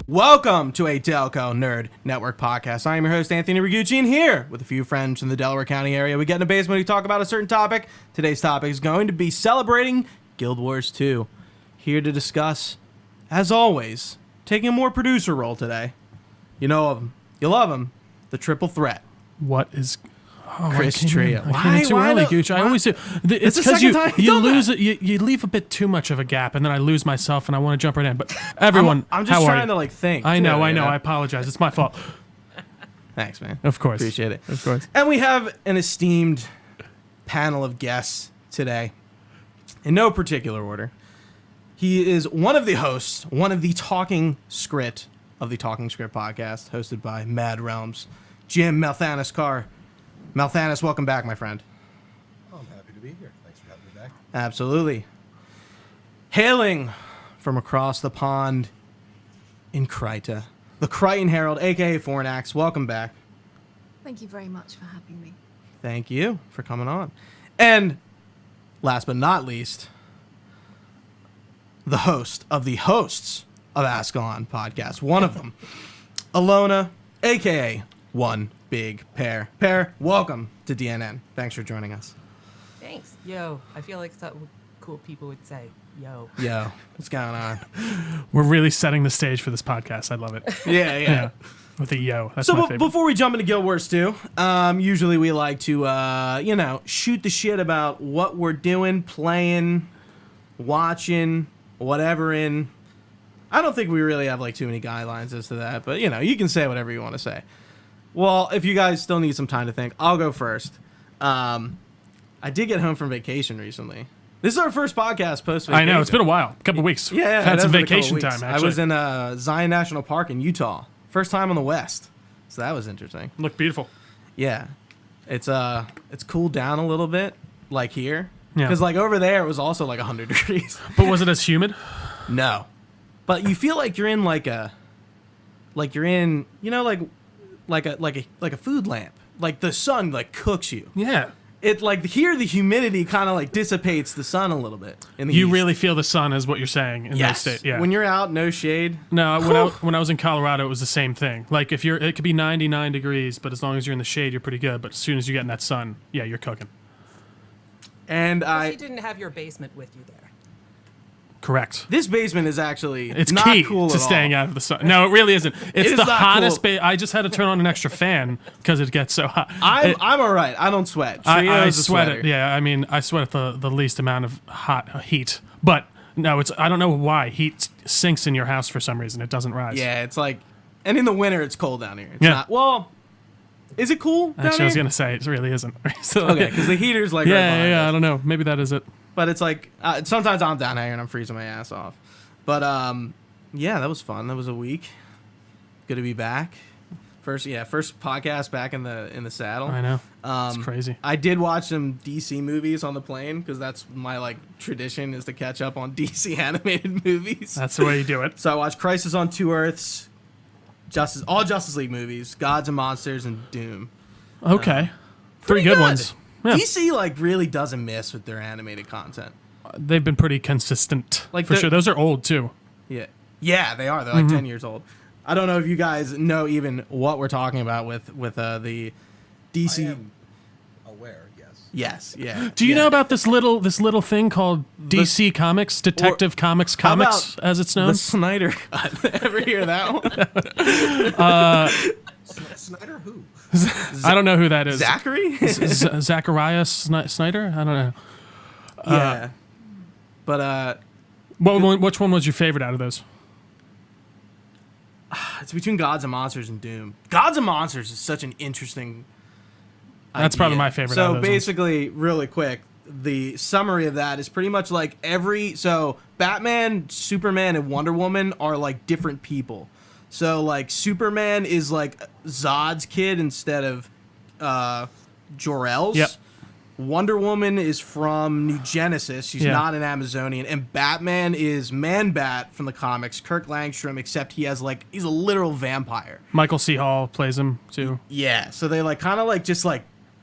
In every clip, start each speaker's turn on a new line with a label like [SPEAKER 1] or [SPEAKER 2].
[SPEAKER 1] Welcome to a Delco Nerd Network podcast. I am your host, Anthony Ragucci, and here with a few friends from the Delaware County area, we get in the basement, we talk about a certain topic. Today's topic is going to be celebrating Guild Wars 2. Here to discuss, as always, taking a more producer role today. You know of him. You love him. The triple threat.
[SPEAKER 2] What is... Oh,
[SPEAKER 1] Chris Trio.
[SPEAKER 2] I came in too early, Gooch. I always do. It's because you lose it. You leave a bit too much of a gap, and then I lose myself, and I want to jump right in. But everyone,
[SPEAKER 1] I'm just trying to think.
[SPEAKER 2] I know. I apologize. It's my fault.
[SPEAKER 1] Thanks, man.
[SPEAKER 2] Of course.
[SPEAKER 1] Appreciate it.
[SPEAKER 2] Of course.
[SPEAKER 1] And we have an esteemed panel of guests today, in no particular order. He is one of the hosts, one of the Talking Script of the Talking Script podcast, hosted by Mad Realms, Jim Malthanis Carr. Malthanis, welcome back, my friend.
[SPEAKER 3] Oh, I'm happy to be here. Thanks for having me back.
[SPEAKER 1] Absolutely. Hailing from across the pond in Kyrtan, the Kyrtan Herald, AKA Fornax, welcome back.
[SPEAKER 4] Thank you very much for having me.
[SPEAKER 1] Thank you for coming on. And last but not least, the host of the hosts of Ask On podcast, one of them, Alona AKA OneBigPear. Pear, welcome to DNN. Thanks for joining us.
[SPEAKER 5] Thanks. Yo, I feel like something cool people would say. Yo.
[SPEAKER 1] Yo, what's going on?
[SPEAKER 2] We're really setting the stage for this podcast. I love it.
[SPEAKER 1] Yeah.
[SPEAKER 2] With a yo. That's
[SPEAKER 1] So
[SPEAKER 2] my favorite.
[SPEAKER 1] before we jump into Guild Wars 2, usually we like to, shoot the shit about what we're doing, playing, watching, whatever in. I don't think we really have too many guidelines as to that, but you can say whatever you want to say. Well, if you guys still need some time to think, I'll go first. I did get home from vacation recently. This is our first podcast post-vacation.
[SPEAKER 2] I know, it's been a while. A couple weeks.
[SPEAKER 1] Yeah,
[SPEAKER 2] had some vacation time, actually.
[SPEAKER 1] I was in Zion National Park in Utah. First time on the West. So that was interesting.
[SPEAKER 2] Looked beautiful.
[SPEAKER 1] Yeah. It's cooled down a little bit, like here.
[SPEAKER 2] Yeah.
[SPEAKER 1] Because over there, it was also 100 degrees.
[SPEAKER 2] But was it as humid?
[SPEAKER 1] No. But you feel like you're in like a food lamp. Like the sun cooks you.
[SPEAKER 2] Yeah.
[SPEAKER 1] It here the humidity kind of dissipates the sun a little bit. In the
[SPEAKER 2] You
[SPEAKER 1] east.
[SPEAKER 2] really feel the sun is what you're saying in
[SPEAKER 1] Yes.
[SPEAKER 2] those states. Yeah.
[SPEAKER 1] When you're out, no shade.
[SPEAKER 2] No, when I was in Colorado, it was the same thing. It could be 99 degrees, but as long as you're in the shade, you're pretty good. But as soon as you get in that sun, yeah, you're cooking.
[SPEAKER 1] And
[SPEAKER 5] You didn't have your basement with you there.
[SPEAKER 2] Correct.
[SPEAKER 1] This basement is actually
[SPEAKER 2] It's
[SPEAKER 1] not
[SPEAKER 2] key
[SPEAKER 1] cool
[SPEAKER 2] to
[SPEAKER 1] at
[SPEAKER 2] staying
[SPEAKER 1] all.
[SPEAKER 2] out of the sun. No, it really isn't. It's
[SPEAKER 1] is
[SPEAKER 2] the
[SPEAKER 1] not
[SPEAKER 2] hottest.
[SPEAKER 1] cool.
[SPEAKER 2] I just had to turn on an extra fan because it gets so hot.
[SPEAKER 1] I'm all right. I don't sweat.
[SPEAKER 2] I
[SPEAKER 1] Trio's a
[SPEAKER 2] sweat
[SPEAKER 1] sweater.
[SPEAKER 2] it. Yeah, I mean, I sweat at the least amount of heat. But no, I don't know why heat sinks in your house for some reason. It doesn't rise.
[SPEAKER 1] Yeah, it's and in the winter it's cold down here. It's
[SPEAKER 2] Yeah.
[SPEAKER 1] not. Well, is it cool down
[SPEAKER 2] Actually, I was
[SPEAKER 1] here?
[SPEAKER 2] gonna say it really isn't. So,
[SPEAKER 1] Okay, because the heater's right behind
[SPEAKER 2] yeah. I
[SPEAKER 1] us.
[SPEAKER 2] don't know. Maybe that is it.
[SPEAKER 1] But it's sometimes I'm down here and I'm freezing my ass off. But yeah, that was fun. That was a week. Good to be back. First podcast back in the saddle.
[SPEAKER 2] I know. It's crazy.
[SPEAKER 1] I did watch some DC movies on the plane because that's my tradition is to catch up on DC animated movies.
[SPEAKER 2] That's the way you do it.
[SPEAKER 1] So I watched Crisis on Two Earths, all Justice League movies, Gods and Monsters, and Doom.
[SPEAKER 2] Okay. Three
[SPEAKER 1] Pretty
[SPEAKER 2] good ones. Yeah.
[SPEAKER 1] DC really doesn't miss with their animated content.
[SPEAKER 2] They've been pretty consistent. For sure. Those are old too.
[SPEAKER 1] Yeah, they are. They're 10 years old. I don't know if you guys know even what we're talking about with the DC.
[SPEAKER 3] I am aware, yes.
[SPEAKER 1] Yes, yeah.
[SPEAKER 2] Do you know about this little thing called DC Comics, Detective Comics,
[SPEAKER 1] How
[SPEAKER 2] as it's known?
[SPEAKER 1] the Snyder Cut? Ever hear that one?
[SPEAKER 3] Snyder who?
[SPEAKER 2] I don't know who that is.
[SPEAKER 1] Zachary?
[SPEAKER 2] Zachariah Snyder? I don't know.
[SPEAKER 1] Yeah. But
[SPEAKER 2] which one was your favorite out of those?
[SPEAKER 1] it's between Gods and Monsters and Doom. Gods and Monsters is such an interesting
[SPEAKER 2] That's
[SPEAKER 1] idea.
[SPEAKER 2] probably my favorite out
[SPEAKER 1] So
[SPEAKER 2] of those
[SPEAKER 1] basically, really quick, the summary of that is pretty much Batman, Superman, and Wonder Woman are different people. So Superman is Zod's kid instead of Jor-El's.
[SPEAKER 2] Yep.
[SPEAKER 1] Wonder Woman is from New Genesis. She's not an Amazonian. And Batman is Man-Bat from the comics, Kirk Langstrom, except he's a literal vampire.
[SPEAKER 2] Michael C. Hall plays him too.
[SPEAKER 1] Yeah, so they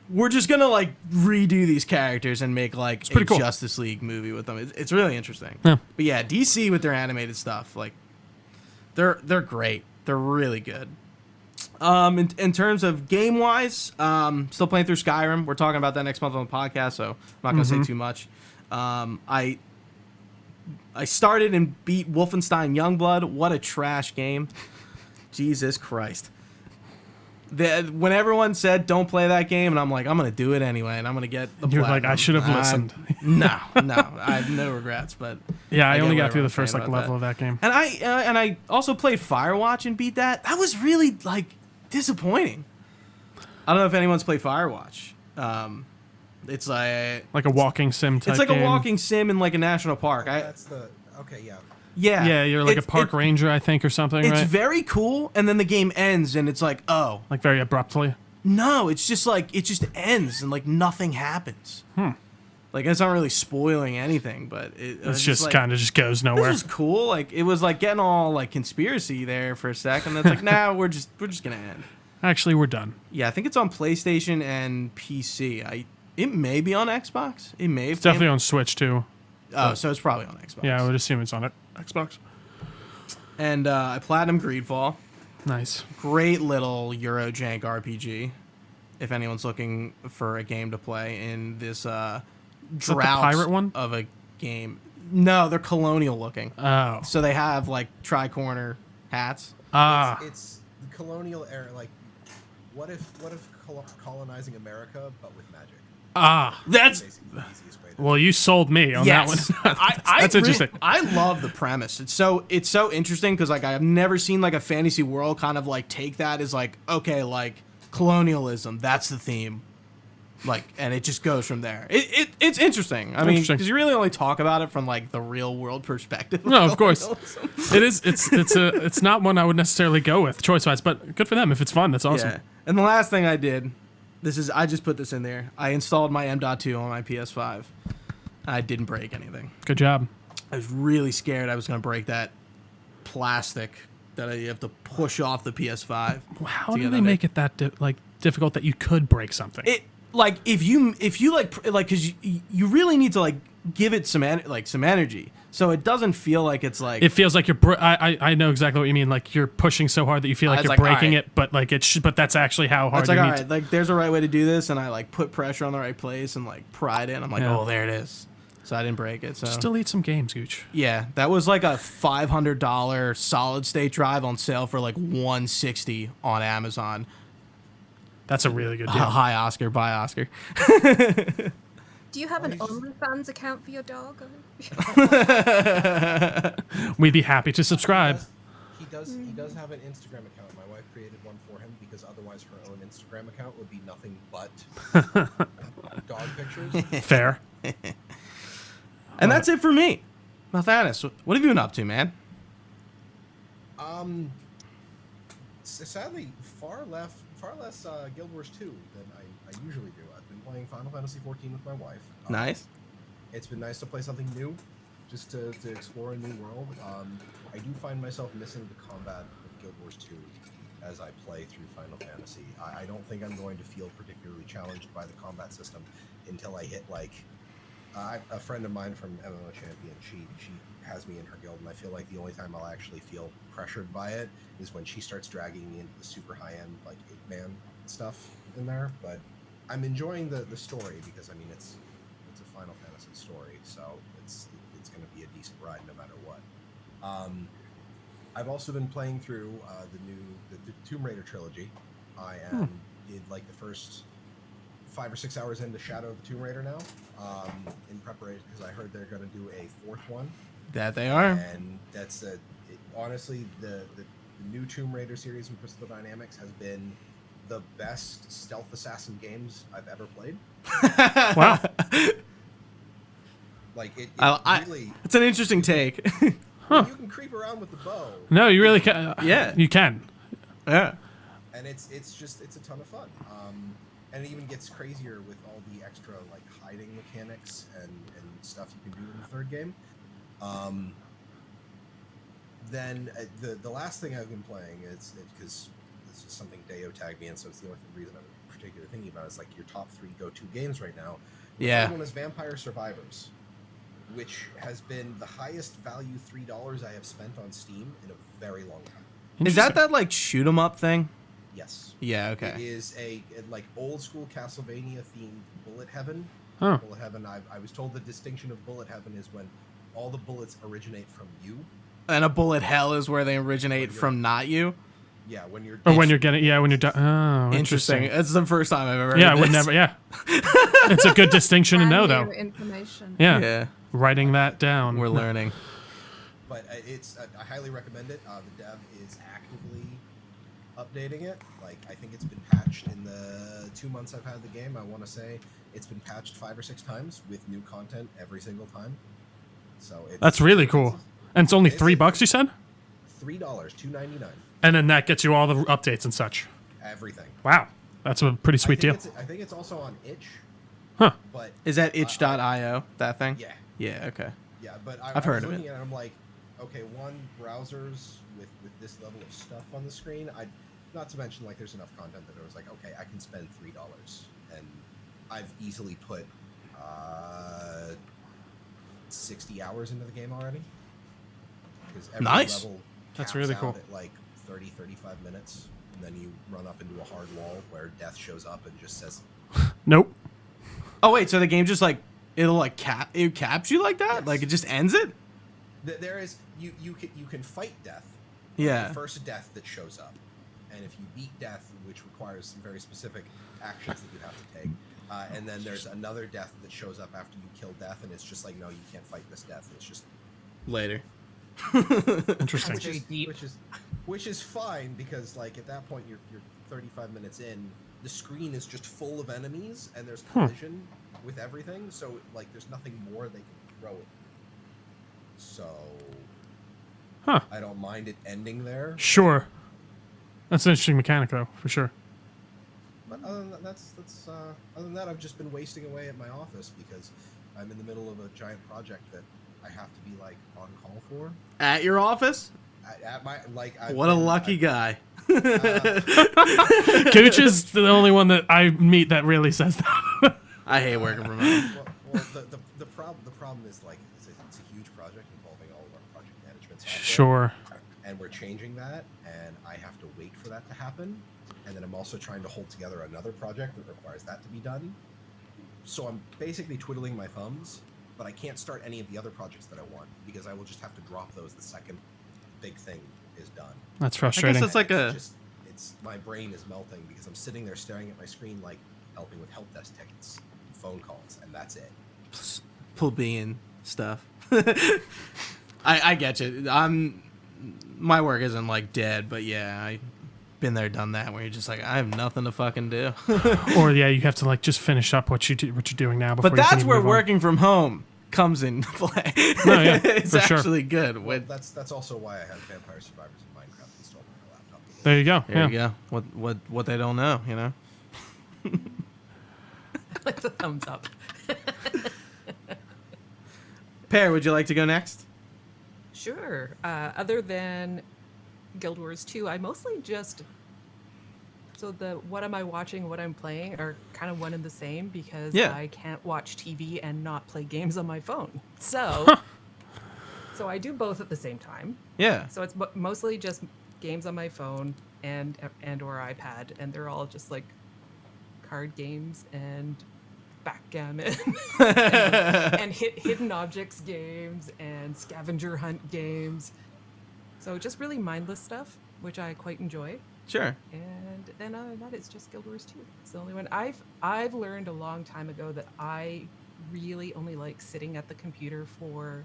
[SPEAKER 1] we're just gonna redo these characters and make a
[SPEAKER 2] cool.
[SPEAKER 1] Justice League movie with them. It's really interesting.
[SPEAKER 2] Yeah.
[SPEAKER 1] But yeah, DC with their animated stuff, They're great. They're really good. In terms of game wise, still playing through Skyrim. We're talking about that next month on the podcast, so I'm not gonna say too much. I started and beat Wolfenstein Youngblood. What a trash game! Jesus Christ. When everyone said don't play that game, and I'm like, I'm gonna do it anyway, and I'm gonna get the.
[SPEAKER 2] You're like,
[SPEAKER 1] platinum.
[SPEAKER 2] I should have listened.
[SPEAKER 1] No, I have no regrets, but
[SPEAKER 2] Yeah, I
[SPEAKER 1] get
[SPEAKER 2] only
[SPEAKER 1] what
[SPEAKER 2] got through the
[SPEAKER 1] everyone's
[SPEAKER 2] first
[SPEAKER 1] saying
[SPEAKER 2] like
[SPEAKER 1] about
[SPEAKER 2] level of that game.
[SPEAKER 1] And I also played Firewatch and beat that. That was really like disappointing. I don't know if anyone's played Firewatch. It's
[SPEAKER 2] Like a walking sim type.
[SPEAKER 1] it's like
[SPEAKER 2] game.
[SPEAKER 1] a walking sim in like a national park.
[SPEAKER 3] That's the okay. Yeah.
[SPEAKER 1] Yeah,
[SPEAKER 2] Yeah, you're like a park ranger, I think, or something,
[SPEAKER 1] It's
[SPEAKER 2] right?
[SPEAKER 1] very cool, and then the game ends, and it's like, oh
[SPEAKER 2] Like very abruptly.
[SPEAKER 1] no, it's just like it just ends, and like nothing happens. Like it's not really spoiling anything, but
[SPEAKER 2] It's just
[SPEAKER 1] like,
[SPEAKER 2] kind of just goes nowhere.
[SPEAKER 1] This was cool. Like it was like getting all like conspiracy there for a second. It's like, nah, we're just gonna end.
[SPEAKER 2] Actually, we're done.
[SPEAKER 1] Yeah, I think it's on PlayStation and PC. It may be on Xbox. It may.
[SPEAKER 2] It's definitely on Switch too.
[SPEAKER 1] Oh, so it's probably on Xbox.
[SPEAKER 2] Yeah, I would assume it's on it. Xbox.
[SPEAKER 1] And I platinum Greedfall.
[SPEAKER 2] Nice.
[SPEAKER 1] Great little Eurojank RPG. If anyone's looking for a game to play in this
[SPEAKER 2] that the
[SPEAKER 1] drought
[SPEAKER 2] pirate one?
[SPEAKER 1] of a game. No, they're colonial looking.
[SPEAKER 2] Oh.
[SPEAKER 1] So they have like tri-corner hats.
[SPEAKER 2] Ah.
[SPEAKER 3] It's the colonial era. Like, what if colonizing America but with magic?
[SPEAKER 2] Ah.
[SPEAKER 1] That's
[SPEAKER 3] Basically the easiest way.
[SPEAKER 2] Well, you sold me on that one. That's interesting.
[SPEAKER 1] I love the premise. It's so interesting because like I've never seen like a fantasy world kind of like take that as like, okay, like colonialism, that's the theme, like, and it just goes from there. It's interesting. I mean,
[SPEAKER 2] Interesting.
[SPEAKER 1] because you really only talk about it from like the real world perspective.
[SPEAKER 2] No, of course.
[SPEAKER 1] colonialism.
[SPEAKER 2] It is. It's not one I would necessarily go with choice wise, but good for them if it's fun. That's awesome.
[SPEAKER 1] Yeah. And the last thing I did, I just put this in there. I installed my M.2 on my PS5. I didn't break anything.
[SPEAKER 2] Good job.
[SPEAKER 1] I was really scared I was going to break that plastic that you have to push off the PS5.
[SPEAKER 2] How
[SPEAKER 1] to
[SPEAKER 2] do
[SPEAKER 1] get
[SPEAKER 2] they
[SPEAKER 1] on
[SPEAKER 2] make it that difficult that you could break something?
[SPEAKER 1] it? Like if you like because you really need to like give it some energy, so it doesn't feel like it's like
[SPEAKER 2] It feels like you're. I know exactly what you mean. Like you're pushing so hard that you feel like
[SPEAKER 1] It's
[SPEAKER 2] you're
[SPEAKER 1] like,
[SPEAKER 2] breaking
[SPEAKER 1] alright.
[SPEAKER 2] it, but like but that's actually how hard
[SPEAKER 1] it's
[SPEAKER 2] you
[SPEAKER 1] like
[SPEAKER 2] need.
[SPEAKER 1] all right, like there's a right way to do this, and I like put pressure on the right place and like pried it. I'm like,
[SPEAKER 2] Yeah.
[SPEAKER 1] oh, there it is. So I didn't break it. So
[SPEAKER 2] Just delete some games, Gooch.
[SPEAKER 1] yeah, that was like a $500 solid state drive on sale for like $160 on Amazon.
[SPEAKER 2] That's a really good deal.
[SPEAKER 1] Hi Oscar, bye Oscar.
[SPEAKER 4] Do you have an OnlyFans account for your dog?
[SPEAKER 2] We'd be happy to subscribe.
[SPEAKER 3] He does have an Instagram account. My wife created one for him because otherwise her own Instagram account would be nothing but dog pictures.
[SPEAKER 2] Fair.
[SPEAKER 1] And that's it for me. Malthanis, what have you been up to, man?
[SPEAKER 3] Sadly, far less Guild Wars 2 than I usually do. I've been playing Final Fantasy 14 with my wife.
[SPEAKER 1] Nice.
[SPEAKER 3] It's been nice to play something new, just to explore a new world. I do find myself missing the combat of Guild Wars 2 as I play through Final Fantasy. I don't think I'm going to feel particularly challenged by the combat system until I hit like a friend of mine from MMO Champion. She has me in her guild, and I feel like the only time I'll actually feel pressured by it is when she starts dragging me into the super high end like 8-man stuff in there. But I'm enjoying the story because I mean it's a Final Fantasy story, so it's going to be a decent ride no matter what. I've also been playing through the Tomb Raider trilogy. I am in like the first 5 or 6 hours into Shadow of the Tomb Raider now, in preparation because I heard they're going to do a 4th one.
[SPEAKER 1] That they are.
[SPEAKER 3] And that's honestly the new Tomb Raider series from Crystal Dynamics has been the best stealth assassin games I've ever played.
[SPEAKER 2] Wow.
[SPEAKER 3] Like it really.
[SPEAKER 1] It's an interesting take.
[SPEAKER 3] You can creep around with the bow.
[SPEAKER 2] No, you really can.
[SPEAKER 1] Yeah.
[SPEAKER 2] You can.
[SPEAKER 1] Yeah.
[SPEAKER 3] And it's a ton of fun. And it even gets crazier with all the extra like hiding mechanics and stuff you can do in the 3rd game. Then the last thing I've been playing is because this is something Deo tagged me in, so it's the only reason I'm particularly thinking about is like your top 3 go-to games right now. The
[SPEAKER 1] Yeah.
[SPEAKER 3] 3rd one is Vampire Survivors. which has been the highest value $3 I have spent on Steam in a very long time.
[SPEAKER 1] Is that like shoot 'em up thing?
[SPEAKER 3] Yes.
[SPEAKER 1] Yeah.
[SPEAKER 3] It
[SPEAKER 1] Okay.
[SPEAKER 3] is a like old school Castlevania themed bullet heaven.
[SPEAKER 2] Huh.
[SPEAKER 3] Bullet heaven. I was told the distinction of bullet heaven is when all the bullets originate from you.
[SPEAKER 1] And a bullet hell is where they originate from, not you.
[SPEAKER 3] Yeah, when you're.
[SPEAKER 2] Or when you're getting, when you're done. Oh,
[SPEAKER 1] Interesting.
[SPEAKER 2] interesting.
[SPEAKER 1] It's the first time I've ever heard
[SPEAKER 2] Yeah, I
[SPEAKER 1] of
[SPEAKER 2] would
[SPEAKER 1] this.
[SPEAKER 2] never. Yeah, it's a good distinction to know,
[SPEAKER 4] Brand
[SPEAKER 2] though.
[SPEAKER 4] new information.
[SPEAKER 2] Yeah.
[SPEAKER 1] Yeah,
[SPEAKER 2] Writing that down.
[SPEAKER 1] we're learning.
[SPEAKER 3] But it's I highly recommend it. The dev is actively updating it. Like I think it's been patched in the 2 months I've had the game. I want to say it's been patched 5 or 6 times with new content every single time. So
[SPEAKER 2] That's really cool. And it's only $3, you said?
[SPEAKER 3] $3, $2.99,
[SPEAKER 2] And then that gets you all the updates and such.
[SPEAKER 3] everything.
[SPEAKER 2] Wow, that's a pretty sweet deal.
[SPEAKER 3] I think it's also on itch.
[SPEAKER 2] Huh.
[SPEAKER 3] But
[SPEAKER 1] Is that itch.io, that thing?
[SPEAKER 3] yeah,
[SPEAKER 1] Yeah, okay.
[SPEAKER 3] yeah. But
[SPEAKER 1] I've
[SPEAKER 3] I
[SPEAKER 1] heard
[SPEAKER 3] was
[SPEAKER 1] of it.
[SPEAKER 3] looking at it. I'm like, okay, browsers with this level of stuff on the screen. Not to mention like there's enough content that I was like, okay, I can spend $3, and I've easily put 60 hours into the game already. Because every
[SPEAKER 1] Nice.
[SPEAKER 3] level
[SPEAKER 2] That's
[SPEAKER 3] caps
[SPEAKER 2] really
[SPEAKER 3] out
[SPEAKER 2] cool.
[SPEAKER 3] at like 30-35 minutes, and then you run up into a hard wall where death shows up and just says,
[SPEAKER 2] Nope.
[SPEAKER 1] Oh wait, so the game just like it'll like it caps you like that?
[SPEAKER 3] Yes.
[SPEAKER 1] Like it just ends it?
[SPEAKER 3] there is you can fight death.
[SPEAKER 1] Yeah.
[SPEAKER 3] The first death that shows up, and if you beat death, which requires some very specific actions that you have to take, and then there's another death that shows up after you kill death, and it's just like, no, you can't fight this death. It's just
[SPEAKER 1] Later.
[SPEAKER 2] Interesting.
[SPEAKER 5] That's very deep.
[SPEAKER 3] which is fine, because like at that point you're 35 minutes in, the screen is just full of enemies and there's collision with everything, so like there's nothing more they can throw it. So
[SPEAKER 2] Huh.
[SPEAKER 3] I don't mind it ending there.
[SPEAKER 2] Sure. That's an interesting mechanic, though, for sure.
[SPEAKER 3] But other than that, other than that, I've just been wasting away at my office because I'm in the middle of a giant project that I have to be like on call for.
[SPEAKER 1] At your office?
[SPEAKER 3] At my
[SPEAKER 1] What a lucky guy.
[SPEAKER 2] Gooch is the only one that I meet that really says that.
[SPEAKER 1] I hate working from home.
[SPEAKER 3] Well, the problem is like it's a huge project involving all of our project management software.
[SPEAKER 2] Sure.
[SPEAKER 3] And we're changing that, and I have to wait for that to happen. And then I'm also trying to hold together another project that requires that to be done. So I'm basically twiddling my thumbs, but I can't start any of the other projects that I want because I will just have to drop those the second big thing is done.
[SPEAKER 2] That's frustrating.
[SPEAKER 1] it's like a-
[SPEAKER 3] It's my brain is melting because I'm sitting there staring at my screen like helping with help desk tickets, phone calls, and that's it.
[SPEAKER 1] Plebeian stuff. I get you. My work isn't like dead, but yeah, I been there, done that. Where you're just like, I have nothing to fucking do.
[SPEAKER 2] Or yeah, you have to like just finish up what you're doing now. Before
[SPEAKER 1] But
[SPEAKER 2] you can
[SPEAKER 1] that's
[SPEAKER 2] even
[SPEAKER 1] where
[SPEAKER 2] move on.
[SPEAKER 1] working from home comes into play.
[SPEAKER 2] No, yeah,
[SPEAKER 1] it's
[SPEAKER 2] for sure.
[SPEAKER 1] actually good.
[SPEAKER 3] Well,
[SPEAKER 1] With,
[SPEAKER 3] that's also why I have Vampire Survivors in Minecraft installed on my laptop.
[SPEAKER 2] There you go.
[SPEAKER 1] there
[SPEAKER 2] Yeah.
[SPEAKER 1] you go. What they don't know, you know.
[SPEAKER 5] Like the thumbs up.
[SPEAKER 1] Pear, would you like to go next?
[SPEAKER 5] Sure. Other than Guild Wars 2, I mostly just what am I watching, what I'm playing are kind of one and the same because
[SPEAKER 1] Yeah.
[SPEAKER 5] I can't watch TV and not play games on my phone. So so I do both at the same time.
[SPEAKER 1] Yeah.
[SPEAKER 5] So it's mostly just games on my phone and or iPad, and they're all just like card games and backgammon and hidden objects games and scavenger hunt games. So just really mindless stuff, which I quite enjoy.
[SPEAKER 1] Sure.
[SPEAKER 5] And then other than that, it's just Guild Wars 2. It's the only one. I've learned a long time ago that I really only like sitting at the computer for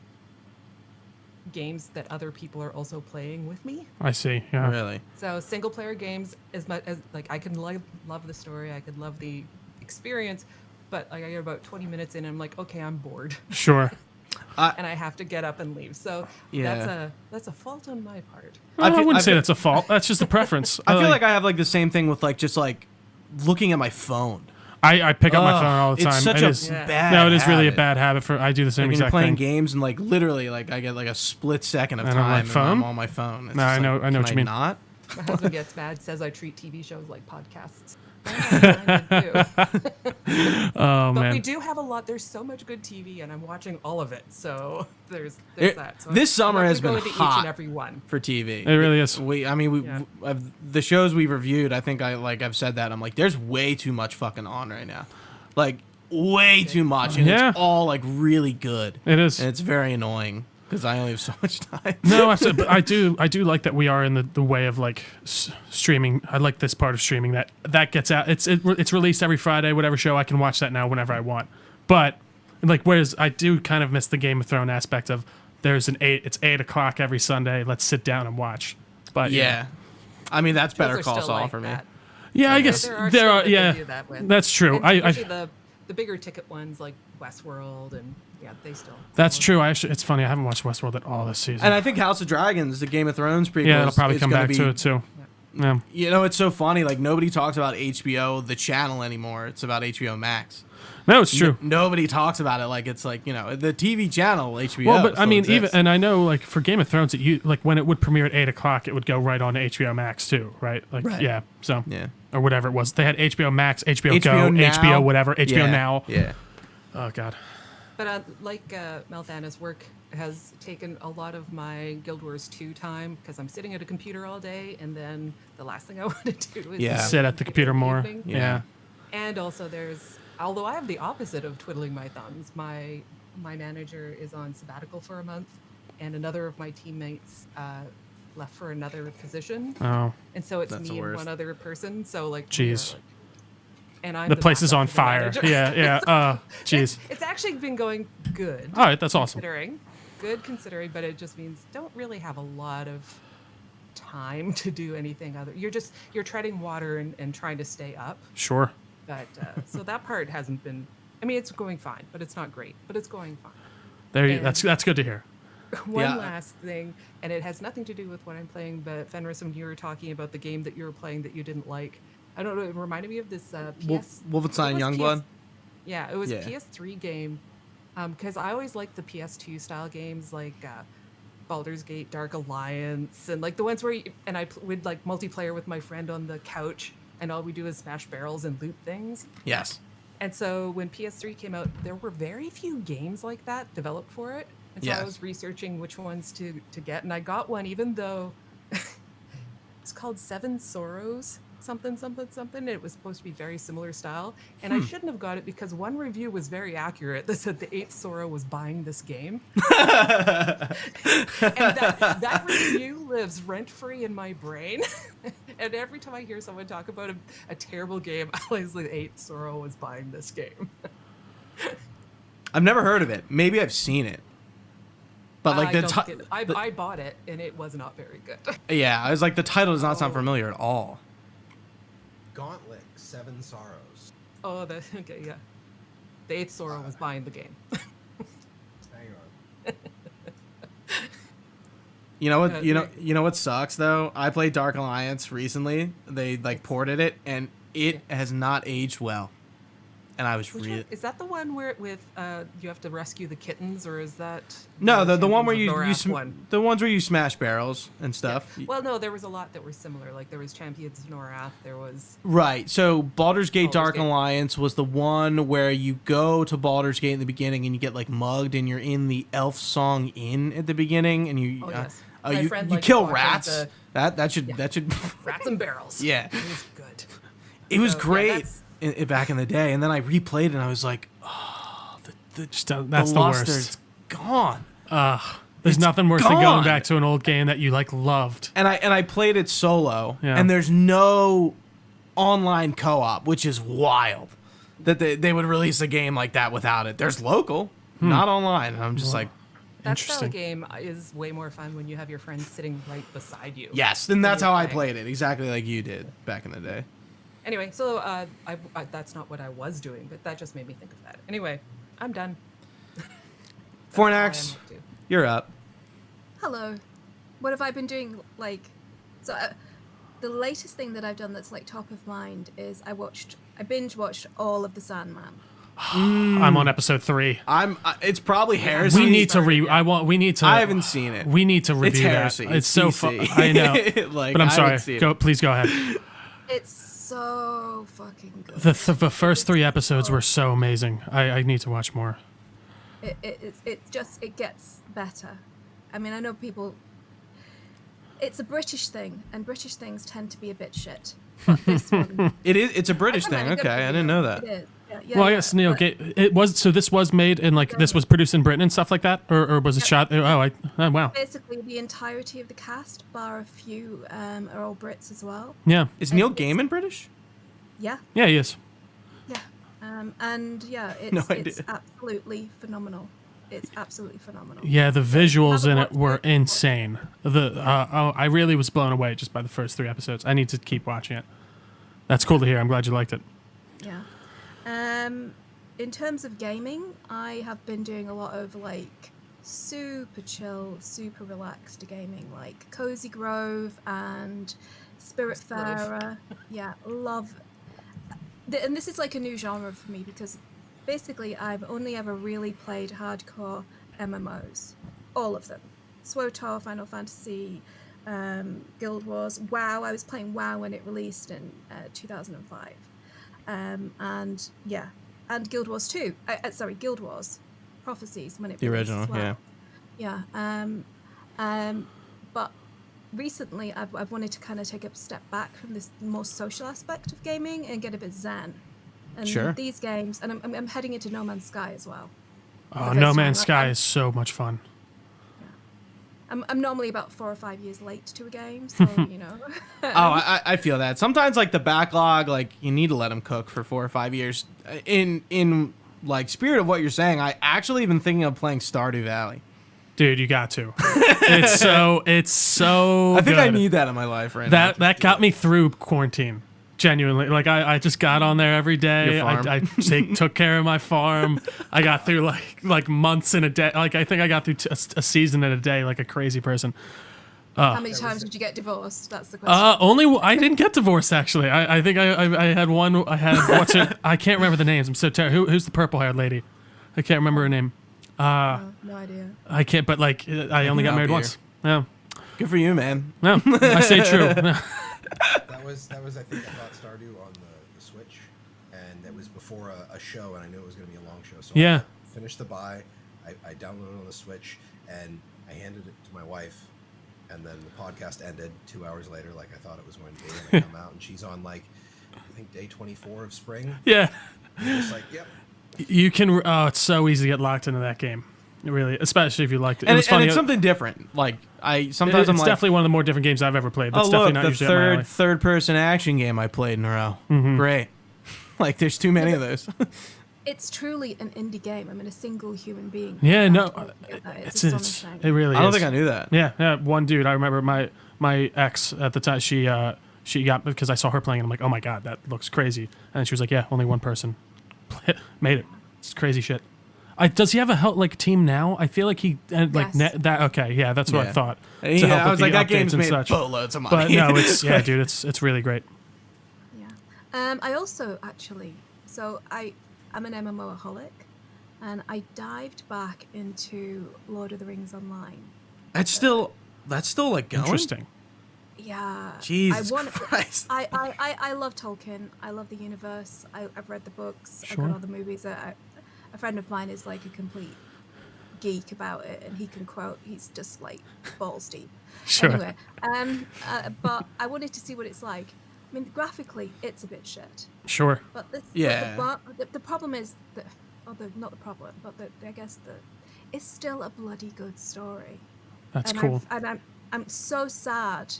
[SPEAKER 5] games that other people are also playing with me.
[SPEAKER 2] I see. Yeah.
[SPEAKER 1] Really.
[SPEAKER 5] So single player games, as much as like I can love the story, I could love the experience, but like I get about 20 minutes in, and I'm like, okay, I'm bored,
[SPEAKER 2] Sure.
[SPEAKER 5] and I have to get up and leave. So
[SPEAKER 1] Yeah.
[SPEAKER 5] that's a fault on my part.
[SPEAKER 2] I
[SPEAKER 1] feel-
[SPEAKER 2] wouldn't say
[SPEAKER 1] feel-
[SPEAKER 2] that's a fault. That's just a preference.
[SPEAKER 1] I feel like I have like the same thing with like just like looking at my phone.
[SPEAKER 2] I pick up my
[SPEAKER 1] Ugh,
[SPEAKER 2] phone all the time.
[SPEAKER 1] It's such
[SPEAKER 2] It
[SPEAKER 1] a
[SPEAKER 2] is-
[SPEAKER 5] Yeah.
[SPEAKER 1] bad.
[SPEAKER 2] No, it is really a
[SPEAKER 1] habit.
[SPEAKER 2] bad habit. I do the same
[SPEAKER 1] Like when you're
[SPEAKER 2] exact
[SPEAKER 1] playing
[SPEAKER 2] thing.
[SPEAKER 1] games and like literally like I get like a split second of
[SPEAKER 2] And
[SPEAKER 1] time
[SPEAKER 2] I'm like,
[SPEAKER 1] and
[SPEAKER 2] phone?
[SPEAKER 1] I'm on my phone. It's
[SPEAKER 2] No,
[SPEAKER 1] just
[SPEAKER 2] I know
[SPEAKER 1] like,
[SPEAKER 2] what
[SPEAKER 1] can
[SPEAKER 2] you mean.
[SPEAKER 1] Not?
[SPEAKER 5] My husband gets mad, says I treat TV shows like podcasts.
[SPEAKER 2] Oh
[SPEAKER 5] But
[SPEAKER 2] man.
[SPEAKER 5] we do have a lot. There's so much good TV, and I'm watching all of it. So there's that. So
[SPEAKER 1] this summer
[SPEAKER 5] I'm not
[SPEAKER 1] has
[SPEAKER 5] gonna
[SPEAKER 1] been
[SPEAKER 5] go into
[SPEAKER 1] hot
[SPEAKER 5] each and every one.
[SPEAKER 1] for TV.
[SPEAKER 2] It really is.
[SPEAKER 1] The shows we've reviewed, I think I've said that. I'm like, there's way too much fucking on right now, like way too much, and
[SPEAKER 2] Yeah.
[SPEAKER 1] it's all like really good.
[SPEAKER 2] It is.
[SPEAKER 1] And it's very annoying because I only have so much time.
[SPEAKER 2] No, but I do like that we are in the way of like streaming. I like this part of streaming that gets out. It's released every Friday. Whatever show, I can watch that now whenever I want. But like, whereas I do kind of miss the Game of Thrones aspect of it's 8 o'clock every Sunday. Let's sit down and watch. But
[SPEAKER 1] Yeah, I mean that's Better
[SPEAKER 5] Those are
[SPEAKER 1] Call
[SPEAKER 5] still
[SPEAKER 1] Saul
[SPEAKER 5] like
[SPEAKER 1] for me.
[SPEAKER 5] that.
[SPEAKER 2] yeah, I guess
[SPEAKER 5] There are
[SPEAKER 2] there
[SPEAKER 5] shows
[SPEAKER 2] are.
[SPEAKER 5] that they
[SPEAKER 2] Yeah,
[SPEAKER 5] do that with.
[SPEAKER 2] that's true.
[SPEAKER 5] And
[SPEAKER 2] I
[SPEAKER 5] usually the bigger ticket ones like Westworld and they still.
[SPEAKER 2] that's true. It's funny. I haven't watched Westworld at all this season.
[SPEAKER 1] And I think House of Dragons, the Game of Thrones prequel,
[SPEAKER 2] Yeah, it'll probably
[SPEAKER 1] is
[SPEAKER 2] come
[SPEAKER 1] gonna
[SPEAKER 2] back
[SPEAKER 1] be,
[SPEAKER 2] to it too. Yeah.
[SPEAKER 1] You know, it's so funny. Like nobody talks about HBO, the channel anymore. It's about HBO Max.
[SPEAKER 2] No, it's true.
[SPEAKER 1] Nobody talks about it like it's like, you know, the TV channel HBO.
[SPEAKER 2] Well, but I
[SPEAKER 1] still
[SPEAKER 2] mean,
[SPEAKER 1] exists.
[SPEAKER 2] and I know like for Game of Thrones, like when it would premiere at 8 o'clock, it would go right on to HBO Max too, right? Like,
[SPEAKER 1] Right.
[SPEAKER 2] yeah. So,
[SPEAKER 1] Yeah.
[SPEAKER 2] or whatever it was. They had HBO Max, HBO Go,
[SPEAKER 1] HBO Now.
[SPEAKER 2] HBO whatever, HBO
[SPEAKER 1] Yeah,
[SPEAKER 2] Now.
[SPEAKER 1] Yeah.
[SPEAKER 2] Oh God.
[SPEAKER 5] But Malthanis, work has taken a lot of my Guild Wars 2 time because I'm sitting at a computer all day, and then the last thing I want to do is
[SPEAKER 1] Yeah.
[SPEAKER 2] Sit at the computer more.
[SPEAKER 5] evening.
[SPEAKER 2] Yeah.
[SPEAKER 5] And also although I have the opposite of twiddling my thumbs, my manager is on sabbatical for a month, and another of my teammates left for another position,
[SPEAKER 2] Oh,
[SPEAKER 5] and so it's
[SPEAKER 1] That's the
[SPEAKER 5] me and
[SPEAKER 1] worst.
[SPEAKER 5] one other person. So like,
[SPEAKER 2] Jeez.
[SPEAKER 5] and I'm
[SPEAKER 2] the place is
[SPEAKER 5] backup
[SPEAKER 2] on
[SPEAKER 5] for the
[SPEAKER 2] fire.
[SPEAKER 5] manager.
[SPEAKER 2] Yeah, yeah. Jeez.
[SPEAKER 5] It's actually been going good.
[SPEAKER 2] All right, that's awesome.
[SPEAKER 5] Considering, but it just means don't really have a lot of time to do anything other. You're treading water and trying to stay up.
[SPEAKER 2] Sure.
[SPEAKER 5] But so that part hasn't been. I mean, it's going fine, but it's not great. But it's going fine.
[SPEAKER 2] There. That's good to hear.
[SPEAKER 5] One
[SPEAKER 1] Yeah.
[SPEAKER 5] last thing, and it has nothing to do with what I'm playing, but Fenris, when you were talking about the game that you were playing that you didn't like, I don't know, it reminded me of this PS.
[SPEAKER 1] Wolfenstein
[SPEAKER 5] it was
[SPEAKER 1] Youngblood.
[SPEAKER 5] Yeah, it was
[SPEAKER 1] Yeah.
[SPEAKER 5] a PS3 game, because I always liked the PS2 style games like Baldur's Gate, Dark Alliance, and like the ones where I would like multiplayer with my friend on the couch, and all we do is smash barrels and loot things.
[SPEAKER 1] Yes.
[SPEAKER 5] And so when PS3 came out, there were very few games like that developed for it. And so I
[SPEAKER 1] Yes.
[SPEAKER 5] was researching which ones to get, and I got one, even though it's called Seven Sorrows, something. It was supposed to be very similar style, and I shouldn't have got it because one review was very accurate that said the eighth Sorrow was buying this game. And that review lives rent-free in my brain. And every time I hear someone talk about a terrible game, I always like the eighth Sorrow was buying this game.
[SPEAKER 1] I've never heard of it. Maybe I've seen it. But like
[SPEAKER 5] I bought it and it was not very good.
[SPEAKER 1] yeah, I was like the title does not sound
[SPEAKER 5] Oh.
[SPEAKER 1] familiar at all.
[SPEAKER 3] Gauntlet, Seven Sorrows.
[SPEAKER 5] Oh, okay, yeah. The eighth Sorrow was buying the game.
[SPEAKER 3] Hang on.
[SPEAKER 1] You know what?
[SPEAKER 5] Yeah,
[SPEAKER 1] You know what sucks though? I played Dark Alliance recently. They like ported it, and it has not aged well. And I was
[SPEAKER 5] Which
[SPEAKER 1] really
[SPEAKER 5] one? Is that the one where you have to rescue the kittens, or is that
[SPEAKER 1] no the one where
[SPEAKER 5] Champions of Norath one?
[SPEAKER 1] the ones where you smash barrels and stuff.
[SPEAKER 5] Well, no, there was a lot that were similar. Like there was Champions of Norath. There was
[SPEAKER 1] Right. So Baldur's Gate
[SPEAKER 5] Baldur's
[SPEAKER 1] Dark
[SPEAKER 5] Gate.
[SPEAKER 1] Alliance was the one where you go to Baldur's Gate in the beginning and you get like mugged and you're in the Elf Song Inn at the beginning and you
[SPEAKER 5] yes. My friend
[SPEAKER 1] you
[SPEAKER 5] liked
[SPEAKER 1] kill
[SPEAKER 5] watching
[SPEAKER 1] rats. That should
[SPEAKER 5] rats and barrels.
[SPEAKER 1] Yeah.
[SPEAKER 5] It was good.
[SPEAKER 1] It was
[SPEAKER 5] So, yeah,
[SPEAKER 1] great
[SPEAKER 5] that's-
[SPEAKER 1] back in the day, and then I replayed it and I was like, oh,
[SPEAKER 2] That's
[SPEAKER 1] the
[SPEAKER 2] the
[SPEAKER 1] luster's
[SPEAKER 2] worst.
[SPEAKER 1] gone.
[SPEAKER 2] There's
[SPEAKER 1] It's
[SPEAKER 2] nothing worse than going
[SPEAKER 1] gone.
[SPEAKER 2] back to an old game that you like loved.
[SPEAKER 1] And I played it solo,
[SPEAKER 2] Yeah.
[SPEAKER 1] and there's no online co-op, which is wild. That they would release a game like that without it. There's local, not online. And I'm just like,
[SPEAKER 5] That style of
[SPEAKER 2] Interesting.
[SPEAKER 5] game is way more fun when you have your friends sitting right beside you.
[SPEAKER 1] yes. Then that's
[SPEAKER 5] you're
[SPEAKER 1] how I
[SPEAKER 5] playing.
[SPEAKER 1] played it, exactly like you did back in the day.
[SPEAKER 5] Anyway, so I that's not what I was doing, but that just made me think of that. Anyway, I'm done.
[SPEAKER 1] Fornax, you're up.
[SPEAKER 4] Hello. What have I been doing? Like, so the latest thing that I've done that's like top of mind is I binge watched all of The Sandman.
[SPEAKER 2] I'm on episode 3.
[SPEAKER 1] It's probably heresy.
[SPEAKER 2] We need to we need to.
[SPEAKER 1] I haven't seen it.
[SPEAKER 2] We need to review
[SPEAKER 1] heresy.
[SPEAKER 2] that. It's
[SPEAKER 1] It's
[SPEAKER 2] so
[SPEAKER 1] DC.
[SPEAKER 2] fun. I know.
[SPEAKER 1] Like,
[SPEAKER 2] but I'm
[SPEAKER 1] I
[SPEAKER 2] sorry.
[SPEAKER 1] haven't seen it.
[SPEAKER 2] Please go ahead.
[SPEAKER 4] It's so fucking good.
[SPEAKER 2] The first 3 episodes were so amazing. I need to watch more.
[SPEAKER 4] It gets better. I mean, I know people. It's a British thing, and British things tend to be a bit shit. But this one,
[SPEAKER 1] It's a British thing. Okay, I didn't know that.
[SPEAKER 4] it is. Yeah,
[SPEAKER 2] Well, I guess Neil, it was so. This was made in like this was produced in Britain and stuff like that, or was it shot? Oh, wow.
[SPEAKER 4] Basically, the entirety of the cast, bar a few, are all Brits as well.
[SPEAKER 2] Yeah,
[SPEAKER 1] Is Neil Gaiman British?
[SPEAKER 4] Yeah,
[SPEAKER 2] yeah, he is.
[SPEAKER 4] yeah, and yeah,
[SPEAKER 1] No
[SPEAKER 4] it's
[SPEAKER 1] idea.
[SPEAKER 4] absolutely phenomenal. It's absolutely phenomenal.
[SPEAKER 2] Yeah, the visuals in it
[SPEAKER 4] watched
[SPEAKER 2] were
[SPEAKER 4] it.
[SPEAKER 2] insane. I really was blown away just by the first 3 episodes. I need to keep watching it. That's cool to hear. I'm glad you liked it.
[SPEAKER 4] Yeah. In terms of gaming, I have been doing a lot of like super chill, super relaxed gaming, like Cozy Grove and Spiritfarer. Yeah, love. And this is like a new genre for me because basically I've only ever really played hardcore MMOs, all of them. SWTOR, Final Fantasy, Guild Wars, WoW. I was playing WoW when it released in 2005. And yeah, and Guild Wars 2. Guild Wars Prophecies when it
[SPEAKER 1] The
[SPEAKER 4] released
[SPEAKER 1] original,
[SPEAKER 4] as well. Yeah. But recently I've wanted to kind of take a step back from this more social aspect of gaming and get a bit zen. And
[SPEAKER 1] Sure.
[SPEAKER 4] these games, and I'm heading into No Man's Sky as well.
[SPEAKER 2] Oh,
[SPEAKER 4] The
[SPEAKER 2] No
[SPEAKER 4] first
[SPEAKER 2] Man's
[SPEAKER 4] time,
[SPEAKER 2] Sky is so much fun.
[SPEAKER 4] I'm normally about 4 or 5 years late to a game, so you know.
[SPEAKER 1] I feel that sometimes like the backlog, like you need to let them cook for 4 or 5 years. In like spirit of what you're saying, I actually been thinking of playing Stardew Valley.
[SPEAKER 2] Dude, you got to. It's so
[SPEAKER 1] I think I
[SPEAKER 2] good.
[SPEAKER 1] need that in my life right now.
[SPEAKER 2] That got me through quarantine. Genuinely, like I just got on there every day.
[SPEAKER 1] Your farm.
[SPEAKER 2] I took care of my farm. I got through like months in a day. Like I think I got through a season in a day, like a crazy person.
[SPEAKER 4] How many times did you get divorced? That's the question.
[SPEAKER 2] I didn't get divorced actually. I think I had one. I had what's her, I can't remember the names. I'm so terrible. Who's the purple haired lady? I can't remember her name.
[SPEAKER 4] No idea.
[SPEAKER 2] I can't. But like I only got married
[SPEAKER 1] Here.
[SPEAKER 2] once. Yeah.
[SPEAKER 1] Good for you, man.
[SPEAKER 2] No, I stay true.
[SPEAKER 3] That was I think I bought Stardew on the Switch, and it was before a show, and I knew it was going to be a long show. So
[SPEAKER 2] Yeah.
[SPEAKER 3] I finished the buy, I downloaded it on the Switch, and I handed it to my wife, and then the podcast ended 2 hours later, like I thought it was going to be. And I come out, and she's on like I think day 24 of spring.
[SPEAKER 2] Yeah.
[SPEAKER 3] And I'm just like, yep.
[SPEAKER 2] You can. Oh, it's so easy to get locked into that game. Really, especially if you liked it.
[SPEAKER 1] And,
[SPEAKER 2] It was funny.
[SPEAKER 1] it's something different. Like sometimes
[SPEAKER 2] It's
[SPEAKER 1] I'm like,
[SPEAKER 2] definitely one of the more different games I've ever played. That's
[SPEAKER 1] oh
[SPEAKER 2] definitely
[SPEAKER 1] look,
[SPEAKER 2] not
[SPEAKER 1] the
[SPEAKER 2] usually up my alley.
[SPEAKER 1] third person action game I played in a row.
[SPEAKER 2] Mm-hmm.
[SPEAKER 1] Great. Like there's too many of those.
[SPEAKER 4] It's truly an indie game. I mean, a single human being.
[SPEAKER 2] Yeah,
[SPEAKER 4] can
[SPEAKER 2] no,
[SPEAKER 4] do that.
[SPEAKER 2] it's
[SPEAKER 4] astonishing.
[SPEAKER 2] it really.
[SPEAKER 1] I don't
[SPEAKER 2] is.
[SPEAKER 1] think I knew that.
[SPEAKER 2] Yeah. One dude. I remember my ex at the time. She got because I saw her playing. And I'm like, oh my god, that looks crazy. And she was like, yeah, only one person made it. It's crazy shit. Does he have a team now? I feel like he
[SPEAKER 4] Yes.
[SPEAKER 2] that. Okay, yeah, that's what I
[SPEAKER 1] Yeah.
[SPEAKER 2] thought. to
[SPEAKER 1] Yeah,
[SPEAKER 2] help
[SPEAKER 1] I
[SPEAKER 2] with
[SPEAKER 1] was
[SPEAKER 2] the
[SPEAKER 1] like, that
[SPEAKER 2] updates
[SPEAKER 1] game's
[SPEAKER 2] and
[SPEAKER 1] made
[SPEAKER 2] such.
[SPEAKER 1] boatloads of money.
[SPEAKER 2] But no, it's yeah, dude, it's really great.
[SPEAKER 4] Yeah. I also actually, so I'm an MMOaholic, and I dived back into Lord of the Rings Online.
[SPEAKER 1] That's still like going.
[SPEAKER 2] Interesting.
[SPEAKER 4] Yeah.
[SPEAKER 1] Jesus
[SPEAKER 4] I want,
[SPEAKER 1] Christ.
[SPEAKER 4] I love Tolkien. I love the universe. I've read the books. I've
[SPEAKER 2] Sure.
[SPEAKER 4] got all the movies. A friend of mine is like a complete geek about it, and he can quote. He's just like balls deep.
[SPEAKER 2] Sure.
[SPEAKER 4] Anyway, but I wanted to see what it's like. I mean, graphically, it's a bit shit.
[SPEAKER 2] Sure.
[SPEAKER 4] But this,
[SPEAKER 1] Yeah.
[SPEAKER 4] but the problem is that, not the problem, but I guess it's still a bloody good story.
[SPEAKER 2] That's
[SPEAKER 4] And
[SPEAKER 2] cool.
[SPEAKER 4] I'm so sad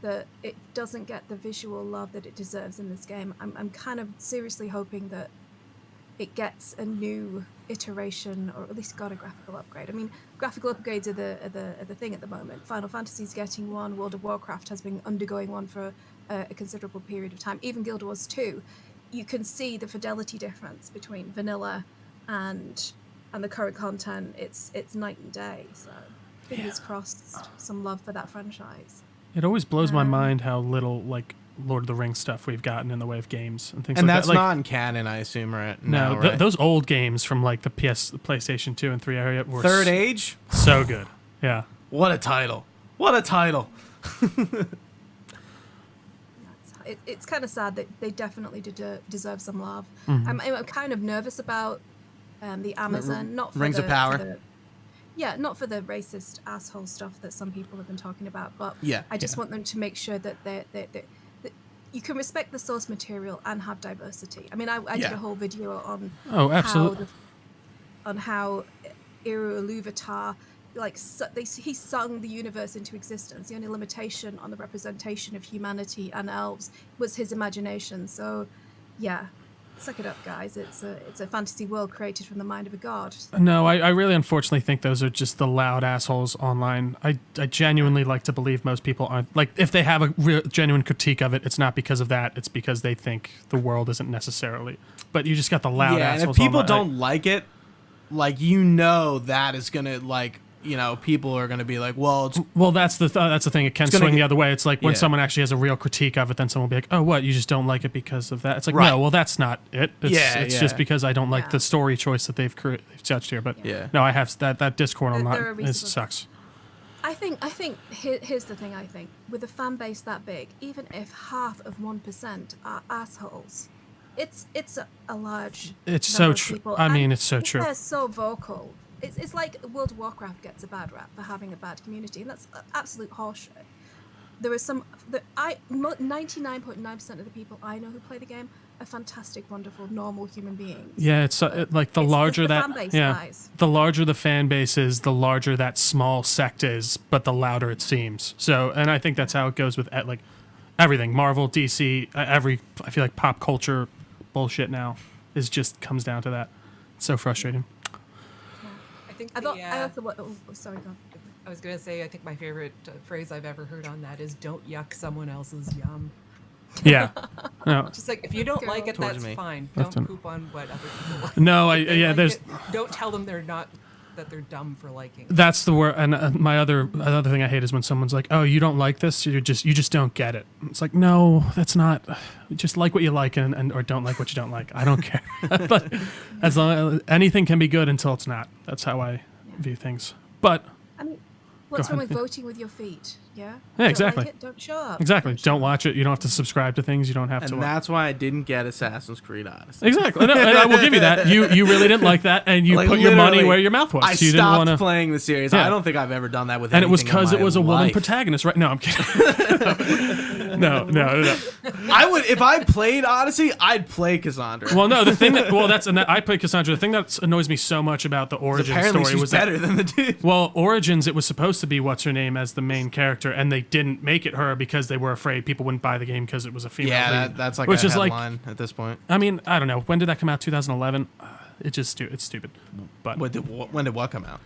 [SPEAKER 4] that it doesn't get the visual love that it deserves in this game. I'm kind of seriously hoping that it gets a new iteration, or at least got a graphical upgrade. I mean, graphical upgrades are the thing at the moment. Final Fantasy's getting one. World of Warcraft has been undergoing one for a considerable period of time. Even Guild Wars 2, you can see the fidelity difference between vanilla and the current content. It's night and day. So fingers crossed, some love for that franchise.
[SPEAKER 2] It always blows my mind how little like Lord of the Rings stuff we've gotten in the way of games and things
[SPEAKER 1] And
[SPEAKER 2] like
[SPEAKER 1] that's
[SPEAKER 2] that. Like,
[SPEAKER 1] not in canon, I assume, right?
[SPEAKER 2] no,
[SPEAKER 1] right?
[SPEAKER 2] those old games from like the PlayStation 2 and 3 area were
[SPEAKER 1] Third Age?
[SPEAKER 2] so good. Yeah.
[SPEAKER 1] What a title. What a title.
[SPEAKER 4] it's kind of sad that they definitely deserve some love.
[SPEAKER 2] Mm-hmm.
[SPEAKER 4] I'm kind of nervous about the Amazon, not for
[SPEAKER 1] Rings
[SPEAKER 4] the,
[SPEAKER 1] of Power.
[SPEAKER 4] for the- yeah, not for the racist asshole stuff that some people have been talking about, but
[SPEAKER 1] Yeah,
[SPEAKER 4] I just want them to make sure that that you can respect the source material and have diversity. I mean, I did
[SPEAKER 1] Yeah.
[SPEAKER 4] a whole video on
[SPEAKER 2] Oh, absolutely.
[SPEAKER 4] how Iluvatar, like he sung the universe into existence. The only limitation on the representation of humanity and elves was his imagination. So, yeah, suck it up, guys. It's a fantasy world created from the mind of a god.
[SPEAKER 2] No, I really unfortunately think those are just the loud assholes online. I genuinely like to believe most people aren't. Like, if they have a real, genuine critique of it, it's not because of that. It's because they think the world isn't necessarily. But you just got the loud
[SPEAKER 1] yeah,
[SPEAKER 2] assholes
[SPEAKER 1] and if people
[SPEAKER 2] online.
[SPEAKER 1] don't like it, like, you know, that is gonna, like, you know, people are gonna be like, well, it's
[SPEAKER 2] Well, that's the thing. It can
[SPEAKER 1] gonna
[SPEAKER 2] swing the
[SPEAKER 1] get-
[SPEAKER 2] other way. It's like when
[SPEAKER 1] Yeah.
[SPEAKER 2] someone actually has a real critique of it, then someone will be like, "Oh, what? You just don't like it because of that?" It's like,
[SPEAKER 1] Right.
[SPEAKER 2] no, well, that's not it. It's,
[SPEAKER 1] Yeah,
[SPEAKER 2] it's
[SPEAKER 1] yeah.
[SPEAKER 2] just because I don't like
[SPEAKER 4] Yeah.
[SPEAKER 2] the story choice that they've judged here. But
[SPEAKER 1] Yeah.
[SPEAKER 2] no, I have that Discord
[SPEAKER 4] There are
[SPEAKER 2] online. It
[SPEAKER 4] reasons.
[SPEAKER 2] sucks.
[SPEAKER 4] I think here's the thing. I think with a fan base that big, even if half of 1% are assholes, it's a large.
[SPEAKER 2] It's
[SPEAKER 4] number
[SPEAKER 2] so
[SPEAKER 4] of
[SPEAKER 2] true.
[SPEAKER 4] people.
[SPEAKER 2] I
[SPEAKER 4] And
[SPEAKER 2] if it's so true.
[SPEAKER 4] They're so vocal. It's like World of Warcraft gets a bad rap for having a bad community, and that's absolute horseshit. There is 99.9% of the people I know who play the game are fantastic, wonderful, normal human beings.
[SPEAKER 2] Yeah, it's like the
[SPEAKER 4] It's
[SPEAKER 2] larger
[SPEAKER 4] the
[SPEAKER 2] that
[SPEAKER 4] fan base,
[SPEAKER 2] yeah,
[SPEAKER 4] guys.
[SPEAKER 2] the larger the fan base is, the larger that small sect is, but the louder it seems. So, and I think that's how it goes with like everything, Marvel, DC, I feel like pop culture bullshit now just comes down to that. It's so frustrating.
[SPEAKER 5] I think
[SPEAKER 4] I
[SPEAKER 5] the,
[SPEAKER 4] thought. Oh, sorry, go on.
[SPEAKER 5] I was going to say, I think my favorite phrase I've ever heard on that is "Don't yuck someone else's yum."
[SPEAKER 2] Yeah. No.
[SPEAKER 5] Just like if you don't like it,
[SPEAKER 1] Towards
[SPEAKER 5] that's
[SPEAKER 1] me.
[SPEAKER 5] fine.
[SPEAKER 2] That's
[SPEAKER 5] Don't
[SPEAKER 2] an-
[SPEAKER 5] poop on what other people like.
[SPEAKER 2] No,
[SPEAKER 5] If they
[SPEAKER 2] yeah,
[SPEAKER 5] like
[SPEAKER 2] there's
[SPEAKER 5] it, don't tell them that they're dumb for liking it.
[SPEAKER 2] that's the word. And my other thing I hate is when someone's like, "Oh, you don't like this? You just don't get it." It's like, no, that's not. Just like what you like and or don't like what you don't like. I don't care. But as long anything can be good until it's not. That's how I view things. But
[SPEAKER 4] I mean, what's wrong
[SPEAKER 2] ahead,
[SPEAKER 4] with
[SPEAKER 2] yeah.
[SPEAKER 4] voting with your feet? Yeah.
[SPEAKER 2] Yeah,
[SPEAKER 4] Don't
[SPEAKER 2] exactly.
[SPEAKER 4] Like it? Don't show up.
[SPEAKER 2] exactly,
[SPEAKER 4] Don't show
[SPEAKER 2] don't
[SPEAKER 4] up.
[SPEAKER 2] watch it. You don't have to subscribe to things. You don't have to.
[SPEAKER 1] and that's why I didn't get Assassin's Creed Odyssey.
[SPEAKER 2] Exactly. No, and I will give you that. You really didn't like that, and you
[SPEAKER 1] Like,
[SPEAKER 2] put your money
[SPEAKER 1] literally,
[SPEAKER 2] where your mouth was.
[SPEAKER 1] I
[SPEAKER 2] you didn't
[SPEAKER 1] stopped
[SPEAKER 2] want to.
[SPEAKER 1] playing the series.
[SPEAKER 2] Yeah.
[SPEAKER 1] I don't think I've ever done that with
[SPEAKER 2] And it was
[SPEAKER 1] because
[SPEAKER 2] because it was a woman
[SPEAKER 1] life.
[SPEAKER 2] protagonist, right? No, I'm kidding. no.
[SPEAKER 1] I would, if I played Odyssey, I'd play Cassandra.
[SPEAKER 2] Well, no, the thing that I played Cassandra. The thing that annoys me so much about the origin
[SPEAKER 1] apparently
[SPEAKER 2] story
[SPEAKER 1] she's
[SPEAKER 2] was that
[SPEAKER 1] better than the dude.
[SPEAKER 2] well, Origins, it was supposed to be what's her name as the main character, and they didn't make it her because they were afraid people wouldn't buy the game because it was a female.
[SPEAKER 1] Yeah,
[SPEAKER 2] lead.
[SPEAKER 1] that's like
[SPEAKER 2] which
[SPEAKER 1] a
[SPEAKER 2] is like,
[SPEAKER 1] headline at this point.
[SPEAKER 2] I mean, I don't know. When did that come out? 2011. It's stupid. But
[SPEAKER 1] When did what come out?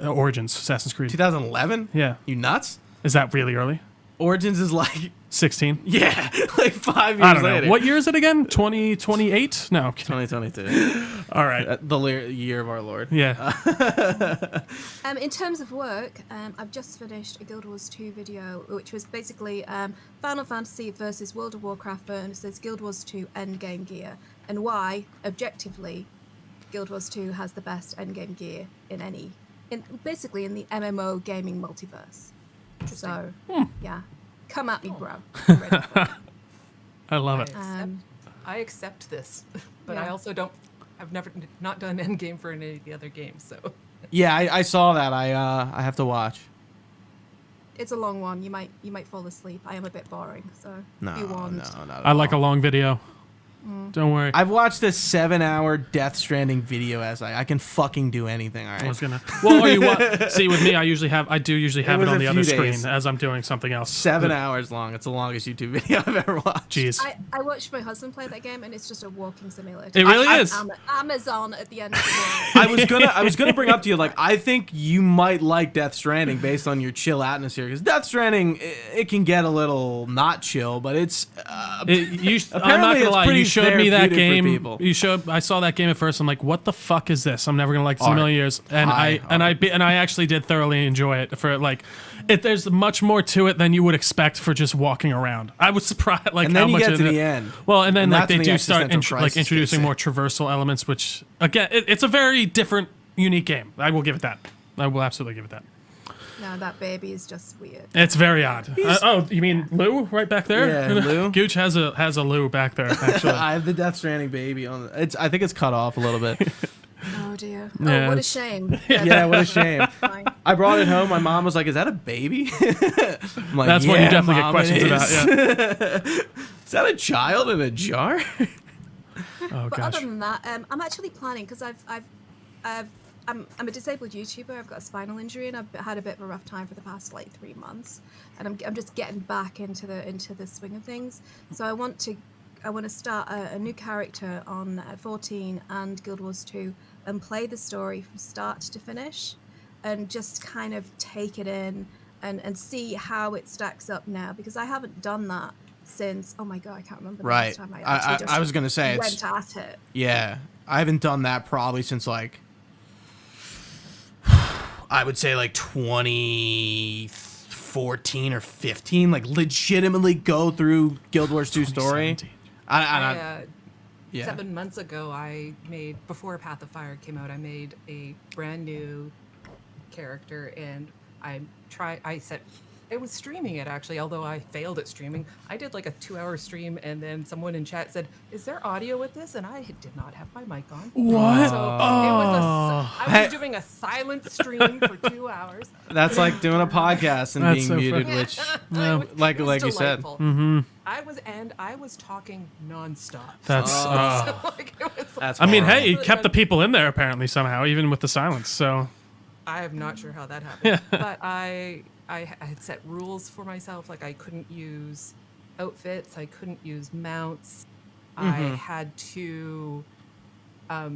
[SPEAKER 2] Origins, Assassin's Creed.
[SPEAKER 1] 2011?
[SPEAKER 2] Yeah,
[SPEAKER 1] You nuts?
[SPEAKER 2] is that really early?
[SPEAKER 1] Origins is like
[SPEAKER 2] 16.
[SPEAKER 1] yeah, like 5 years
[SPEAKER 2] I don't know.
[SPEAKER 1] later.
[SPEAKER 2] What year is it again? 2028? No. I'm kidding.
[SPEAKER 1] 2022.
[SPEAKER 2] All right.
[SPEAKER 1] Year of our Lord.
[SPEAKER 2] Yeah.
[SPEAKER 4] In terms of work, I've just finished a Guild Wars 2 video, which was basically Final Fantasy versus World of Warcraft versus Guild Wars 2 endgame gear, and why, objectively, Guild Wars 2 has the best endgame gear basically in the MMO gaming multiverse. So, yeah, come at me, bro. I'm ready for it.
[SPEAKER 2] I love it.
[SPEAKER 5] I accept this, but I
[SPEAKER 4] Yeah.
[SPEAKER 5] also don't. I've never not done endgame for any of the other games, so
[SPEAKER 1] Yeah, I saw that. I have to watch.
[SPEAKER 4] It's a long one. You might fall asleep. I am a bit boring, so
[SPEAKER 1] No,
[SPEAKER 4] be warned.
[SPEAKER 1] no, not at
[SPEAKER 2] I like a
[SPEAKER 1] all.
[SPEAKER 2] long video. Don't worry.
[SPEAKER 1] I've watched a 7-hour Death Stranding video essay. I can fucking do anything. All
[SPEAKER 2] I
[SPEAKER 1] right.
[SPEAKER 2] was gonna. Well, are you see with me? I do usually have it
[SPEAKER 1] was
[SPEAKER 2] on
[SPEAKER 1] a
[SPEAKER 2] the other
[SPEAKER 1] few
[SPEAKER 2] screen
[SPEAKER 1] days.
[SPEAKER 2] as I'm doing something else.
[SPEAKER 1] 7 hours long. It's the longest YouTube video I've ever watched.
[SPEAKER 2] Jeez.
[SPEAKER 4] I watched my husband play that game, and it's just a walking simulator.
[SPEAKER 2] It really
[SPEAKER 1] I-
[SPEAKER 2] is.
[SPEAKER 4] Amazon at the end of the world.
[SPEAKER 1] I was gonna bring up to you, like, I think you might like Death Stranding based on your chill atmosphere, because Death Stranding, it can get a little not chill, but it's
[SPEAKER 2] I'm not
[SPEAKER 1] Apparently
[SPEAKER 2] gonna
[SPEAKER 1] it's
[SPEAKER 2] lie.
[SPEAKER 1] pretty
[SPEAKER 2] You showed me that
[SPEAKER 1] therapeutic for
[SPEAKER 2] game.
[SPEAKER 1] people.
[SPEAKER 2] I saw that game at first. I'm like, what the fuck is this? I'm never gonna like this in a
[SPEAKER 1] Art.
[SPEAKER 2] million years. And
[SPEAKER 1] High
[SPEAKER 2] I actually did thoroughly enjoy it. For like, there's much more to it than you would expect for just walking around. I was surprised, like
[SPEAKER 1] and then
[SPEAKER 2] how
[SPEAKER 1] you
[SPEAKER 2] much
[SPEAKER 1] get
[SPEAKER 2] of
[SPEAKER 1] to
[SPEAKER 2] it-
[SPEAKER 1] the end.
[SPEAKER 2] Well, and then
[SPEAKER 1] And
[SPEAKER 2] like
[SPEAKER 1] that's
[SPEAKER 2] they
[SPEAKER 1] when the
[SPEAKER 2] do start
[SPEAKER 1] existential crisis
[SPEAKER 2] introducing
[SPEAKER 1] kicks
[SPEAKER 2] more
[SPEAKER 1] in.
[SPEAKER 2] traversal elements, which again, it's a very different, unique game. I will give it that. I will absolutely give it that.
[SPEAKER 4] No, that baby is just weird.
[SPEAKER 2] It's very odd. Oh, you mean Lou right back there?
[SPEAKER 1] Yeah, Lou.
[SPEAKER 2] Gooch has a Lou back there, actually.
[SPEAKER 1] I have the Death Stranding baby on. I think it's cut off a little bit.
[SPEAKER 4] Oh dear.
[SPEAKER 2] Yeah,
[SPEAKER 4] Oh, what a
[SPEAKER 2] it's-
[SPEAKER 4] shame.
[SPEAKER 1] Yeah, what a shame.
[SPEAKER 4] Fine.
[SPEAKER 1] I brought it home. My mom was like, "Is that a baby?" I'm like,
[SPEAKER 2] That's what you definitely
[SPEAKER 1] Mom,
[SPEAKER 2] get questions
[SPEAKER 1] it
[SPEAKER 2] about.
[SPEAKER 1] is."
[SPEAKER 2] Yeah.
[SPEAKER 1] Is that a child in a jar?
[SPEAKER 2] Oh
[SPEAKER 4] But
[SPEAKER 2] gosh.
[SPEAKER 4] other than that, I'm actually planning because I'm a disabled YouTuber. I've got a spinal injury and I've had a bit of a rough time for the past like 3 months, and I'm just getting back into the swing of things. So I want to start a new character on 14 and Guild Wars 2 and play the story from start to finish, and just kind of take it in and see how it stacks up now, because I haven't done that since, oh my god, I can't remember the
[SPEAKER 1] Right.
[SPEAKER 4] last time I actually
[SPEAKER 1] I was gonna say
[SPEAKER 4] went
[SPEAKER 1] it's
[SPEAKER 4] at it.
[SPEAKER 1] yeah. I haven't done that probably since like I would say like 2014 or 15. Like legitimately go through Guild Wars 2 story.
[SPEAKER 2] 2017.
[SPEAKER 1] Yeah.
[SPEAKER 5] 7 months ago, I made, before Path of Fire came out, I made a brand new character, and I was streaming it actually, although I failed at streaming. I did like a 2-hour stream, and then someone in chat said, "Is there audio with this?" And I did not have my mic on.
[SPEAKER 2] What?
[SPEAKER 5] So I was doing a silent stream for 2 hours.
[SPEAKER 1] That's like doing a podcast and
[SPEAKER 2] That's
[SPEAKER 1] being
[SPEAKER 2] so
[SPEAKER 1] muted,
[SPEAKER 2] funny.
[SPEAKER 1] which
[SPEAKER 2] Yeah.
[SPEAKER 1] like
[SPEAKER 5] It was
[SPEAKER 1] you said.
[SPEAKER 5] delightful. I was talking nonstop.
[SPEAKER 2] That's.
[SPEAKER 5] Like, it was
[SPEAKER 1] That's
[SPEAKER 2] I mean, hey,
[SPEAKER 1] horrible.
[SPEAKER 2] he kept the people in there apparently somehow, even with the silence. So
[SPEAKER 5] I am not sure how that happened, but I had set rules for myself. Like I couldn't use outfits, I couldn't use mounts. I had to. I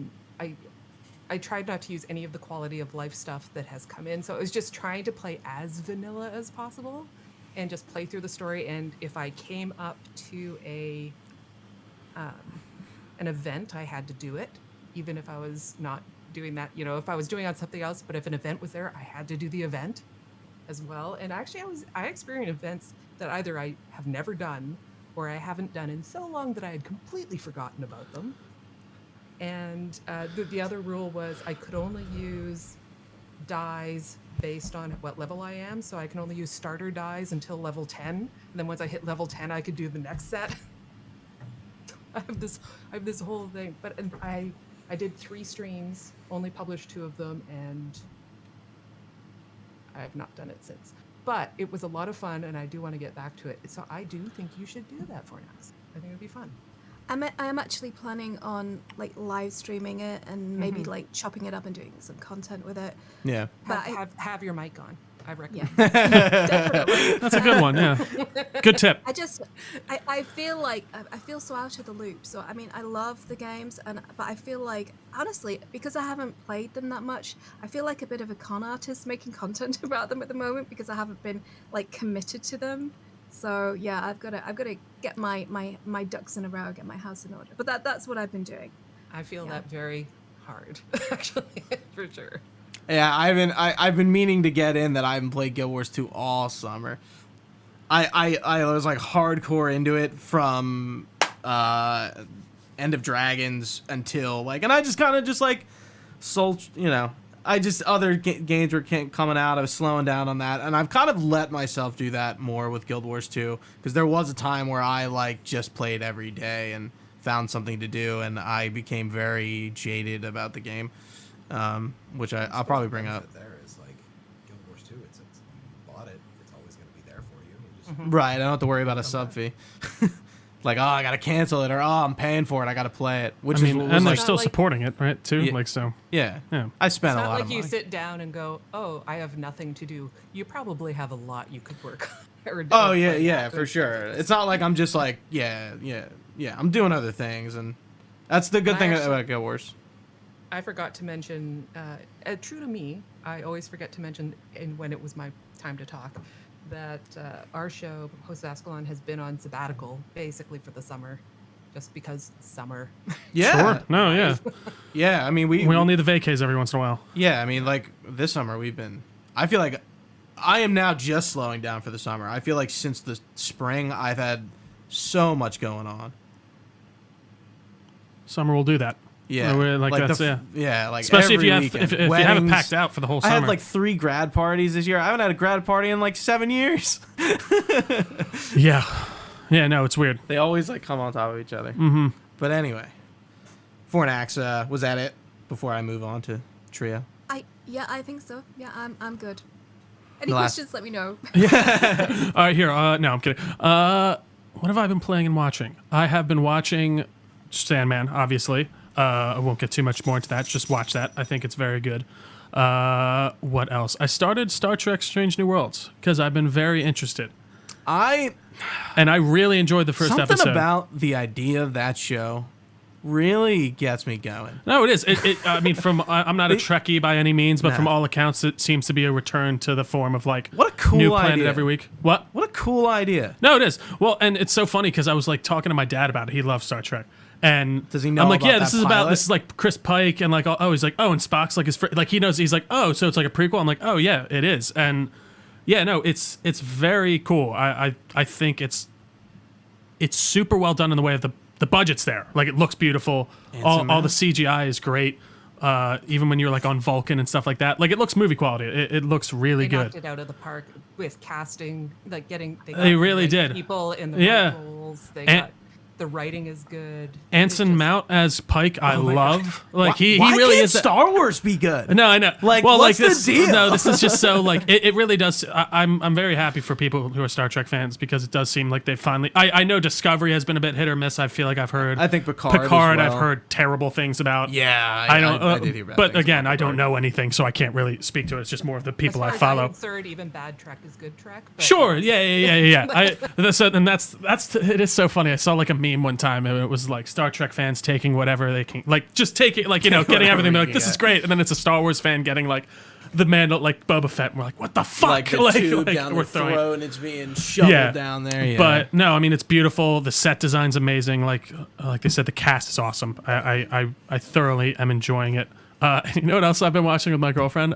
[SPEAKER 5] tried not to use any of the quality of life stuff that has come in. So it was just trying to play as vanilla as possible, and just play through the story. And if I came up to an event, I had to do it, even if I was not doing that, if I was doing on something else, but if an event was there, I had to do the event as well. And actually I experienced events that either I have never done or I haven't done in so long that I had completely forgotten about them. And the other rule was I could only use dies based on what level I am. So I can only use starter dies until level 10. And then once I hit level 10, I could do the next set. I have this whole thing, but I did 3 streams, only published 2 of them, and I have not done it since. But it was a lot of fun, and I do want to get back to it. So I do think you should do that, Fornax. I think it would be fun.
[SPEAKER 4] I'm actually planning on like live streaming it and maybe like chopping it up and doing some content with it.
[SPEAKER 1] Yeah.
[SPEAKER 4] But
[SPEAKER 5] Have your mic on. I recommend.
[SPEAKER 4] yeah, definitely.
[SPEAKER 2] that's a good one. Yeah, good tip.
[SPEAKER 4] I feel like I feel so out of the loop. So I mean, I love the games, but I feel like honestly, because I haven't played them that much, I feel like a bit of a con artist making content about them at the moment because I haven't been like committed to them. So yeah, I've got to get my ducks in a row, get my house in order. But that's what I've been doing.
[SPEAKER 5] I feel
[SPEAKER 4] Yeah.
[SPEAKER 5] that very hard, actually, for sure.
[SPEAKER 1] Yeah, I've been meaning to get in that. I haven't played Guild Wars 2 all summer. I was like hardcore into it from End of Dragons until like, and I just kind of just like sold, I just other games were coming out. I was slowing down on that, and I've kind of let myself do that more with Guild Wars 2 because there was a time where I like just played every day and found something to do, and I became very jaded about the game. Which I'll probably bring up.
[SPEAKER 3] There is like Guild Wars 2. It's you bought it. It's always going to be there for you. You just
[SPEAKER 1] Right, I don't have to worry about a sub fee. Like, oh, I gotta cancel it, or oh, I'm paying for it. I gotta play it. Which
[SPEAKER 2] I mean,
[SPEAKER 1] was
[SPEAKER 2] and they're
[SPEAKER 1] like,
[SPEAKER 2] still
[SPEAKER 5] like-
[SPEAKER 2] supporting it, right? Too,
[SPEAKER 1] Yeah.
[SPEAKER 2] like so.
[SPEAKER 1] yeah.
[SPEAKER 2] Yeah.
[SPEAKER 1] I spent
[SPEAKER 5] It's
[SPEAKER 1] a
[SPEAKER 5] not
[SPEAKER 1] lot
[SPEAKER 5] like
[SPEAKER 1] of
[SPEAKER 5] you
[SPEAKER 1] money.
[SPEAKER 5] sit down and go, "Oh, I have nothing to do." You probably have a lot you could work on. or
[SPEAKER 1] Oh
[SPEAKER 5] or
[SPEAKER 1] yeah,
[SPEAKER 5] play
[SPEAKER 1] yeah,
[SPEAKER 5] at
[SPEAKER 1] for
[SPEAKER 5] or
[SPEAKER 1] sure.
[SPEAKER 5] something.
[SPEAKER 1] It's not like I'm just like, yeah. I'm doing other things, and that's the good
[SPEAKER 5] I
[SPEAKER 1] thing
[SPEAKER 5] actually-
[SPEAKER 1] about Guild Wars.
[SPEAKER 5] I forgot to mention, true to me, I always forget to mention when it was my time to talk, that our show, Host Ascalon, has been on sabbatical basically for the summer, just because summer.
[SPEAKER 1] Yeah,
[SPEAKER 2] Sure. No, yeah.
[SPEAKER 1] yeah. I mean, we
[SPEAKER 2] We all need the vacays every once in a while.
[SPEAKER 1] Yeah, I mean, like this summer we've been. I feel like I am now just slowing down for the summer. I feel like since the spring I've had so much going on.
[SPEAKER 2] Summer will do that.
[SPEAKER 1] Yeah,
[SPEAKER 2] Like that's,
[SPEAKER 1] yeah, like
[SPEAKER 2] especially
[SPEAKER 1] every
[SPEAKER 2] if
[SPEAKER 1] weekend.
[SPEAKER 2] you have it
[SPEAKER 1] Weddings.
[SPEAKER 2] packed out for the whole
[SPEAKER 1] I
[SPEAKER 2] summer.
[SPEAKER 1] had like 3 grad parties this year. I haven't had a grad party in like 7 years.
[SPEAKER 2] yeah, no, it's weird.
[SPEAKER 1] They always like come on top of each other. Mm-hmm. But anyway, Fornax, was that it? Before I move on to Trio.
[SPEAKER 4] I think so. Yeah, I'm good. Any
[SPEAKER 1] The last-
[SPEAKER 4] questions? Let me know.
[SPEAKER 2] All right, here. No, I'm kidding. What have I been playing and watching? I have been watching Sandman, obviously. I won't get too much more into that. Just watch that. I think it's very good. What else? I started Star Trek Strange New Worlds because I've been very interested. And I really enjoyed the first
[SPEAKER 1] Something
[SPEAKER 2] episode.
[SPEAKER 1] about the idea of that show really gets me going.
[SPEAKER 2] No, it is. I mean, I'm not a Trekkie by any means, but from all accounts, it seems to be a return to the form of like
[SPEAKER 1] What a cool
[SPEAKER 2] new planet
[SPEAKER 1] idea.
[SPEAKER 2] every week. What?
[SPEAKER 1] What a cool idea.
[SPEAKER 2] No, it is. Well, and it's so funny because I was like talking to my dad about it. He loves Star Trek. And
[SPEAKER 1] Does he know
[SPEAKER 2] I'm like,
[SPEAKER 1] about
[SPEAKER 2] yeah,
[SPEAKER 1] that
[SPEAKER 2] this is
[SPEAKER 1] pilot?
[SPEAKER 2] like Chris Pike and like, oh, he's like, oh, and Spock's like his like he knows. He's like, oh, so it's like a prequel. I'm like, oh yeah, it is. And yeah, no, it's very cool. I think it's super well done in the way of the budget's there. Like it looks beautiful. All the CGI is great. Even when you're like on Vulcan and stuff like that, like it looks movie quality. It looks really
[SPEAKER 5] They knocked
[SPEAKER 2] good.
[SPEAKER 5] it out of the park with casting, like getting. Got
[SPEAKER 2] They
[SPEAKER 5] the
[SPEAKER 2] really
[SPEAKER 5] right
[SPEAKER 2] did.
[SPEAKER 5] People in the
[SPEAKER 2] Yeah.
[SPEAKER 5] right roles. They
[SPEAKER 2] And-
[SPEAKER 5] got the writing is good.
[SPEAKER 2] Anson
[SPEAKER 5] It's just-
[SPEAKER 2] Mount as Pike, I
[SPEAKER 5] my
[SPEAKER 2] love. Like he
[SPEAKER 1] Why
[SPEAKER 2] really
[SPEAKER 1] can't
[SPEAKER 2] is.
[SPEAKER 1] Star Wars be good?
[SPEAKER 2] No, I know.
[SPEAKER 1] Like,
[SPEAKER 2] well,
[SPEAKER 1] what's
[SPEAKER 2] like this.
[SPEAKER 1] the deal?
[SPEAKER 2] No, this is just so like it really does. I'm very happy for people who are Star Trek fans because it does seem like they finally. I know Discovery has been a bit hit or miss. I feel like I've heard.
[SPEAKER 1] I think Picard as
[SPEAKER 2] I've
[SPEAKER 1] well.
[SPEAKER 2] heard terrible things about.
[SPEAKER 1] Yeah,
[SPEAKER 2] I don't.
[SPEAKER 1] I did hear bad
[SPEAKER 2] but
[SPEAKER 1] things
[SPEAKER 2] again,
[SPEAKER 1] about
[SPEAKER 2] I don't
[SPEAKER 1] Picard.
[SPEAKER 2] know anything, so I can't really speak to it. It's just more of the people I
[SPEAKER 5] as far
[SPEAKER 2] follow.
[SPEAKER 5] As I'm concerned, even bad Trek is good Trek. But
[SPEAKER 2] Sure. Yeah. It is so funny. I saw like a meme one time, and it was like Star Trek fans taking whatever they can, like just taking, like getting everything. They're like, this is great, and then it's a Star Wars fan getting like the Mandal, like Boba Fett. And we're like, what the fuck?
[SPEAKER 1] Like the tube down
[SPEAKER 2] we're
[SPEAKER 1] the
[SPEAKER 2] throwing.
[SPEAKER 1] throat and it's being shoveled down there. Yeah.
[SPEAKER 2] But no, I mean it's beautiful. The set design's amazing. Like they said, the cast is awesome. I thoroughly am enjoying it. You know what else I've been watching with my girlfriend?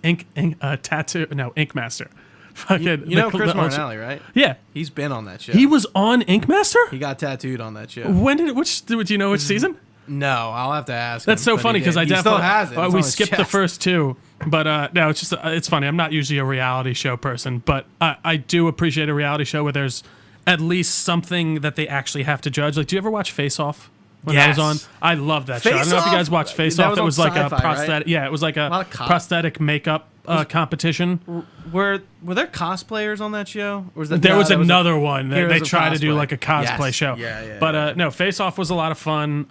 [SPEAKER 2] Ink Master. Fucking,
[SPEAKER 1] you know Chris
[SPEAKER 2] the-
[SPEAKER 1] Martinelli, right?
[SPEAKER 2] Yeah,
[SPEAKER 1] He's been on that show.
[SPEAKER 2] he was on Ink Master.
[SPEAKER 1] He got tattooed on that show.
[SPEAKER 2] When did do you know which season?
[SPEAKER 1] No, I'll have to ask.
[SPEAKER 2] That's
[SPEAKER 1] him,
[SPEAKER 2] so
[SPEAKER 1] but
[SPEAKER 2] funny
[SPEAKER 1] he
[SPEAKER 2] because
[SPEAKER 1] did.
[SPEAKER 2] I
[SPEAKER 1] He
[SPEAKER 2] definitely
[SPEAKER 1] still has it. It's on
[SPEAKER 2] we
[SPEAKER 1] his
[SPEAKER 2] skipped the
[SPEAKER 1] chest.
[SPEAKER 2] first two, but no, it's funny. I'm not usually a reality show person, but I do appreciate a reality show where there's at least something that they actually have to judge. Like, do you ever watch Face Off? When that was on,
[SPEAKER 1] Yes.
[SPEAKER 2] I love that show. I don't know if you
[SPEAKER 1] Face
[SPEAKER 2] guys
[SPEAKER 1] Off?
[SPEAKER 2] watched Face
[SPEAKER 1] That
[SPEAKER 2] Off.
[SPEAKER 1] was
[SPEAKER 2] It
[SPEAKER 1] on
[SPEAKER 2] was like a
[SPEAKER 1] Sci-Fi, right?
[SPEAKER 2] prosthetic. Yeah, it was like
[SPEAKER 1] lot
[SPEAKER 2] a
[SPEAKER 1] of cop-
[SPEAKER 2] prosthetic makeup competition.
[SPEAKER 1] Were there cosplayers on that show? Or was that,
[SPEAKER 2] There
[SPEAKER 1] no,
[SPEAKER 2] was
[SPEAKER 1] that
[SPEAKER 2] another one. They
[SPEAKER 1] Heroes of
[SPEAKER 2] tried to do
[SPEAKER 1] Cosplay.
[SPEAKER 2] like a cosplay
[SPEAKER 1] Yes.
[SPEAKER 2] show.
[SPEAKER 1] Yeah.
[SPEAKER 2] But no, Face Off was a lot of fun.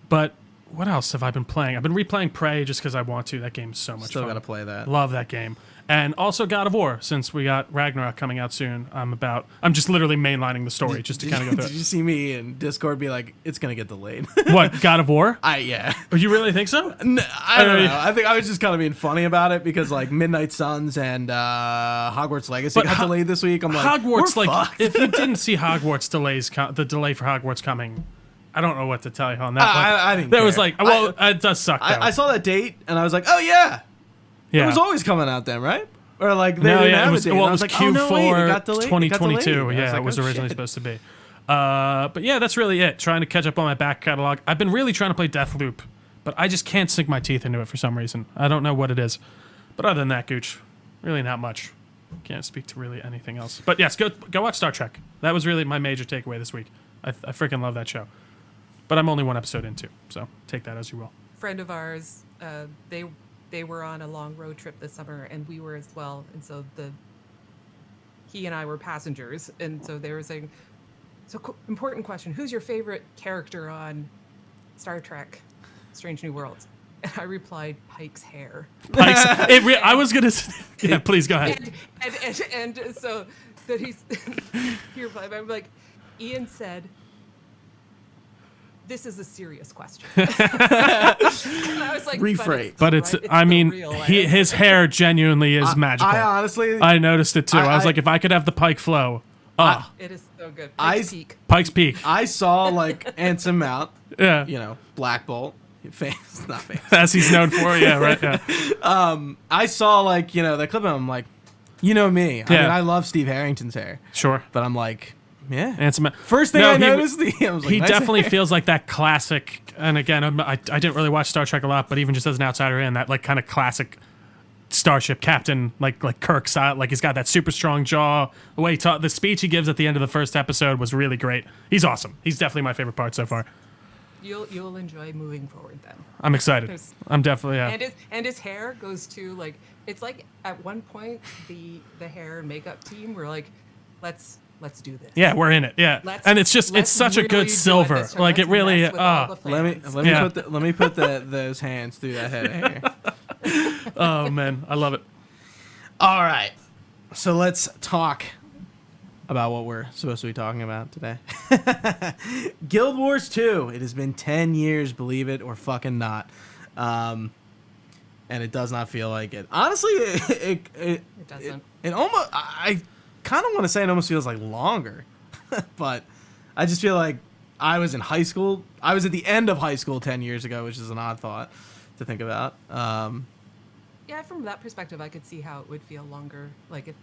[SPEAKER 2] But what else have I been playing? I've been replaying Prey just because I want to. That game's so much
[SPEAKER 1] Still
[SPEAKER 2] fun.
[SPEAKER 1] got to play that.
[SPEAKER 2] Love that game. And also God of War, since we got Ragnarok coming out soon. I'm just literally mainlining the story just to kind of go
[SPEAKER 1] Did
[SPEAKER 2] through
[SPEAKER 1] you see me in Discord be like, it's gonna get delayed?
[SPEAKER 2] it. What, God of War?
[SPEAKER 1] Yeah.
[SPEAKER 2] Oh, you really think so?
[SPEAKER 1] I don't know. I think I was just kind of being funny about it because like Midnight Suns and Hogwarts Legacy
[SPEAKER 2] But
[SPEAKER 1] got delayed this week. I'm like,
[SPEAKER 2] Hogwarts,
[SPEAKER 1] we're
[SPEAKER 2] like,
[SPEAKER 1] fucked.
[SPEAKER 2] if you didn't see Hogwarts the delay for Hogwarts coming, I don't know what to tell you on that. but
[SPEAKER 1] I didn't
[SPEAKER 2] That was
[SPEAKER 1] care.
[SPEAKER 2] like, well, it does suck, though.
[SPEAKER 1] I saw that date and I was like, oh yeah,
[SPEAKER 2] yeah.
[SPEAKER 1] it was always coming out then, right? Or like they
[SPEAKER 2] No,
[SPEAKER 1] didn't
[SPEAKER 2] yeah,
[SPEAKER 1] have
[SPEAKER 2] it was,
[SPEAKER 1] a date.
[SPEAKER 2] well,
[SPEAKER 1] And I
[SPEAKER 2] it was
[SPEAKER 1] like, oh, no, wait, it
[SPEAKER 2] Q4
[SPEAKER 1] got delayed. It got
[SPEAKER 2] 2022.
[SPEAKER 1] delayed. I was
[SPEAKER 2] Yeah,
[SPEAKER 1] like,
[SPEAKER 2] it was
[SPEAKER 1] oh,
[SPEAKER 2] originally
[SPEAKER 1] shit.
[SPEAKER 2] supposed to be. But yeah, that's really it. Trying to catch up on my back catalog. I've been really trying to play Deathloop, but I just can't sink my teeth into it for some reason. I don't know what it is. But other than that, Gooch, really not much. Can't speak to really anything else. But yes, go watch Star Trek. That was really my major takeaway this week. I freaking love that show. But I'm only one episode into, so take that as you will.
[SPEAKER 5] Friend of ours, they were on a long road trip this summer, and we were as well. And so he and I were passengers, and so they were saying, important question: who's your favorite character on Star Trek: Strange New Worlds? And I replied, Pike's hair.
[SPEAKER 2] Pike's, I was gonna. Yeah, please go ahead.
[SPEAKER 5] And so that he replied, I'm like, Ian said, this is a serious question. And I was like,
[SPEAKER 1] Rephrase.
[SPEAKER 2] But it's,
[SPEAKER 5] right,
[SPEAKER 2] I
[SPEAKER 5] the
[SPEAKER 2] mean,
[SPEAKER 5] real
[SPEAKER 2] his hair genuinely is magical.
[SPEAKER 1] I honestly,
[SPEAKER 2] I noticed it too. I was
[SPEAKER 1] I-
[SPEAKER 2] like, if I could have the Pike flow.
[SPEAKER 5] It is so good.
[SPEAKER 1] I-
[SPEAKER 5] Pike's Peak.
[SPEAKER 2] Pike's Peak.
[SPEAKER 1] I saw like Anson Mount,
[SPEAKER 2] Yeah.
[SPEAKER 1] you know, Black Bolt, famous, not famous.
[SPEAKER 2] As he's known for. Yeah, right. Yeah.
[SPEAKER 1] I saw like that clip of him. I'm like, you know me. I
[SPEAKER 2] Yeah.
[SPEAKER 1] mean, I love Steve Harrington's hair,
[SPEAKER 2] Sure.
[SPEAKER 1] but I'm like, Yeah.
[SPEAKER 2] Handsome man.
[SPEAKER 1] First thing
[SPEAKER 2] No,
[SPEAKER 1] I
[SPEAKER 2] he-
[SPEAKER 1] noticed, I was like,
[SPEAKER 2] He
[SPEAKER 1] nice
[SPEAKER 2] definitely
[SPEAKER 1] hair.
[SPEAKER 2] feels like that classic. And again, I didn't really watch Star Trek a lot, but even just as an outsider in, that like kind of classic starship captain, like Kirk style. Like he's got that super strong jaw. The way he taught, the speech he gives at the end of the first episode was really great. He's awesome. He's definitely my favorite part so far.
[SPEAKER 5] You'll enjoy moving forward then.
[SPEAKER 2] I'm excited.
[SPEAKER 5] There's-
[SPEAKER 2] I'm definitely
[SPEAKER 5] And his hair goes to like, it's like at one point the hair and makeup team were like, let's do this.
[SPEAKER 2] Yeah, we're in it. Yeah,
[SPEAKER 5] Let's-
[SPEAKER 2] and it's just it's
[SPEAKER 5] let's
[SPEAKER 2] such a
[SPEAKER 5] really
[SPEAKER 2] good
[SPEAKER 5] do it
[SPEAKER 2] silver.
[SPEAKER 5] this time.
[SPEAKER 2] Like it
[SPEAKER 5] Let's
[SPEAKER 2] really.
[SPEAKER 5] mess with all the
[SPEAKER 1] Let me
[SPEAKER 5] fans.
[SPEAKER 2] Yeah.
[SPEAKER 1] put those hands through that head of hair.
[SPEAKER 2] Oh man, I love it.
[SPEAKER 1] All right, so let's talk about what we're supposed to be talking about today. Guild Wars 2. It has been 10 years, believe it or fucking not. And it does not feel like it. Honestly,
[SPEAKER 5] It doesn't.
[SPEAKER 1] it almost, I kind of want to say it almost feels like longer. But I just feel like I was in high school. I was at the end of high school 10 years ago, which is an odd thought to think about.
[SPEAKER 5] Yeah, from that perspective, I could see how it would feel longer, like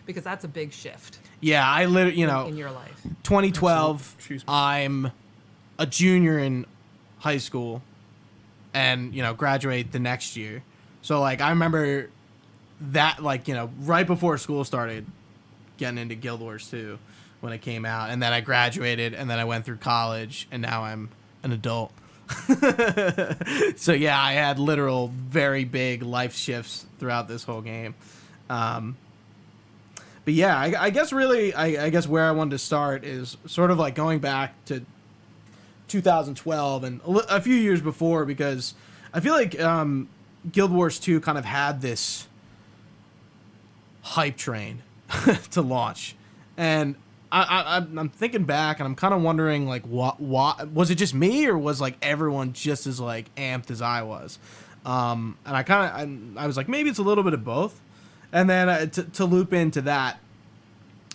[SPEAKER 5] because that's a big shift
[SPEAKER 1] Yeah, I literally,
[SPEAKER 5] in your life.
[SPEAKER 1] 2012,
[SPEAKER 2] Excuse me.
[SPEAKER 1] I'm a junior in high school and, graduate the next year. So, like, I remember that, like, right before school started, getting into Guild Wars 2 when it came out. And then I graduated, and then I went through college, and now I'm an adult. So, yeah, I had literal very big life shifts throughout this whole game. But yeah, I guess really, I guess where I wanted to start is sort of like going back to 2012 and a few years before, because I feel like Guild Wars 2 kind of had this hype train to launch. And I'm thinking back and I'm kind of wondering, like, what was it just me, or was like everyone just as like amped as I was? And I was like, maybe it's a little bit of both. And then to loop into that,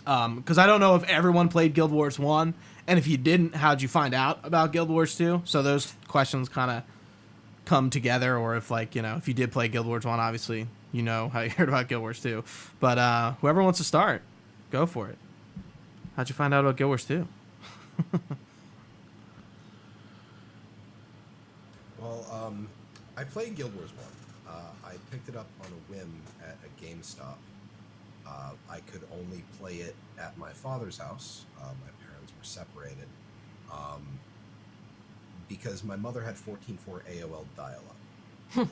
[SPEAKER 1] because I don't know if everyone played Guild Wars 1, and if you didn't, how'd you find out about Guild Wars 2? So those questions kind of come together, or if, like, if you did play Guild Wars 1, obviously, how you heard about Guild Wars 2. But whoever wants to start, go for it. How'd you find out about Guild Wars 2?
[SPEAKER 3] Well, I played Guild Wars 1. I picked it up on a whim at a GameStop. I could only play it at my father's house. My parents were separated because my mother had 14.4 AOL dial-up.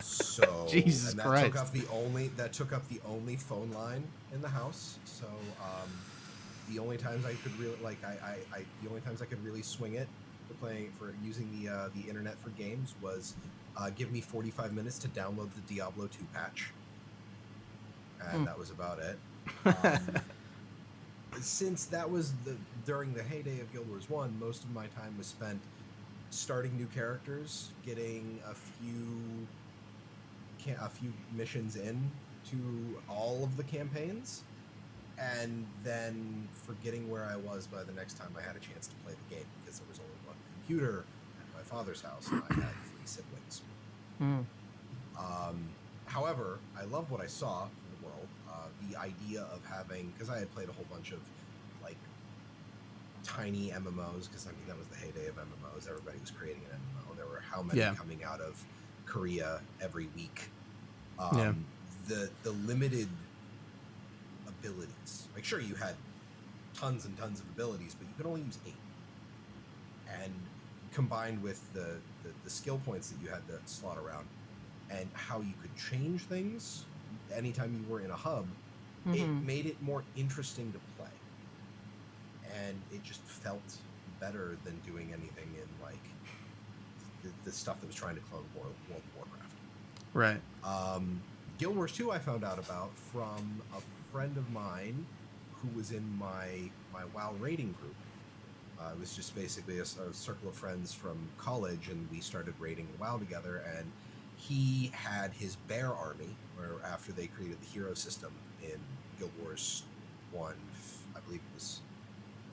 [SPEAKER 3] So
[SPEAKER 1] Jesus
[SPEAKER 3] and that
[SPEAKER 1] Christ.
[SPEAKER 3] took up the only phone line in the house. So the only times I could really the only times I could really swing it for using the internet for games was give me 45 minutes to download the Diablo 2 patch. And that was about it. Since that was during the heyday of Guild Wars 1, most of my time was spent starting new characters, getting a few missions in to all of the campaigns, and then forgetting where I was by the next time I had a chance to play the game, because there was only one computer at my father's house and I had 3 siblings. However, I love what I saw from the world. The idea of having, because I had played a whole bunch of like tiny MMOs, because I mean that was the heyday of MMOs. Everybody was creating an MMO. There were how many coming out of Korea every week. The limited abilities. Like, sure, you had tons and tons of abilities, but you could only use 8. And combined with the skill points that you had to slot around, and how you could change things anytime you were in a hub, it made it more interesting to play. And it just felt better than doing anything in like the stuff that was trying to clone World of Warcraft.
[SPEAKER 1] Right.
[SPEAKER 3] Guild Wars 2 I found out about from a friend of mine who was in my WoW raiding group. It was just basically a circle of friends from college, and we started raiding WoW together, and he had his bear army, where after they created the hero system in Guild Wars 1, I believe it was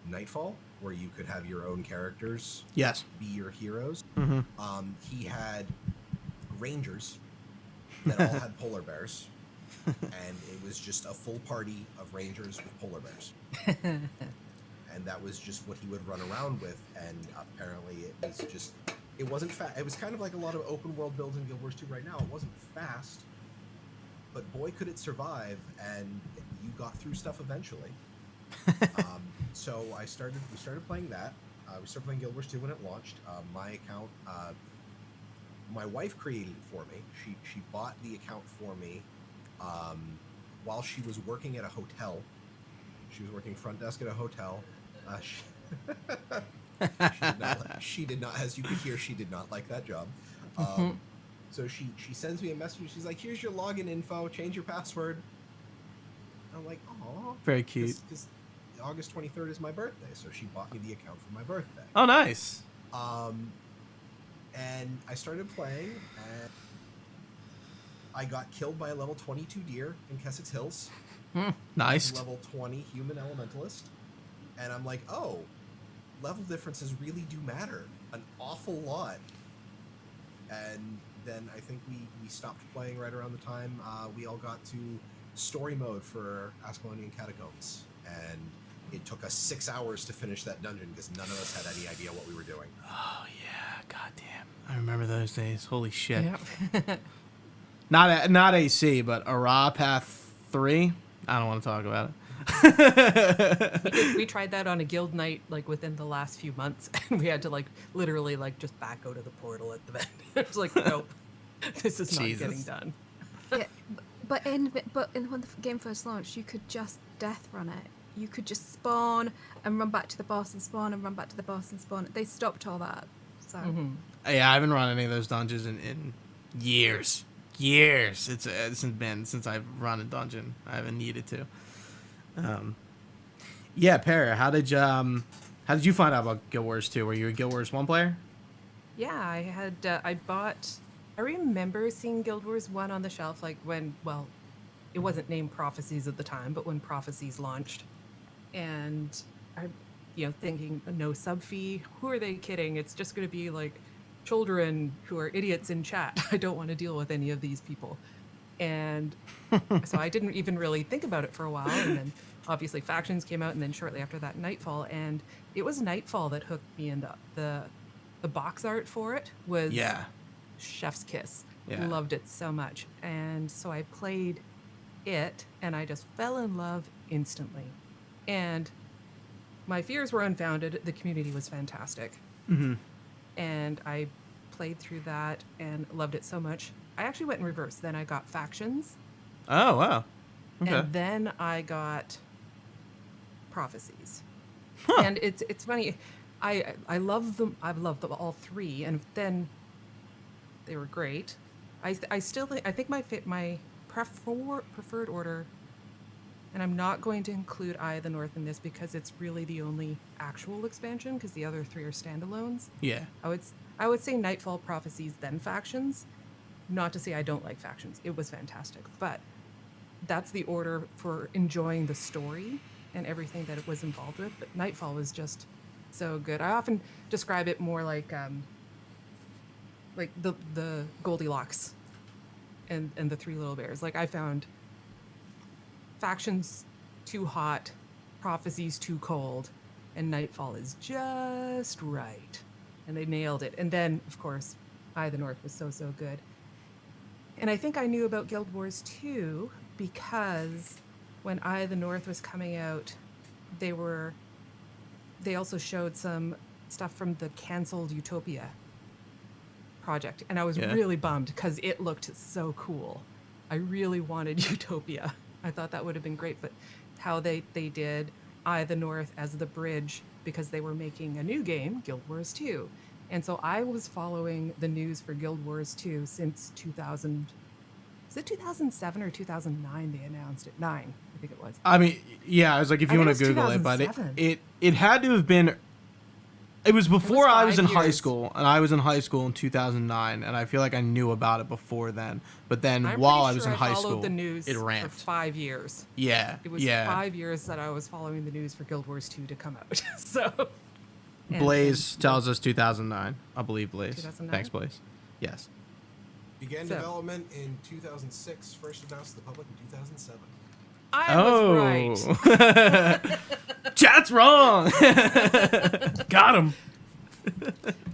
[SPEAKER 3] Nightfall, where you could have your own characters
[SPEAKER 1] Yes.
[SPEAKER 3] be your heroes.
[SPEAKER 1] Mm-hmm.
[SPEAKER 3] He had rangers that all had polar bears, and it was just a full party of rangers with polar bears. And that was just what he would run around with, and apparently it wasn't fast. It was kind of like a lot of open world builds in Guild Wars 2 right now. It wasn't fast, but boy could it survive, and you got through stuff eventually. So we started playing that. We started playing Guild Wars 2 when it launched. My account, my wife created it for me. She bought the account for me while she was working at a hotel. She was working front desk at a hotel. She did not, as you could hear, she did not like that job. So she sends me a message. She's like, "Here's your login info. Change your password." I'm like, "Oh,
[SPEAKER 1] Very cute."
[SPEAKER 3] Because August 23rd is my birthday, so she bought me the account for my birthday.
[SPEAKER 1] Oh, nice.
[SPEAKER 3] And I started playing, and I got killed by a level 22 deer in Kessex Hills.
[SPEAKER 1] Nice.
[SPEAKER 3] Level 20 human elementalist. And I'm like, oh, level differences really do matter an awful lot. And then I think we stopped playing right around the time we all got to story mode for Ascalonian Catacombs. And it took us 6 hours to finish that dungeon because none of us had any idea what we were doing.
[SPEAKER 1] Oh yeah, goddamn! I remember those days. Holy shit!
[SPEAKER 5] Yeah.
[SPEAKER 1] Not AC, but Ara Path 3. I don't want to talk about it.
[SPEAKER 5] We tried that on a guild night like within the last few months, and we had to like literally like just back out of the portal at the end. It was like, nope, this is not
[SPEAKER 1] Jesus.
[SPEAKER 5] getting done.
[SPEAKER 4] Yeah, but when the game first launched, you could just death run it. You could just spawn and run back to the boss and spawn and run back to the boss and spawn. They stopped all that. So
[SPEAKER 1] Yeah, I haven't run any of those dungeons in years. It's been since I've run a dungeon. I haven't needed to. Yeah, Pear, how did you find out about Guild Wars 2? Were you a Guild Wars 1 player?
[SPEAKER 5] Yeah, I remember seeing Guild Wars 1 on the shelf, like when, well, it wasn't named Prophecies at the time, but when Prophecies launched. And I, thinking, no sub fee, who are they kidding? It's just going to be like children who are idiots in chat. I don't want to deal with any of these people. And so I didn't even really think about it for a while. And then obviously Factions came out, and then shortly after that, Nightfall. And it was Nightfall that hooked me in. The box art for it was chef's kiss.
[SPEAKER 1] Yeah.
[SPEAKER 5] Loved it so much. And so I played it, and I just fell in love instantly. And my fears were unfounded. The community was fantastic.
[SPEAKER 1] Mm-hmm.
[SPEAKER 5] And I played through that and loved it so much. I actually went in reverse. Then I got Factions.
[SPEAKER 1] Oh, wow. Okay.
[SPEAKER 5] And then I got Prophecies.
[SPEAKER 1] Huh.
[SPEAKER 5] And it's funny. I love them. I've loved them all three, and then they were great. I think my preferred order, and I'm not going to include Eye of the North in this because it's really the only actual expansion, because the other three are standalones.
[SPEAKER 1] Yeah.
[SPEAKER 5] I would say Nightfall, Prophecies, then Factions. Not to say I don't like Factions. It was fantastic, but that's the order for enjoying the story and everything that it was involved with. But Nightfall was just so good. I often describe it more like the Goldilocks and the Three Little Bears. Like, I found Factions too hot, Prophecies too cold, and Nightfall is just right. And they nailed it. And then, of course, Eye of the North was so good. And I think I knew about Guild Wars 2 because when Eye of the North was coming out, they also showed some stuff from the canceled Utopia project. And I was really bummed because it looked so cool. I really wanted Utopia. I thought that would have been great, but how they did Eye of the North as the bridge, because they were making a new game, Guild Wars 2. And so I was following the news for Guild Wars 2 since 2000. Is it 2007 or 2009 they announced it? 9, I think it was.
[SPEAKER 1] I mean, yeah, I was like, if you want to Google it, but it had to have been. It was before I was in high school, and I was in high school in 2009, and I feel like I knew about it before then. But then while I was in high school,
[SPEAKER 5] the news
[SPEAKER 1] it ramped.
[SPEAKER 5] for 5 years.
[SPEAKER 1] Yeah,
[SPEAKER 5] It was 5 years that I was following the news for Guild Wars 2 to come out. So.
[SPEAKER 1] Blaze tells us 2009. I believe Blaze.
[SPEAKER 5] 2009?
[SPEAKER 1] Thanks, Blaze. Yes.
[SPEAKER 3] Began
[SPEAKER 5] So-
[SPEAKER 3] development in 2006, first announced to the public in 2007.
[SPEAKER 5] I was right.
[SPEAKER 1] Chat's wrong.
[SPEAKER 2] Got him.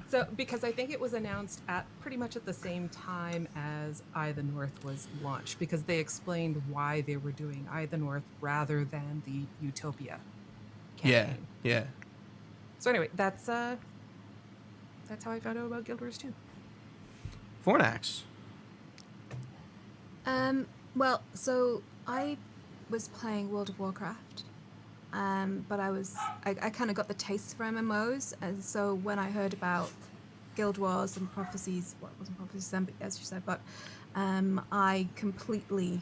[SPEAKER 5] So, because I think it was announced at pretty much at the same time as Eye of the North was launched, because they explained why they were doing Eye of the North rather than the Utopia
[SPEAKER 1] Yeah,
[SPEAKER 5] campaign.
[SPEAKER 1] yeah.
[SPEAKER 5] So anyway, that's how I found out about Guild Wars 2.
[SPEAKER 1] Fornax.
[SPEAKER 4] Well, so I was playing World of Warcraft, but I kind of got the taste for MMOs, and so when I heard about Guild Wars and Prophecies, well, it wasn't Prophecies then, but as you said, but I completely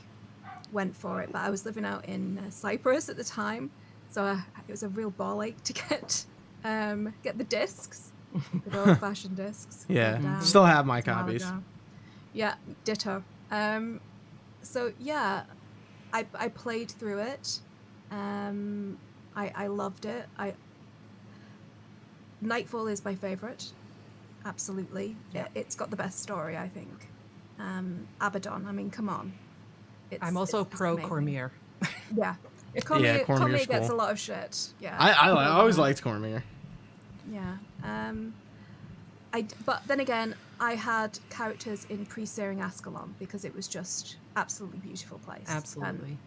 [SPEAKER 4] went for it. But I was living out in Cyprus at the time, so it was a real ball ache to get the discs, the old-fashioned discs.
[SPEAKER 1] Yeah.
[SPEAKER 4] Put down
[SPEAKER 1] Still have my
[SPEAKER 4] a while
[SPEAKER 1] copies.
[SPEAKER 4] ago. Yeah, ditto. So yeah, I played through it. I loved it. Nightfall is my favorite. Absolutely.
[SPEAKER 5] Yeah.
[SPEAKER 4] It's got the best story, I think. Abaddon, I mean, come on.
[SPEAKER 5] I'm also
[SPEAKER 4] it's just
[SPEAKER 5] pro
[SPEAKER 4] amazing.
[SPEAKER 5] Cormier.
[SPEAKER 4] Yeah. Cormier
[SPEAKER 1] Cormier's
[SPEAKER 4] gets
[SPEAKER 1] cool.
[SPEAKER 4] a lot of shit. Yeah.
[SPEAKER 1] I always liked Cormier.
[SPEAKER 4] Yeah. But then again, I had characters in pre-Searing Ascalon because it was just absolutely beautiful place.
[SPEAKER 5] Absolutely.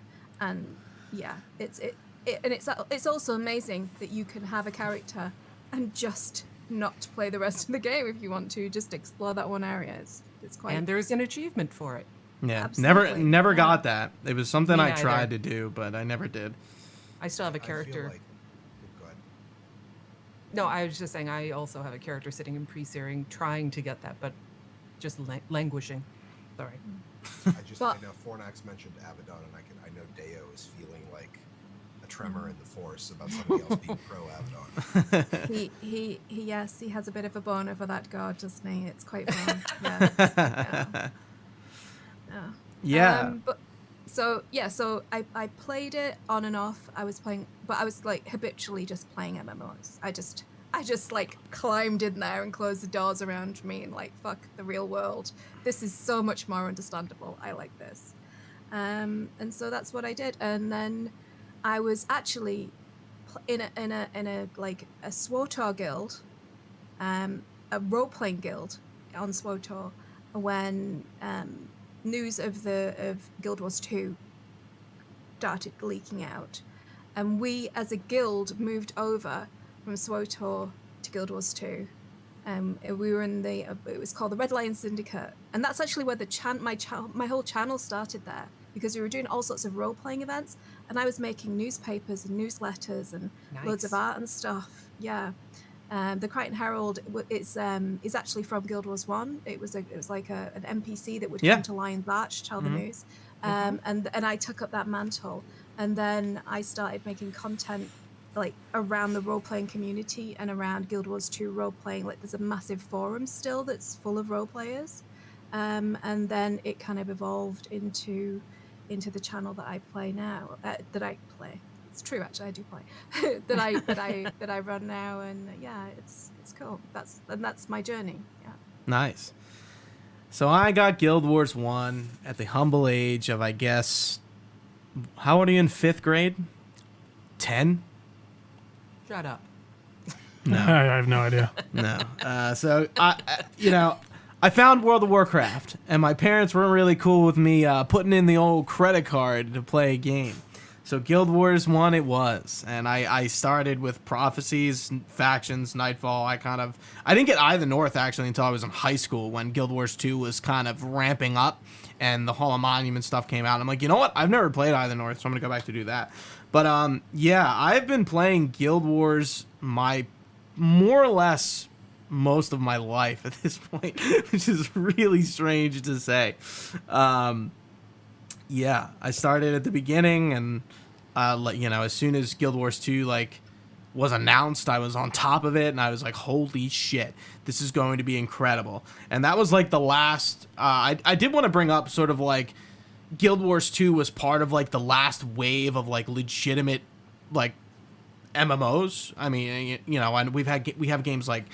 [SPEAKER 4] And yeah, it's also amazing that you can have a character and just not play the rest of the game if you want to, just explore that one area. It's quite.
[SPEAKER 5] And there's an achievement for it.
[SPEAKER 1] Yeah.
[SPEAKER 4] Absolutely.
[SPEAKER 1] Never
[SPEAKER 4] Yeah.
[SPEAKER 1] got that. It was something
[SPEAKER 5] Me
[SPEAKER 1] I
[SPEAKER 5] neither.
[SPEAKER 1] tried to do, but I never did.
[SPEAKER 5] I still have a
[SPEAKER 3] I feel
[SPEAKER 5] character.
[SPEAKER 3] like, go ahead.
[SPEAKER 5] No, I was just saying I also have a character sitting in pre-searing trying to get that, but just languishing. Sorry.
[SPEAKER 3] I
[SPEAKER 4] But-
[SPEAKER 3] know Fornax mentioned Abaddon, and I know Deo is feeling like a tremor in the force about somebody else being pro Abaddon.
[SPEAKER 4] He has a bit of a boner for that god, doesn't he? It's quite fun. Yeah.
[SPEAKER 1] Yeah.
[SPEAKER 4] So I played it on and off. I was playing, but I was like habitually just playing MMOs. I just like climbed in there and closed the doors around me and like, fuck the real world. This is so much more understandable. I like this. And so that's what I did. And then I was actually in a like a SWTOR guild, a role playing guild on SWTOR when news of Guild Wars 2 started leaking out, and we as a guild moved over from SWTOR to Guild Wars 2. We were in it was called the Red Lion Syndicate, and that's actually where my whole channel started there, because we were doing all sorts of role-playing events, and I was making newspapers and newsletters and loads of
[SPEAKER 5] Nice.
[SPEAKER 4] art and stuff. Yeah. The Kyrtan Herald is actually from Guild Wars 1. It was like an NPC that would
[SPEAKER 1] Yeah.
[SPEAKER 4] come to Lion's Arch, tell the news. And I took up that mantle, and then I started making content like around the role-playing community and around Guild Wars 2 role-playing. Like there's a massive forum still that's full of role players, and then it kind of evolved into the channel that I play now. That I play. It's true, actually, I do play. that I run now, and yeah, it's cool. That's my journey. Yeah.
[SPEAKER 1] Nice. So I got Guild Wars 1 at the humble age of, I guess, how old are you in 5th grade? 10?
[SPEAKER 5] Shut up.
[SPEAKER 2] I have no idea.
[SPEAKER 1] No. So, I found World of Warcraft, and my parents weren't really cool with me putting in the old credit card to play a game. So Guild Wars 1 it was, and I started with Prophecies, Factions, Nightfall. I didn't get Eye of the North actually until I was in high school when Guild Wars 2 was kind of ramping up and the Hall of Monument stuff came out. I'm like, you know what? I've never played Eye of the North, so I'm going to go back to do that. But yeah, I've been playing Guild Wars more or less most of my life at this point, which is really strange to say. Yeah, I started at the beginning, and as soon as Guild Wars 2 was announced, I was on top of it, and I was like, holy shit, this is going to be incredible. And that was like the last. I did want to bring up sort of like Guild Wars 2 was part of like the last wave of like legitimate like MMOs. I mean, and we have games like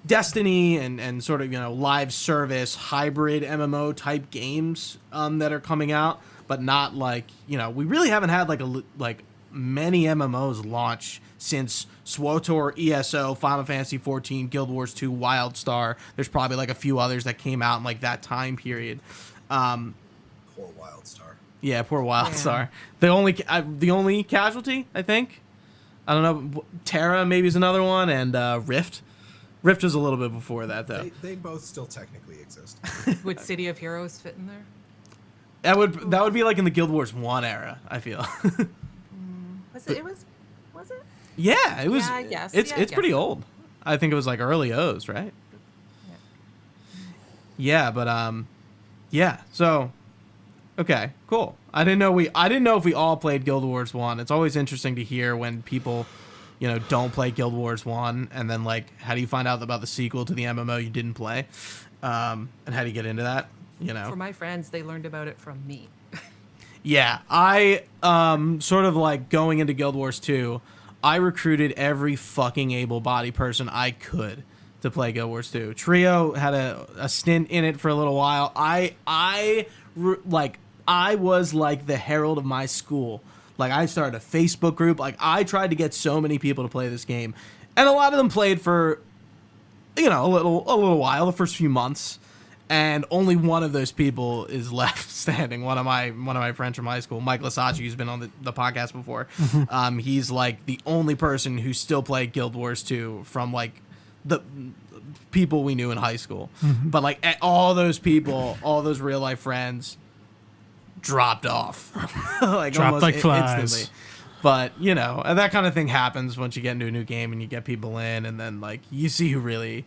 [SPEAKER 1] Destiny and sort of, live service hybrid MMO type games that are coming out, but not like, we really haven't had like many MMOs launch since SWTOR, ESO, Final Fantasy 14, Guild Wars 2, WildStar. There's probably like a few others that came out in like that time period.
[SPEAKER 3] Poor WildStar.
[SPEAKER 1] Yeah, poor WildStar. The only casualty, I think. I don't know. Terra maybe is another one, and Rift. Rift was a little bit before that, though.
[SPEAKER 3] They both still technically exist.
[SPEAKER 5] Would City of Heroes fit in there?
[SPEAKER 1] That would be like in the Guild Wars 1 era, I feel.
[SPEAKER 5] Was it? Was it?
[SPEAKER 1] Yeah, it was.
[SPEAKER 5] Yeah, I guess.
[SPEAKER 1] It's
[SPEAKER 5] Yeah, I
[SPEAKER 1] it's pretty
[SPEAKER 5] guess.
[SPEAKER 1] old. I think it was like early O's, right? Yeah, but yeah. So, okay, cool. I didn't know if we all played Guild Wars 1. It's always interesting to hear when people, don't play Guild Wars 1, and then like, how do you find out about the sequel to the MMO you didn't play, and how do you get into that?
[SPEAKER 5] For my friends, they learned about it from me.
[SPEAKER 1] Yeah, I sort of like going into Guild Wars 2, I recruited every fucking able-bodied person I could to play Guild Wars 2. Trio had a stint in it for a little while. I was like the Herald of my school. Like, I started a Facebook group. Like, I tried to get so many people to play this game, and a lot of them played for a little while, the first few months. And only one of those people is left standing. One of my friends from high school, Mike Lasachi, who's been on the podcast before. He's like the only person who still played Guild Wars 2 from like the people we knew in high school. But like all those people, all those real life friends, dropped off, like
[SPEAKER 2] Dropped
[SPEAKER 1] almost
[SPEAKER 2] like flies.
[SPEAKER 1] instantly. But and that kind of thing happens once you get into a new game and you get people in, and then like you see who really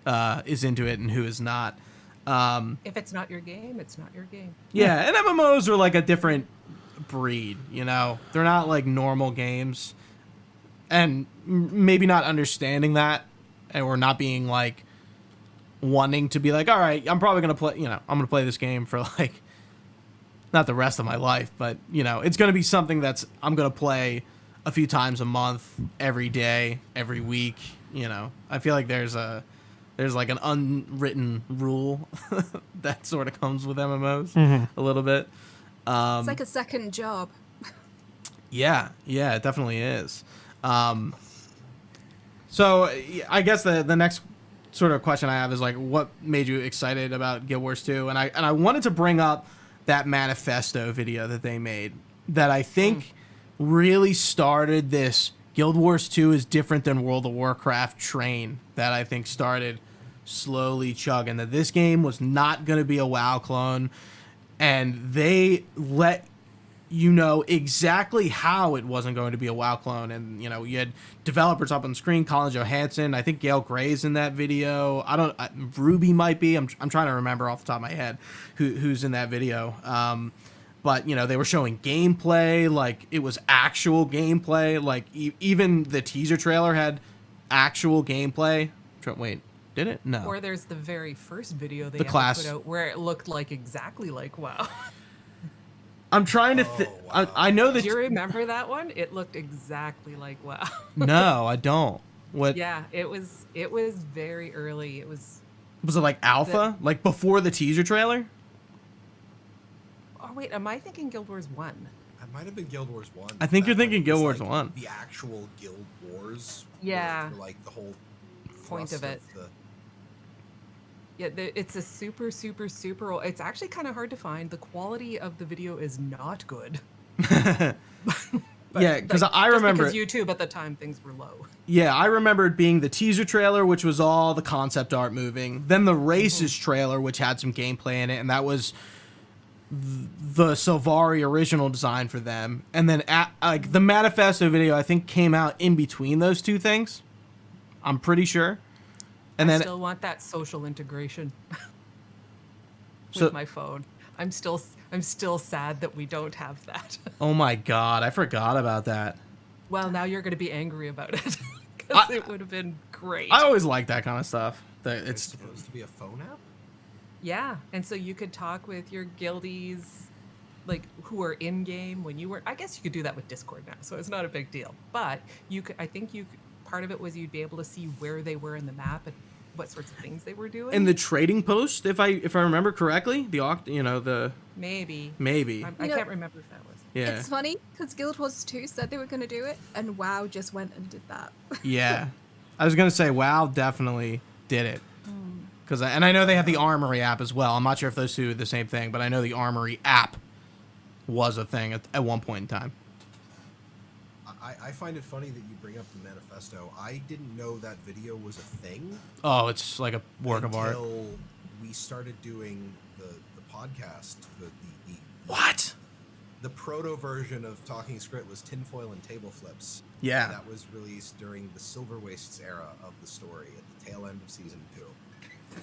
[SPEAKER 1] is into it and who is not.
[SPEAKER 5] If it's not your game, it's not your game.
[SPEAKER 1] Yeah, and MMOs are like a different breed, They're not like normal games. And maybe not understanding that, or not being like wanting to be like, all right, I'm probably going to play, I'm going to play this game for like, not the rest of my life, but, it's going to be something I'm going to play a few times a month, every day, every week, I feel like there's like an unwritten rule that sort of comes with MMOs a little bit.
[SPEAKER 4] It's like a second job.
[SPEAKER 1] Yeah, it definitely is. So I guess the next sort of question I have is like, what made you excited about Guild Wars 2? And I wanted to bring up that manifesto video that they made that I think really started this Guild Wars 2 is different than World of Warcraft train that I think started slowly chugging, that this game was not going to be a WoW clone, and they let you know exactly how it wasn't going to be a WoW clone. And you had developers up on the screen, Colin Johansson, I think Gail Gray's in that video, Ruby might be, I'm trying to remember off the top of my head who's in that video. But, they were showing gameplay, like, it was actual gameplay. Like, even the teaser trailer had actual gameplay. Wait, did it? No.
[SPEAKER 5] Or there's the very first video they
[SPEAKER 1] The
[SPEAKER 5] ever
[SPEAKER 1] class.
[SPEAKER 5] put out where it looked like exactly like WoW.
[SPEAKER 1] I'm trying to
[SPEAKER 3] wow.
[SPEAKER 1] I know that...
[SPEAKER 5] Do you remember that one? It looked exactly like WoW.
[SPEAKER 1] No, I don't. What?
[SPEAKER 5] Yeah, it was very early. It was...
[SPEAKER 1] Was it like alpha? Like before the teaser trailer?
[SPEAKER 5] Oh, wait, am I thinking Guild Wars 1?
[SPEAKER 3] That might have been Guild Wars 1.
[SPEAKER 1] I think you're
[SPEAKER 3] That
[SPEAKER 1] thinking
[SPEAKER 3] was,
[SPEAKER 1] Guild Wars
[SPEAKER 3] like,
[SPEAKER 1] 1.
[SPEAKER 3] The actual Guild Wars.
[SPEAKER 5] Yeah.
[SPEAKER 3] were, like the whole
[SPEAKER 5] Point
[SPEAKER 3] thrust
[SPEAKER 5] of it.
[SPEAKER 3] the-
[SPEAKER 5] Yeah, it's a super, super, super old... It's actually kind of hard to find. The quality of the video is not good.
[SPEAKER 1] Yeah, because I
[SPEAKER 5] just
[SPEAKER 1] remember...
[SPEAKER 5] because YouTube at the time, things were low.
[SPEAKER 1] Yeah, I remember it being the teaser trailer, which was all the concept art moving. Then the races trailer, which had some gameplay in it, and that was the Sylvari original design for them. And then like the manifesto video, I think, came out in between those two things. I'm pretty sure. And
[SPEAKER 5] I
[SPEAKER 1] then
[SPEAKER 5] still want that social integration with
[SPEAKER 1] So-
[SPEAKER 5] my phone. I'm still sad that we don't have that.
[SPEAKER 1] oh my god, I forgot about that.
[SPEAKER 5] Well, now you're going to be angry about it because it would have been great.
[SPEAKER 1] I always like that kind of stuff. That
[SPEAKER 3] It's
[SPEAKER 1] it's
[SPEAKER 3] supposed to be a phone app?
[SPEAKER 5] Yeah, and so you could talk with your guildies, like who are in game when you were. I guess you could do that with Discord now, so it's not a big deal. But you could, I think part of it was you'd be able to see where they were in the map, and what sorts of things they were doing.
[SPEAKER 1] In the trading post, if I remember correctly,
[SPEAKER 5] maybe I
[SPEAKER 4] know,
[SPEAKER 5] can't remember if that was.
[SPEAKER 1] yeah.
[SPEAKER 4] It's funny because Guild Wars 2 said they were going to do it, and WoW just went and did that.
[SPEAKER 1] Yeah. I was gonna say WoW definitely did it. And I know they have the Armory app as well. I'm not sure if those two are the same thing, but I know the Armory app was a thing at one point in time.
[SPEAKER 3] I find it funny that you bring up the manifesto. I didn't know that video was a thing.
[SPEAKER 1] Oh, it's like a work of art.
[SPEAKER 3] Until we started doing the podcast.
[SPEAKER 1] What?
[SPEAKER 3] The proto version of Talking Script was tinfoil and table flips.
[SPEAKER 1] Yeah.
[SPEAKER 3] That was released during the Silver Wastes era of the story at the tail end of season 2.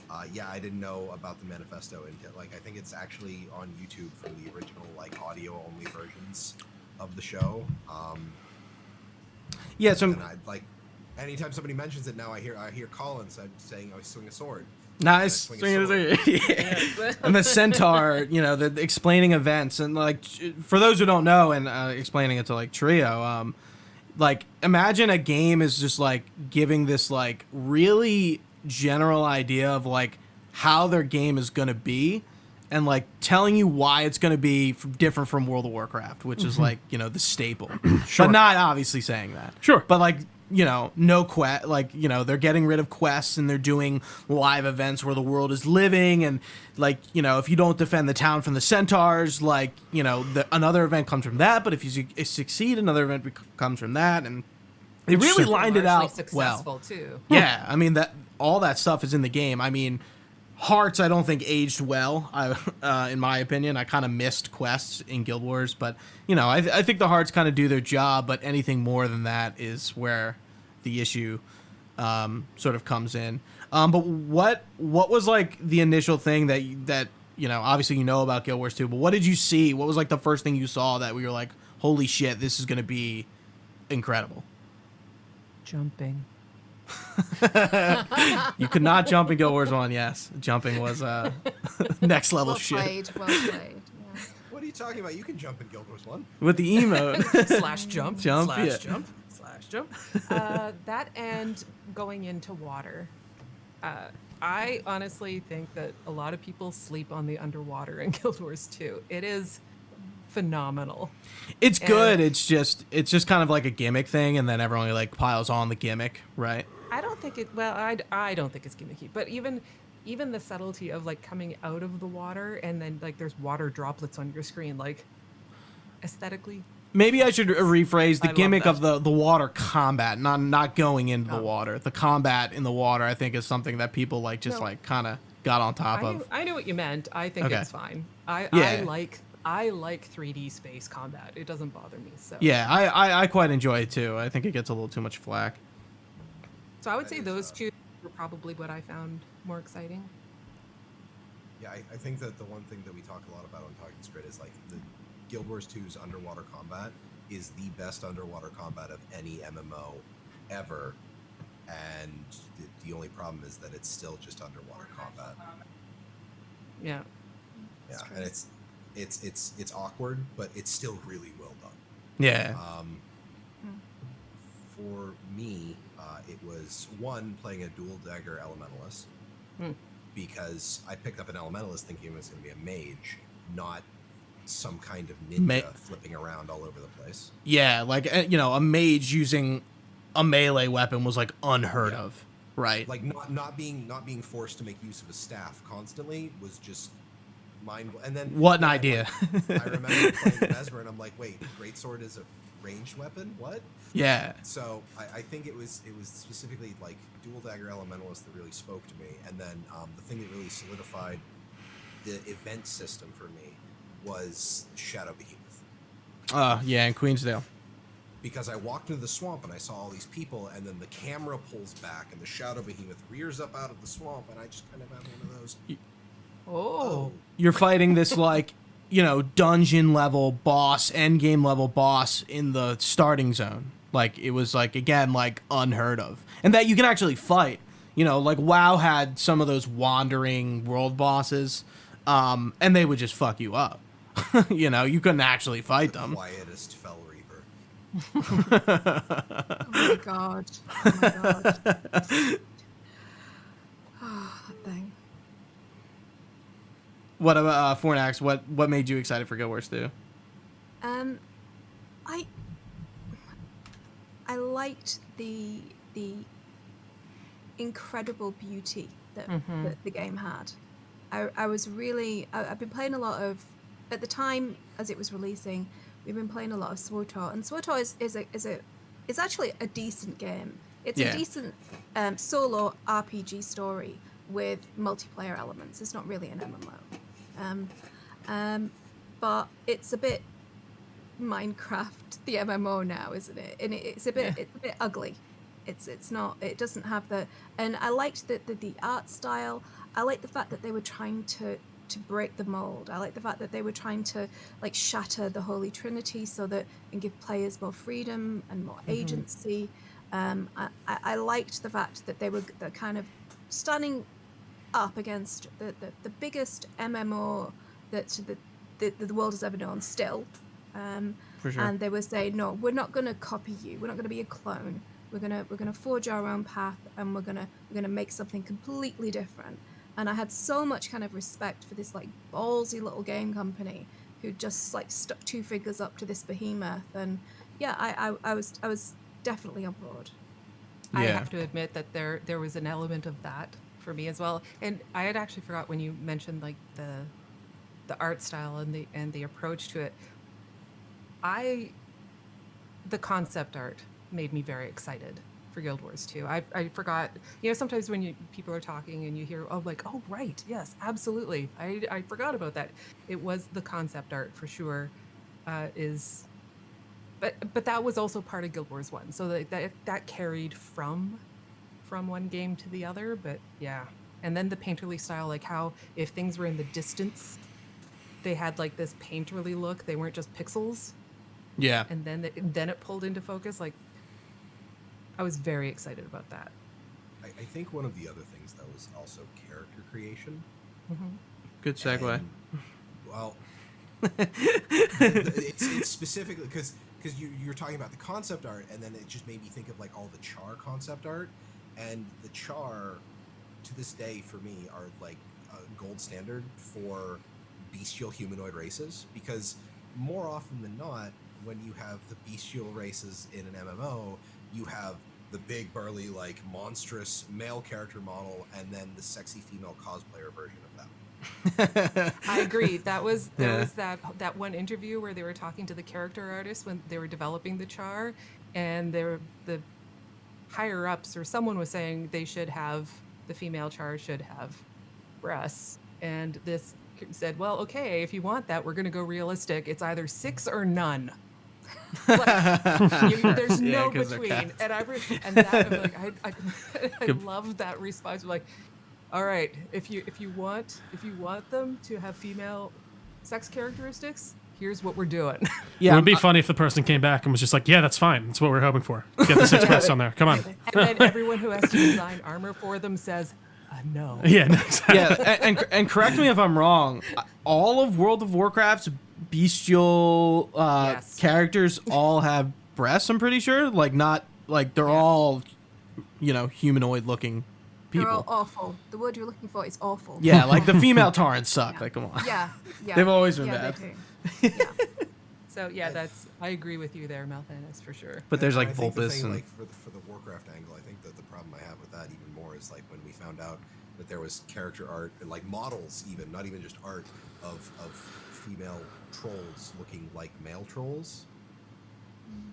[SPEAKER 3] I didn't know about the manifesto until I think it's actually on YouTube from the original audio only versions of the show.
[SPEAKER 1] Yeah, so
[SPEAKER 3] and anytime somebody mentions it now, I hear Colin saying, "Oh, swing a sword."
[SPEAKER 1] nice.
[SPEAKER 3] Swing a sword.
[SPEAKER 1] Yeah. And the centaur, the explaining events and for those who don't know and explaining it to Trio, imagine a game is just giving this really general idea of how their game is going to be and telling you why it's going to be different from World of Warcraft, which is the staple.
[SPEAKER 2] Sure.
[SPEAKER 1] But not obviously saying that.
[SPEAKER 2] Sure.
[SPEAKER 1] But no quest, they're getting rid of quests and they're doing live events where the world is living and if you don't defend the town from the centaurs, another event comes from that, but if you succeed, another event comes from that, and they really lined it out
[SPEAKER 5] successful
[SPEAKER 1] well.
[SPEAKER 5] Too.
[SPEAKER 1] Yeah, I mean all that stuff is in the game. I mean, Hearts I don't think aged well. In my opinion, I kind of missed quests in Guild Wars, but I think the Hearts kind of do their job. But anything more than that is where the issue sort of comes in. But what was the initial thing that obviously about Guild Wars 2, but what did you see? What was the first thing you saw that we were like, holy shit, this is gonna be incredible?
[SPEAKER 5] Jumping.
[SPEAKER 1] You could not jump in Guild Wars 1, yes. Jumping was next level shit.
[SPEAKER 4] Well played. Yeah.
[SPEAKER 3] What are you talking about? You can jump in Guild Wars 1.
[SPEAKER 1] With the emote.
[SPEAKER 5] Slash jump.
[SPEAKER 1] Jump,
[SPEAKER 5] Slash
[SPEAKER 1] yeah.
[SPEAKER 5] jump. Slash jump. That and going into water. I honestly think that a lot of people sleep on the underwater in Guild Wars 2. It is phenomenal.
[SPEAKER 1] It's good. It's just kind of like a gimmick thing, and then everyone piles on the gimmick, right?
[SPEAKER 5] I don't think it. Well, I don't think it's gimmicky. But even the subtlety of coming out of the water and then there's water droplets on your screen, aesthetically.
[SPEAKER 1] Maybe I should rephrase the
[SPEAKER 5] I love
[SPEAKER 1] gimmick
[SPEAKER 5] that.
[SPEAKER 1] of the water combat, not going into the water. The combat in the water, I think, is something that people kind of got on top of.
[SPEAKER 5] I knew what you meant. I think
[SPEAKER 1] Okay.
[SPEAKER 5] it's fine. I like 3D space combat. It doesn't bother me. So
[SPEAKER 1] Yeah, I quite enjoy it too. I think it gets a little too much flack.
[SPEAKER 5] So I would say those two were probably what I found more exciting.
[SPEAKER 3] Yeah, I think that the one thing that we talk a lot about on Talking Script is the Guild Wars 2's underwater combat is the best underwater combat of any MMO ever, and the only problem is that it's still just underwater combat.
[SPEAKER 5] Yeah.
[SPEAKER 3] Yeah, and it's awkward, but it's still really well done.
[SPEAKER 1] Yeah.
[SPEAKER 3] For me, it was playing a dual dagger elementalist because I picked up an elementalist thinking it was going to be a mage, not some kind of ninja flipping around all over the place.
[SPEAKER 1] Yeah, a mage using a melee weapon was unheard of, right?
[SPEAKER 3] Not being forced to make use of a staff constantly was just mind. And then
[SPEAKER 1] what an idea!
[SPEAKER 3] I remember playing Mesmer, and I'm like, wait, greatsword is a ranged weapon? What?
[SPEAKER 1] Yeah.
[SPEAKER 3] So I think it was specifically dual dagger elementalist that really spoke to me, and then the thing that really solidified the event system for me was Shadow Behemoth.
[SPEAKER 1] Yeah, in Queensdale.
[SPEAKER 3] Because I walked into the swamp and I saw all these people, and then the camera pulls back and the Shadow Behemoth rears up out of the swamp, and I just kind of had one of those.
[SPEAKER 5] Oh.
[SPEAKER 1] You're fighting this dungeon level boss, end game level boss in the starting zone. It was again unheard of, and that you can actually fight. WoW had some of those wandering world bosses, and they would just fuck you up. You couldn't actually fight them.
[SPEAKER 3] Quietest Fell Reaver.
[SPEAKER 4] Oh my god.
[SPEAKER 1] What about Fornax? What made you excited for Guild Wars 2?
[SPEAKER 4] I liked the incredible beauty that the game had. I've been playing a lot of, at the time as it was releasing, we've been playing a lot of SWTOR, and SWTOR is actually a decent game. It's a decent solo RPG story with multiplayer elements. It's not really an MMO, but it's a bit Minecraft, the MMO now, isn't it? And it's a bit ugly. It's not. It doesn't have the. And I liked the art style. I like the fact that they were trying to break the mold. I like the fact that they were trying to like shatter the Holy Trinity and give players more freedom and more agency. I liked the fact that they're kind of standing up against the biggest MMO that the world has ever known still.
[SPEAKER 1] For sure.
[SPEAKER 4] And they were saying, no, we're not going to copy you. We're not going to be a clone. We're gonna forge our own path, and we're gonna make something completely different. And I had so much kind of respect for this like ballsy little game company who just like stuck two fingers up to this behemoth. And yeah, I was definitely on board.
[SPEAKER 5] I have to admit that there was an element of that for me as well. And I had actually forgot when you mentioned like the art style and the approach to it. The concept art made me very excited for Guild Wars 2. I forgot, sometimes when people are talking and you hear, oh, like, oh, right, yes, absolutely. I forgot about that. It was the concept art for sure. But that was also part of Guild Wars 1. So that carried from one game to the other. But yeah. And then the painterly style, like how if things were in the distance, they had like this painterly look. They weren't just pixels.
[SPEAKER 1] Yeah.
[SPEAKER 5] And then it pulled into focus. Like, I was very excited about that.
[SPEAKER 3] I think one of the other things though was also character creation.
[SPEAKER 5] Mm-hmm.
[SPEAKER 1] Good segue.
[SPEAKER 3] And, well, it's specifically because you're talking about the concept art, and then it just made me think of like all the Char concept art, and the Char to this day for me are like a gold standard for bestial humanoid races, because more often than not, when you have the bestial races in an MMO, you have the big burly like monstrous male character model and then the sexy female cosplayer version of them.
[SPEAKER 5] I agree. That was that one interview where they were talking to the character artists when they were developing the Char, and the higher ups or someone was saying the female Char should have breasts, and this said, well, okay, if you want that, we're going to go realistic. It's either 6 or none. There's no between. And I love that response. Like, all right, if you want them to have female sex characteristics, here's what we're doing.
[SPEAKER 2] Yeah, it would be funny if the person came back and was just like, yeah, that's fine. That's what we're hoping for. Get the 6 breasts on there. Come on.
[SPEAKER 5] And then everyone who has to design armor for them says, no.
[SPEAKER 2] Yeah, no, exactly.
[SPEAKER 1] Yeah, and correct me if I'm wrong. All of World of Warcraft's bestial characters all have breasts. I'm pretty sure. Like not like they're all, humanoid looking people.
[SPEAKER 4] They're all awful. The word you're looking for is awful.
[SPEAKER 1] Yeah, like the female Taurens suck. Yeah. Like come on.
[SPEAKER 4] Yeah.
[SPEAKER 1] They've always been bad.
[SPEAKER 4] They do. Yeah.
[SPEAKER 5] So I agree with you there, Malthanis, for sure.
[SPEAKER 1] But there's like
[SPEAKER 3] I think
[SPEAKER 1] Vulpes and
[SPEAKER 3] like for the Warcraft angle, I think that the problem I have with that even more is like when we found out that there was character art and like models, even not even just art of female trolls looking like male trolls,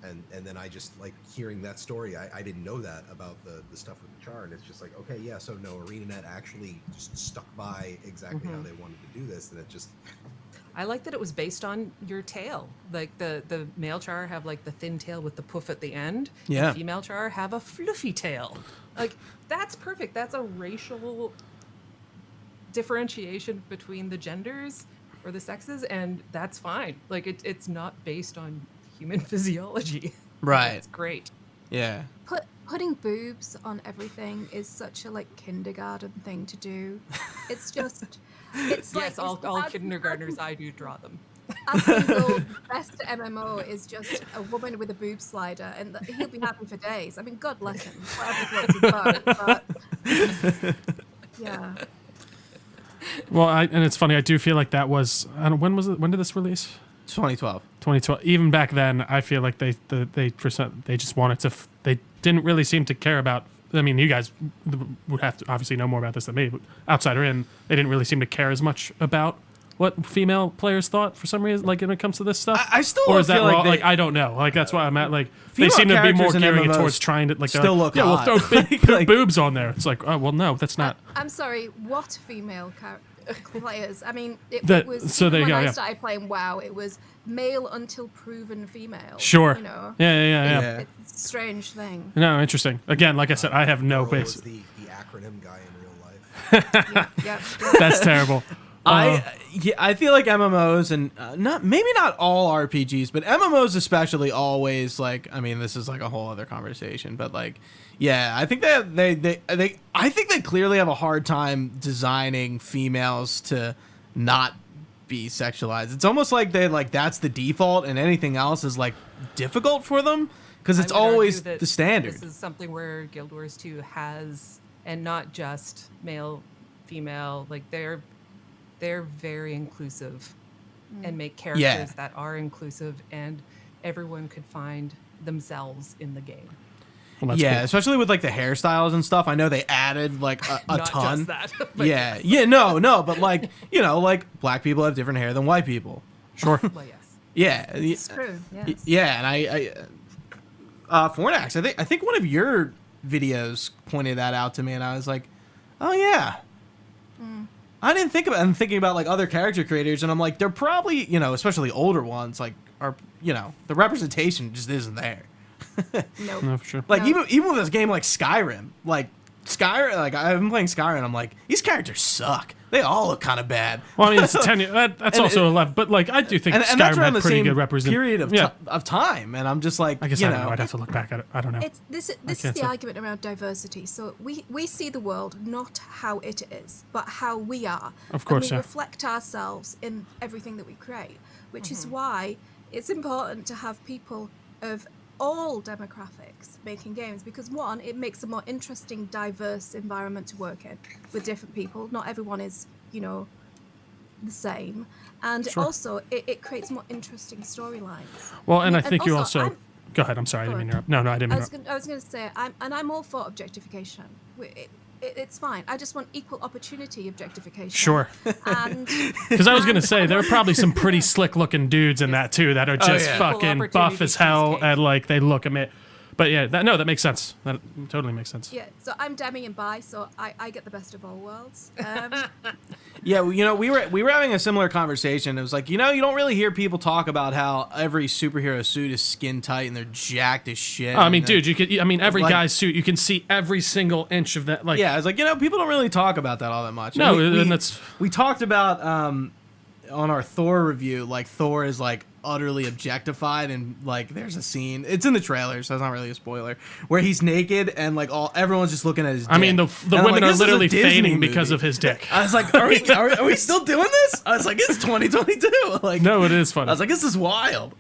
[SPEAKER 3] and then I just like hearing that story. I didn't know that about the stuff with the Char, and it's just like, okay, yeah, so no, ArenaNet actually just stuck by exactly how they wanted to do this, and it just.
[SPEAKER 5] I like that it was based on your tail. Like the male Char have like the thin tail with the poof at the end.
[SPEAKER 1] Yeah.
[SPEAKER 5] The female Char have a fluffy tail. Like that's perfect. That's a racial differentiation between the genders or the sexes, and that's fine. Like it's not based on human physiology.
[SPEAKER 1] Right.
[SPEAKER 5] It's great.
[SPEAKER 1] Yeah.
[SPEAKER 4] Putting boobs on everything is such a like kindergarten thing to do. It's just. It's like
[SPEAKER 5] yes, all kindergartners, I do draw them.
[SPEAKER 4] Asmongold's best MMO is just a woman with a boob slider, and he'll be happy for days. I mean, God bless him. Whatever floats his boat, but yeah.
[SPEAKER 2] Well, and it's funny. I do feel like that was. I don't. When was it? When did this release?
[SPEAKER 1] 2012.
[SPEAKER 2] 2012. Even back then, I feel like they just wanted to. They didn't really seem to care about. I mean, you guys would have to obviously know more about this than me, but outsider in, they didn't really seem to care as much about what female players thought for some reason. Like when it comes to this stuff,
[SPEAKER 1] I still
[SPEAKER 2] or is that
[SPEAKER 1] feel
[SPEAKER 2] wrong?
[SPEAKER 1] like
[SPEAKER 2] I don't know. Like that's why I'm at. Like they
[SPEAKER 1] female
[SPEAKER 2] seem to be more
[SPEAKER 1] characters in
[SPEAKER 2] gearing it
[SPEAKER 1] MMOs
[SPEAKER 2] towards trying to like
[SPEAKER 1] still look
[SPEAKER 2] yeah,
[SPEAKER 1] hot.
[SPEAKER 2] we'll throw big
[SPEAKER 1] Like-
[SPEAKER 2] boobs on there. It's like, oh well, no, that's not.
[SPEAKER 4] I'm sorry, what female players? I mean, it
[SPEAKER 2] That-
[SPEAKER 4] was
[SPEAKER 2] so there you
[SPEAKER 4] when
[SPEAKER 2] go,
[SPEAKER 4] I
[SPEAKER 2] yeah.
[SPEAKER 4] started playing WoW, it was male until proven female.
[SPEAKER 2] Sure.
[SPEAKER 4] You know,
[SPEAKER 2] Yeah.
[SPEAKER 1] Yeah.
[SPEAKER 4] it's a strange thing.
[SPEAKER 2] No, interesting. Again, like I said, I have no
[SPEAKER 3] Earl
[SPEAKER 2] base.
[SPEAKER 3] was the acronym guy in real life.
[SPEAKER 4] Yep.
[SPEAKER 2] That's terrible.
[SPEAKER 1] I feel like MMOs and maybe not all RPGs, but MMOs especially always like. I mean, this is like a whole other conversation, but like, yeah, I think I think they clearly have a hard time designing females to not be sexualized. It's almost like that's the default, and anything else is like difficult for them because it's
[SPEAKER 5] I would argue
[SPEAKER 1] always
[SPEAKER 5] that
[SPEAKER 1] the standard.
[SPEAKER 5] This is something where Guild Wars 2 has, and not just male, female, like they're very inclusive and make characters that are inclusive, and everyone could find themselves in the game.
[SPEAKER 2] Well, that's
[SPEAKER 1] Yeah,
[SPEAKER 2] cool.
[SPEAKER 1] especially with like the hairstyles and stuff. I know they added like a
[SPEAKER 5] Not
[SPEAKER 1] ton.
[SPEAKER 5] just that. But
[SPEAKER 1] Yeah, no, but like like black people have different hair than white people.
[SPEAKER 2] Sure.
[SPEAKER 5] Well, yes.
[SPEAKER 1] Yeah,
[SPEAKER 4] It's true. Yes.
[SPEAKER 1] yeah, and Fornax, I think one of your videos pointed that out to me, and I was like, oh yeah. I didn't think about. I'm thinking about like other character creators, and I'm like, they're probably especially older ones, like are the representation just isn't there.
[SPEAKER 4] Nope.
[SPEAKER 2] No, for sure.
[SPEAKER 1] Like
[SPEAKER 4] No.
[SPEAKER 1] even with this game like Skyrim, like I've been playing Skyrim, I'm like, these characters suck. They all look kind of bad.
[SPEAKER 2] Well, I mean, it's a 10 year. That's
[SPEAKER 1] And
[SPEAKER 2] also 11. But like, I do think
[SPEAKER 1] and
[SPEAKER 2] Skyrim
[SPEAKER 1] that's around
[SPEAKER 2] had
[SPEAKER 1] the
[SPEAKER 2] pretty
[SPEAKER 1] same
[SPEAKER 2] good representation.
[SPEAKER 1] period of,
[SPEAKER 2] yeah.
[SPEAKER 1] of time, and I'm just like,
[SPEAKER 2] I guess I don't know. I'd have to look back at it. I don't know.
[SPEAKER 4] This is
[SPEAKER 2] can't
[SPEAKER 4] the
[SPEAKER 2] say.
[SPEAKER 4] argument around diversity. So we see the world not how it is, but how we are.
[SPEAKER 2] Of course,
[SPEAKER 4] and we
[SPEAKER 2] yeah.
[SPEAKER 4] reflect ourselves in everything that we create, which is why it's important to have people of all demographics making games, because one, it makes a more interesting, diverse environment to work in with different people. Not everyone is, the same, and
[SPEAKER 2] Sure.
[SPEAKER 4] also it creates more interesting storylines.
[SPEAKER 2] Well, and I
[SPEAKER 4] And
[SPEAKER 2] think you
[SPEAKER 4] also,
[SPEAKER 2] also.
[SPEAKER 4] I'm-
[SPEAKER 2] Go ahead. I'm sorry. I didn't
[SPEAKER 4] Go
[SPEAKER 2] mean
[SPEAKER 4] on.
[SPEAKER 2] to interrupt. No, I didn't
[SPEAKER 4] I
[SPEAKER 2] mean
[SPEAKER 4] was
[SPEAKER 2] to interrupt.
[SPEAKER 4] gonna, I was going to say, I'm all for objectification. It's fine. I just want equal opportunity objectification.
[SPEAKER 2] Sure.
[SPEAKER 4] And
[SPEAKER 2] Because I was going to say, there are probably some pretty slick looking dudes in that too that are just
[SPEAKER 1] yeah.
[SPEAKER 2] fucking
[SPEAKER 5] Equal
[SPEAKER 2] buff as hell
[SPEAKER 5] opportunity
[SPEAKER 2] and like they look amazing. But yeah, that makes sense. That totally makes sense.
[SPEAKER 4] yeah, so I'm demi and bi, so I get the best of all worlds.
[SPEAKER 1] Yeah, we were having a similar conversation. It was like, you don't really hear people talk about how every superhero suit is skin tight and they're jacked as shit.
[SPEAKER 2] Oh, I mean,
[SPEAKER 1] And,
[SPEAKER 2] dude, you could. I mean, every
[SPEAKER 1] Like-
[SPEAKER 2] guy's suit, you can see every single inch of that. Like,
[SPEAKER 1] yeah, I was like, people don't really talk about that all that much.
[SPEAKER 2] No,
[SPEAKER 1] And
[SPEAKER 2] and that's-
[SPEAKER 1] we talked about on our Thor review, like Thor is like utterly objectified, and like there's a scene. It's in the trailer, so it's not really a spoiler, where he's naked and like everyone's just looking at his dick.
[SPEAKER 2] I mean, the
[SPEAKER 1] And I'm
[SPEAKER 2] women
[SPEAKER 1] like,
[SPEAKER 2] are
[SPEAKER 1] this is a
[SPEAKER 2] literally
[SPEAKER 1] Disney
[SPEAKER 2] fainting because
[SPEAKER 1] movie.
[SPEAKER 2] of his dick.
[SPEAKER 1] I was like, are we still doing this? I was like, it's 2022. Like,
[SPEAKER 2] No, it is funny.
[SPEAKER 1] I was like, this is wild.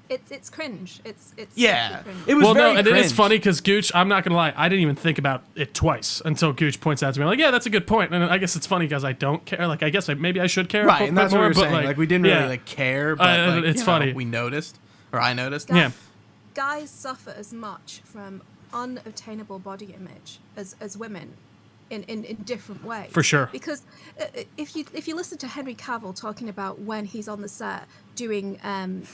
[SPEAKER 4] it's cringe. It's
[SPEAKER 1] Yeah,
[SPEAKER 4] simply cringe.
[SPEAKER 1] it was
[SPEAKER 2] Well,
[SPEAKER 1] very
[SPEAKER 2] no, and it's
[SPEAKER 1] cringe.
[SPEAKER 2] funny because Gooch, I'm not gonna lie, I didn't even think about it twice until Gooch points out to me, like, yeah, that's a good point. And I guess it's funny because I don't care. Like, I guess maybe I should care.
[SPEAKER 1] Right,
[SPEAKER 2] a
[SPEAKER 1] and
[SPEAKER 2] bit
[SPEAKER 1] that's what we
[SPEAKER 2] more,
[SPEAKER 1] were
[SPEAKER 2] but,
[SPEAKER 1] saying. Like, we didn't really
[SPEAKER 2] yeah.
[SPEAKER 1] like care, but like,
[SPEAKER 2] it's funny.
[SPEAKER 1] we noticed, or I noticed.
[SPEAKER 2] Yeah.
[SPEAKER 4] Guys suffer as much from unattainable body image as women in different ways.
[SPEAKER 2] For sure.
[SPEAKER 4] Because if you listen to Henry Cavill talking about when he's on the set doing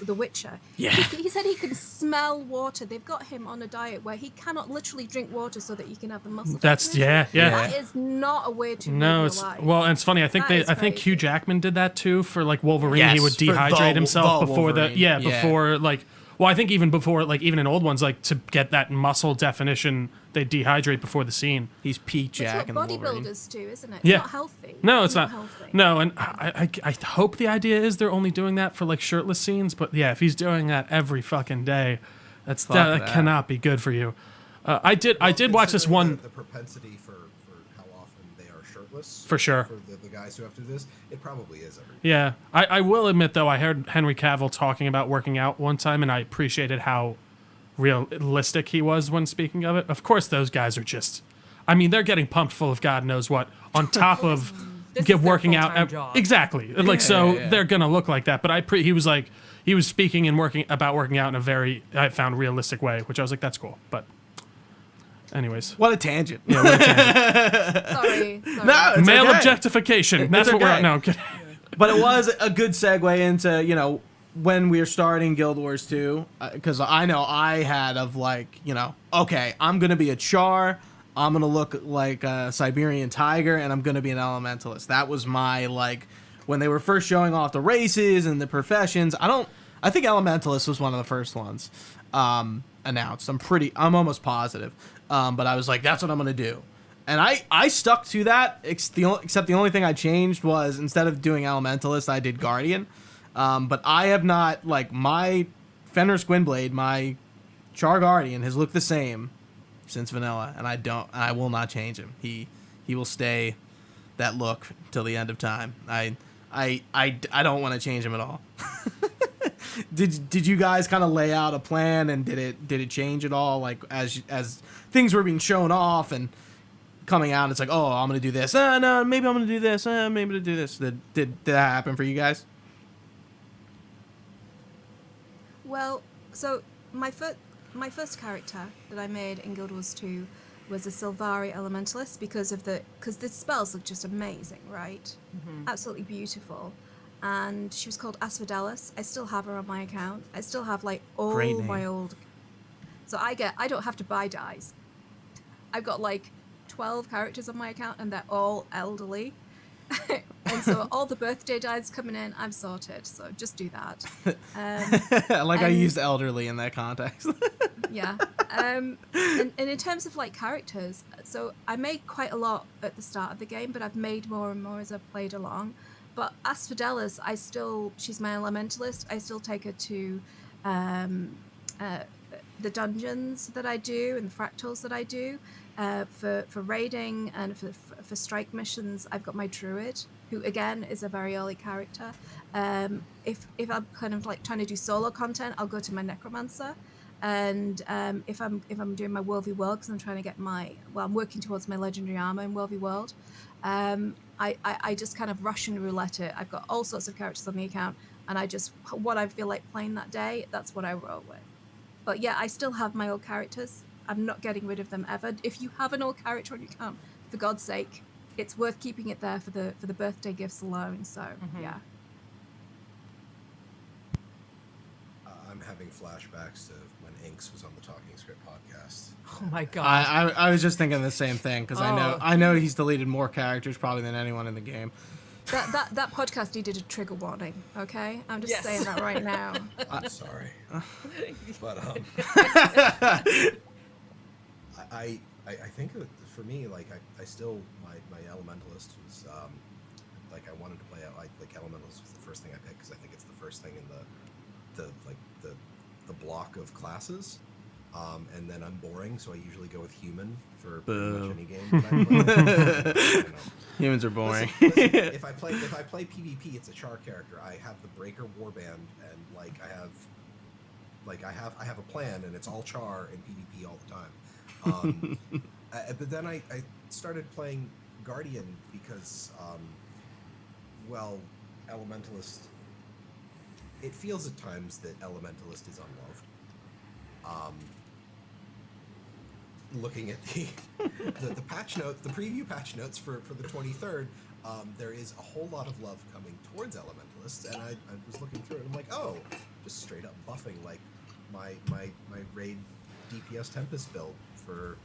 [SPEAKER 4] The Witcher,
[SPEAKER 1] Yeah.
[SPEAKER 4] he said he can smell water. They've got him on a diet where he cannot literally drink water so that he can have the muscle.
[SPEAKER 2] That's
[SPEAKER 4] definition.
[SPEAKER 2] yeah.
[SPEAKER 4] That is not a way to
[SPEAKER 2] No,
[SPEAKER 4] live
[SPEAKER 2] it's
[SPEAKER 4] your life.
[SPEAKER 2] well, and it's funny. I think
[SPEAKER 4] That is
[SPEAKER 2] Hugh
[SPEAKER 4] crazy.
[SPEAKER 2] Jackman did that too for like Wolverine.
[SPEAKER 1] Yes,
[SPEAKER 2] He would
[SPEAKER 1] for
[SPEAKER 2] dehydrate
[SPEAKER 1] the
[SPEAKER 2] himself before
[SPEAKER 1] Wolverine.
[SPEAKER 2] yeah,
[SPEAKER 1] Yeah.
[SPEAKER 2] before like. Well, I think even before, like even in old ones, like to get that muscle definition, they dehydrate before the scene.
[SPEAKER 1] He's Pete
[SPEAKER 4] It's
[SPEAKER 1] Jack
[SPEAKER 4] what
[SPEAKER 1] in the Wolverine.
[SPEAKER 4] bodybuilders do, isn't it? It's
[SPEAKER 2] Yeah.
[SPEAKER 4] not healthy.
[SPEAKER 2] No, it's not.
[SPEAKER 4] healthy.
[SPEAKER 2] No, and I hope the idea is they're only doing that for like shirtless scenes. But yeah, if he's doing that every fucking day, that
[SPEAKER 1] that.
[SPEAKER 2] cannot be good for you. I did watch this
[SPEAKER 3] Considering
[SPEAKER 2] one.
[SPEAKER 3] The propensity for how often they are shirtless.
[SPEAKER 2] For sure.
[SPEAKER 3] For the guys who have to do this, it probably is every.
[SPEAKER 2] Yeah, I will admit though, I heard Henry Cavill talking about working out one time, and I appreciated how realistic he was when speaking of it. Of course, those guys are just. I mean, they're getting pumped full of God knows what on top of
[SPEAKER 5] This is their
[SPEAKER 2] working out.
[SPEAKER 5] full-time job.
[SPEAKER 2] Exactly. Like, they're going to look like that. But he was speaking and working out in a very, I found, realistic way, which I was like, that's cool. But anyways.
[SPEAKER 1] What a tangent.
[SPEAKER 2] Yeah, what a tangent.
[SPEAKER 4] Sorry.
[SPEAKER 1] No, it's
[SPEAKER 2] Male
[SPEAKER 1] okay.
[SPEAKER 2] objectification. That's what we're
[SPEAKER 1] okay.
[SPEAKER 2] at. No, I'm kidding.
[SPEAKER 1] But it was a good segue into, when we were starting Guild Wars 2, because I know I had of like, okay, I'm going to be a Char, I'm going to look like a Siberian Tiger, and I'm going to be an Elementalist. That was my, like, when they were first showing off the races and the professions, I think Elementalist was one of the first ones announced. I'm almost positive. But I was like, that's what I'm going to do. And I stuck to that, except the only thing I changed was instead of doing Elementalist, I did Guardian. But I have not, like, my Fenris Gwynblade, my Char Guardian, has looked the same since vanilla, and I will not change him. He will stay that look till the end of time. I don't want to change him at all. Did you guys kind of lay out a plan, and did it change at all? Like as things were being shown off and coming out, it's like, oh, I'm gonna do this. No, maybe I'm gonna do this. Maybe I'm gonna do this. Did that happen for you guys?
[SPEAKER 4] Well, so my first character that I made in Guild Wars 2 was a Sylvari Elementalist because the spells look just amazing, right? Absolutely beautiful. And she was called Asphodelis. I still have her on my account. I still have like all
[SPEAKER 1] Great name.
[SPEAKER 4] my old. So I don't have to buy dies. I've got like 12 characters on my account, and they're all elderly. And so all the birthday dies coming in, I'm sorted. So just do that.
[SPEAKER 1] I used elderly in that context.
[SPEAKER 4] Yeah. And in terms of like characters, so I made quite a lot at the start of the game, but I've made more and more as I've played along. But Asphodelis, she's my Elementalist. I still take her to the dungeons that I do and the fractals that I do. For raiding and for strike missions, I've got my Druid, who again is a very early character. If I'm kind of like trying to do solo content, I'll go to my Necromancer. And if I'm doing my World v World, because I'm trying to get I'm working towards my legendary armor in World v World. I just kind of Russian roulette it. I've got all sorts of characters on the account, and what I feel like playing that day, that's what I roll with. But yeah, I still have my old characters. I'm not getting rid of them ever. If you have an old character on your account, for God's sake, it's worth keeping it there for the birthday gifts alone. So yeah.
[SPEAKER 3] I'm having flashbacks to when Inks was on the Talking Script podcast.
[SPEAKER 5] Oh my god.
[SPEAKER 1] I was just thinking the same thing because I know he's deleted more characters probably than anyone in the game.
[SPEAKER 4] That podcast needed a trigger warning, okay? I'm just saying that right now.
[SPEAKER 3] I'm sorry. But I think that for me, like I still my Elementalist was like I wanted to play out like Elementalist was the first thing I picked because I think it's the first thing in the block of classes. And then I'm boring, so I usually go with human for pretty much any game that I play.
[SPEAKER 1] Humans are boring.
[SPEAKER 3] Listen, if I play PvP, it's a Char character. I have the Breaker Warband, and I have a plan, and it's all Char in PvP all the time. But then I started playing Guardian because, Elementalist. It feels at times that Elementalist is unloved. Looking at the patch note, the preview patch notes for the 23rd, there is a whole lot of love coming towards Elementalists, and I was looking through it, and I'm like, oh, just straight up buffing like my raid DPS Tempest build for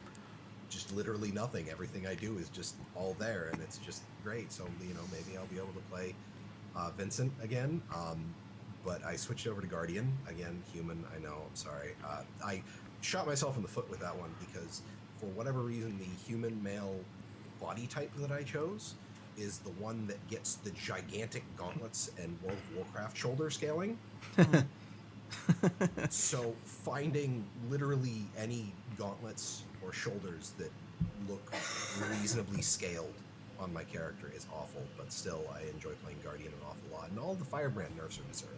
[SPEAKER 3] just literally nothing. Everything I do is just all there, and it's just great. So maybe I'll be able to play Vincent again. But I switched over to Guardian again. Human, I know. I'm sorry. I shot myself in the foot with that one because for whatever reason, the human male body type that I chose is the one that gets the gigantic gauntlets and World of Warcraft shoulder scaling. So finding literally any gauntlets or shoulders that look reasonably scaled on my character is awful, but still I enjoy playing Guardian an awful lot, and all the Firebrand nerfs are deserved.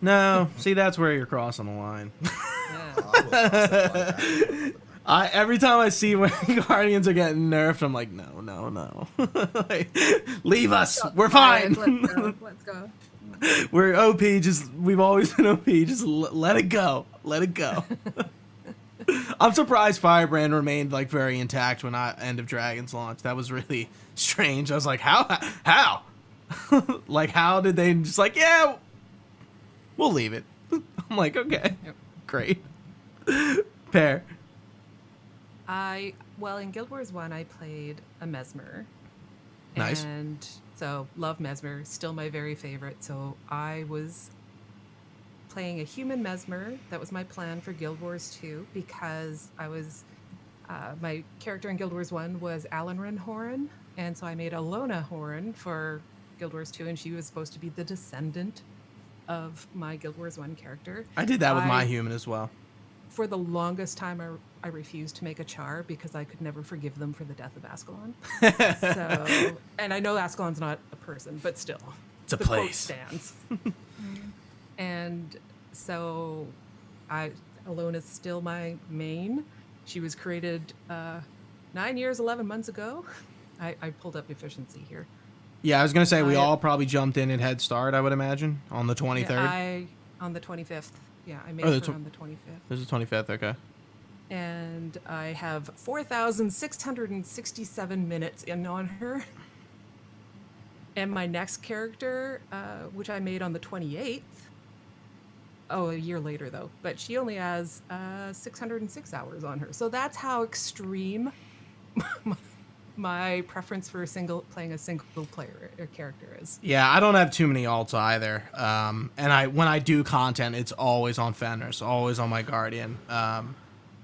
[SPEAKER 1] No, see, that's where you're crossing the line.
[SPEAKER 5] Yeah.
[SPEAKER 3] I will cross that line
[SPEAKER 1] Every time I see when Guardians are getting nerfed, I'm like, no. Like, leave us. We're fine.
[SPEAKER 4] Let's go.
[SPEAKER 1] We're OP. We've always been OP. Just let it go. Let it go. I'm surprised Firebrand remained like very intact when End of Dragons launched. That was really strange. I was like, how? Like, how did they just like, yeah, we'll leave it. I'm like, okay,
[SPEAKER 5] Yep.
[SPEAKER 1] great. Pear.
[SPEAKER 5] Well, in Guild Wars 1, I played a Mesmer.
[SPEAKER 1] Nice.
[SPEAKER 5] And so, love Mesmer, still my very favorite. So, I was playing a human Mesmer. That was my plan for Guild Wars 2 because my character in Guild Wars 1 was Alan Horan. And so, I made Alona Horan for Guild Wars 2, and she was supposed to be the descendant of my Guild Wars 1 character.
[SPEAKER 1] I did that with my human as well.
[SPEAKER 5] For the longest time, I refused to make a Char because I could never forgive them for the death of Ascalon. So, and I know Ascalon's not a person, but still,
[SPEAKER 1] It's a
[SPEAKER 5] the quote
[SPEAKER 1] place.
[SPEAKER 5] stands. And so, Alona's still my main. She was created 9 years, 11 months ago. I pulled up efficiency here.
[SPEAKER 1] Yeah, I was gonna say we
[SPEAKER 5] I-
[SPEAKER 1] all probably jumped in at Head Start. I would imagine on the 23rd.
[SPEAKER 5] Yeah, on the 25th. Yeah, I made
[SPEAKER 1] Oh,
[SPEAKER 5] her
[SPEAKER 1] the
[SPEAKER 5] on the 25th.
[SPEAKER 1] This is 25th. Okay.
[SPEAKER 5] And I have 4,667 minutes in on her. And my next character, which I made on the 28th, a year later though, but she only has 606 hours on her. So that's how extreme my preference for playing a single player character is.
[SPEAKER 1] Yeah, I don't have too many alts either. And when I do content, it's always on Fenris, always on my Guardian.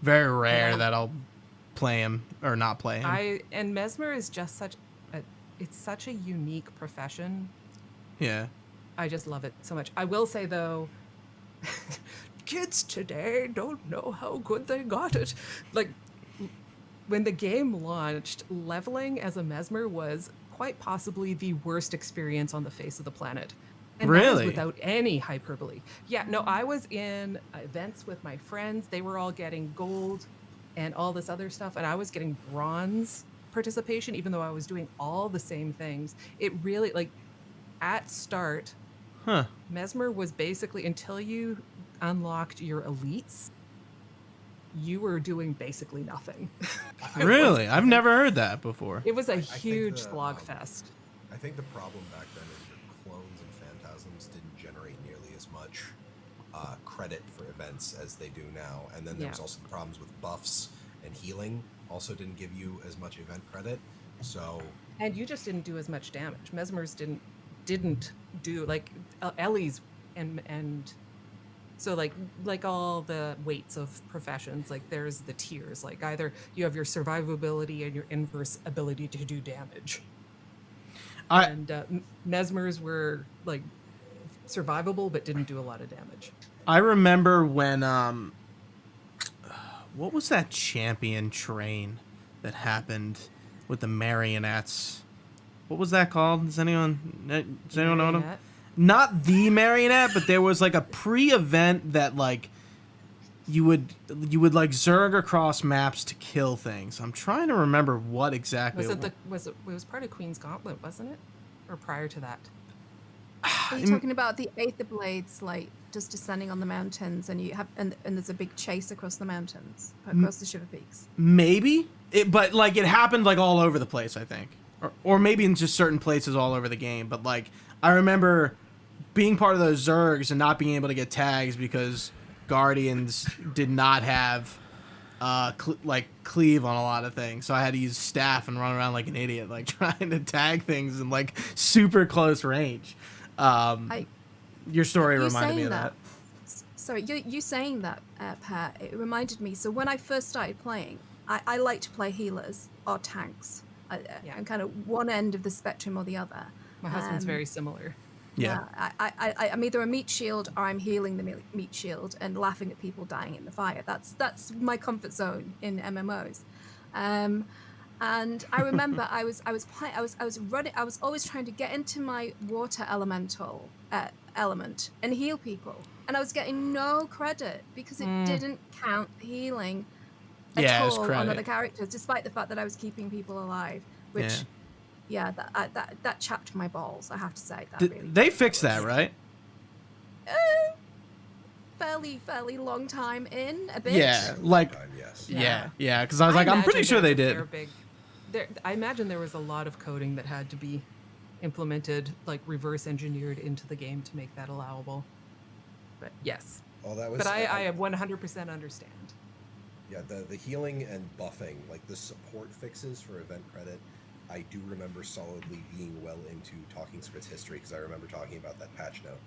[SPEAKER 1] Very rare
[SPEAKER 5] Yeah.
[SPEAKER 1] that I'll play him or not play him.
[SPEAKER 5] And Mesmer is just it's such a unique profession.
[SPEAKER 1] Yeah.
[SPEAKER 5] I just love it so much. I will say though, kids today don't know how good they got it. Like when the game launched, leveling as a Mesmer was quite possibly the worst experience on the face of the planet. And that
[SPEAKER 1] Really?
[SPEAKER 5] is without any hyperbole. Yeah, no, I was in events with my friends. They were all getting gold and all this other stuff, and I was getting bronze participation, even though I was doing all the same things. It really, like, at start,
[SPEAKER 1] Huh.
[SPEAKER 5] Mesmer was basically, until you unlocked your elites, you were doing basically nothing.
[SPEAKER 1] Really? I've never heard that before.
[SPEAKER 5] It was a
[SPEAKER 3] I think
[SPEAKER 5] huge
[SPEAKER 3] the,
[SPEAKER 5] slog fest.
[SPEAKER 3] I think the problem back then is your clones and phantasms didn't generate nearly as much credit for events as they do now. And then there was
[SPEAKER 5] Yeah.
[SPEAKER 3] also the problems with buffs and healing also didn't give you as much event credit. So
[SPEAKER 5] And you just didn't do as much damage. Mesmer's didn't do like Ellie's and so like all the weights of professions, like there's the tiers. Like either you have your survivability and your inverse ability to do damage. And Mesmers were like survivable but didn't do a lot of damage.
[SPEAKER 1] I remember when what was that champion train that happened with the marionettes? What was that called? Does anyone know them?
[SPEAKER 5] Marionette?
[SPEAKER 1] Not the marionette, but there was like a pre-event that like you would like zerg across maps to kill things. I'm trying to remember what exactly.
[SPEAKER 5] It was part of Queen's Gauntlet, wasn't it? Or prior to that?
[SPEAKER 4] Are you talking about the Aether Blades, like just descending on the mountains, and you have and there's a big chase across the mountains, across the Shiver Peaks?
[SPEAKER 1] Maybe but like it happened like all over the place, I think, or maybe in just certain places all over the game. But like I remember being part of those zergs and not being able to get tags because Guardians did not have cleave on a lot of things, so I had to use staff and run around like an idiot, like trying to tag things in like super close range. Your story
[SPEAKER 4] You
[SPEAKER 1] reminded me
[SPEAKER 4] saying
[SPEAKER 1] of that.
[SPEAKER 4] Sorry, you saying that, Pat, it reminded me. So when I first started playing, I like to play healers or tanks.
[SPEAKER 5] Yeah.
[SPEAKER 4] I'm kind of one end of the spectrum or the other.
[SPEAKER 5] My husband's very similar.
[SPEAKER 1] Yeah.
[SPEAKER 4] I'm either a meat shield or I'm healing the meat shield and laughing at people dying in the fire. That's my comfort zone in MMOs. And I remember I was always trying to get into my water elemental element and heal people, and I was getting no credit because it didn't count healing at
[SPEAKER 1] Yeah, it's
[SPEAKER 4] all on
[SPEAKER 1] credit.
[SPEAKER 4] other characters, despite the fact that I was keeping people alive, which, yeah, that chapped my balls. I have to say that. Really
[SPEAKER 1] They fixed that, right?
[SPEAKER 4] Fairly long time in, a bit.
[SPEAKER 1] Yeah, like
[SPEAKER 3] Yes.
[SPEAKER 1] yeah. Because I was like, I'm pretty
[SPEAKER 5] imagine
[SPEAKER 1] sure they
[SPEAKER 5] there's a
[SPEAKER 1] did.
[SPEAKER 5] I imagine there was a lot of coding that had to be implemented, like reverse engineered into the game to make that allowable. But yes,
[SPEAKER 3] Oh, that was.
[SPEAKER 5] but I 100% understand.
[SPEAKER 3] Yeah, the healing and buffing, like the support fixes for event credit, I do remember solidly being well into Talking Squid's history, because I remember talking about that patch note.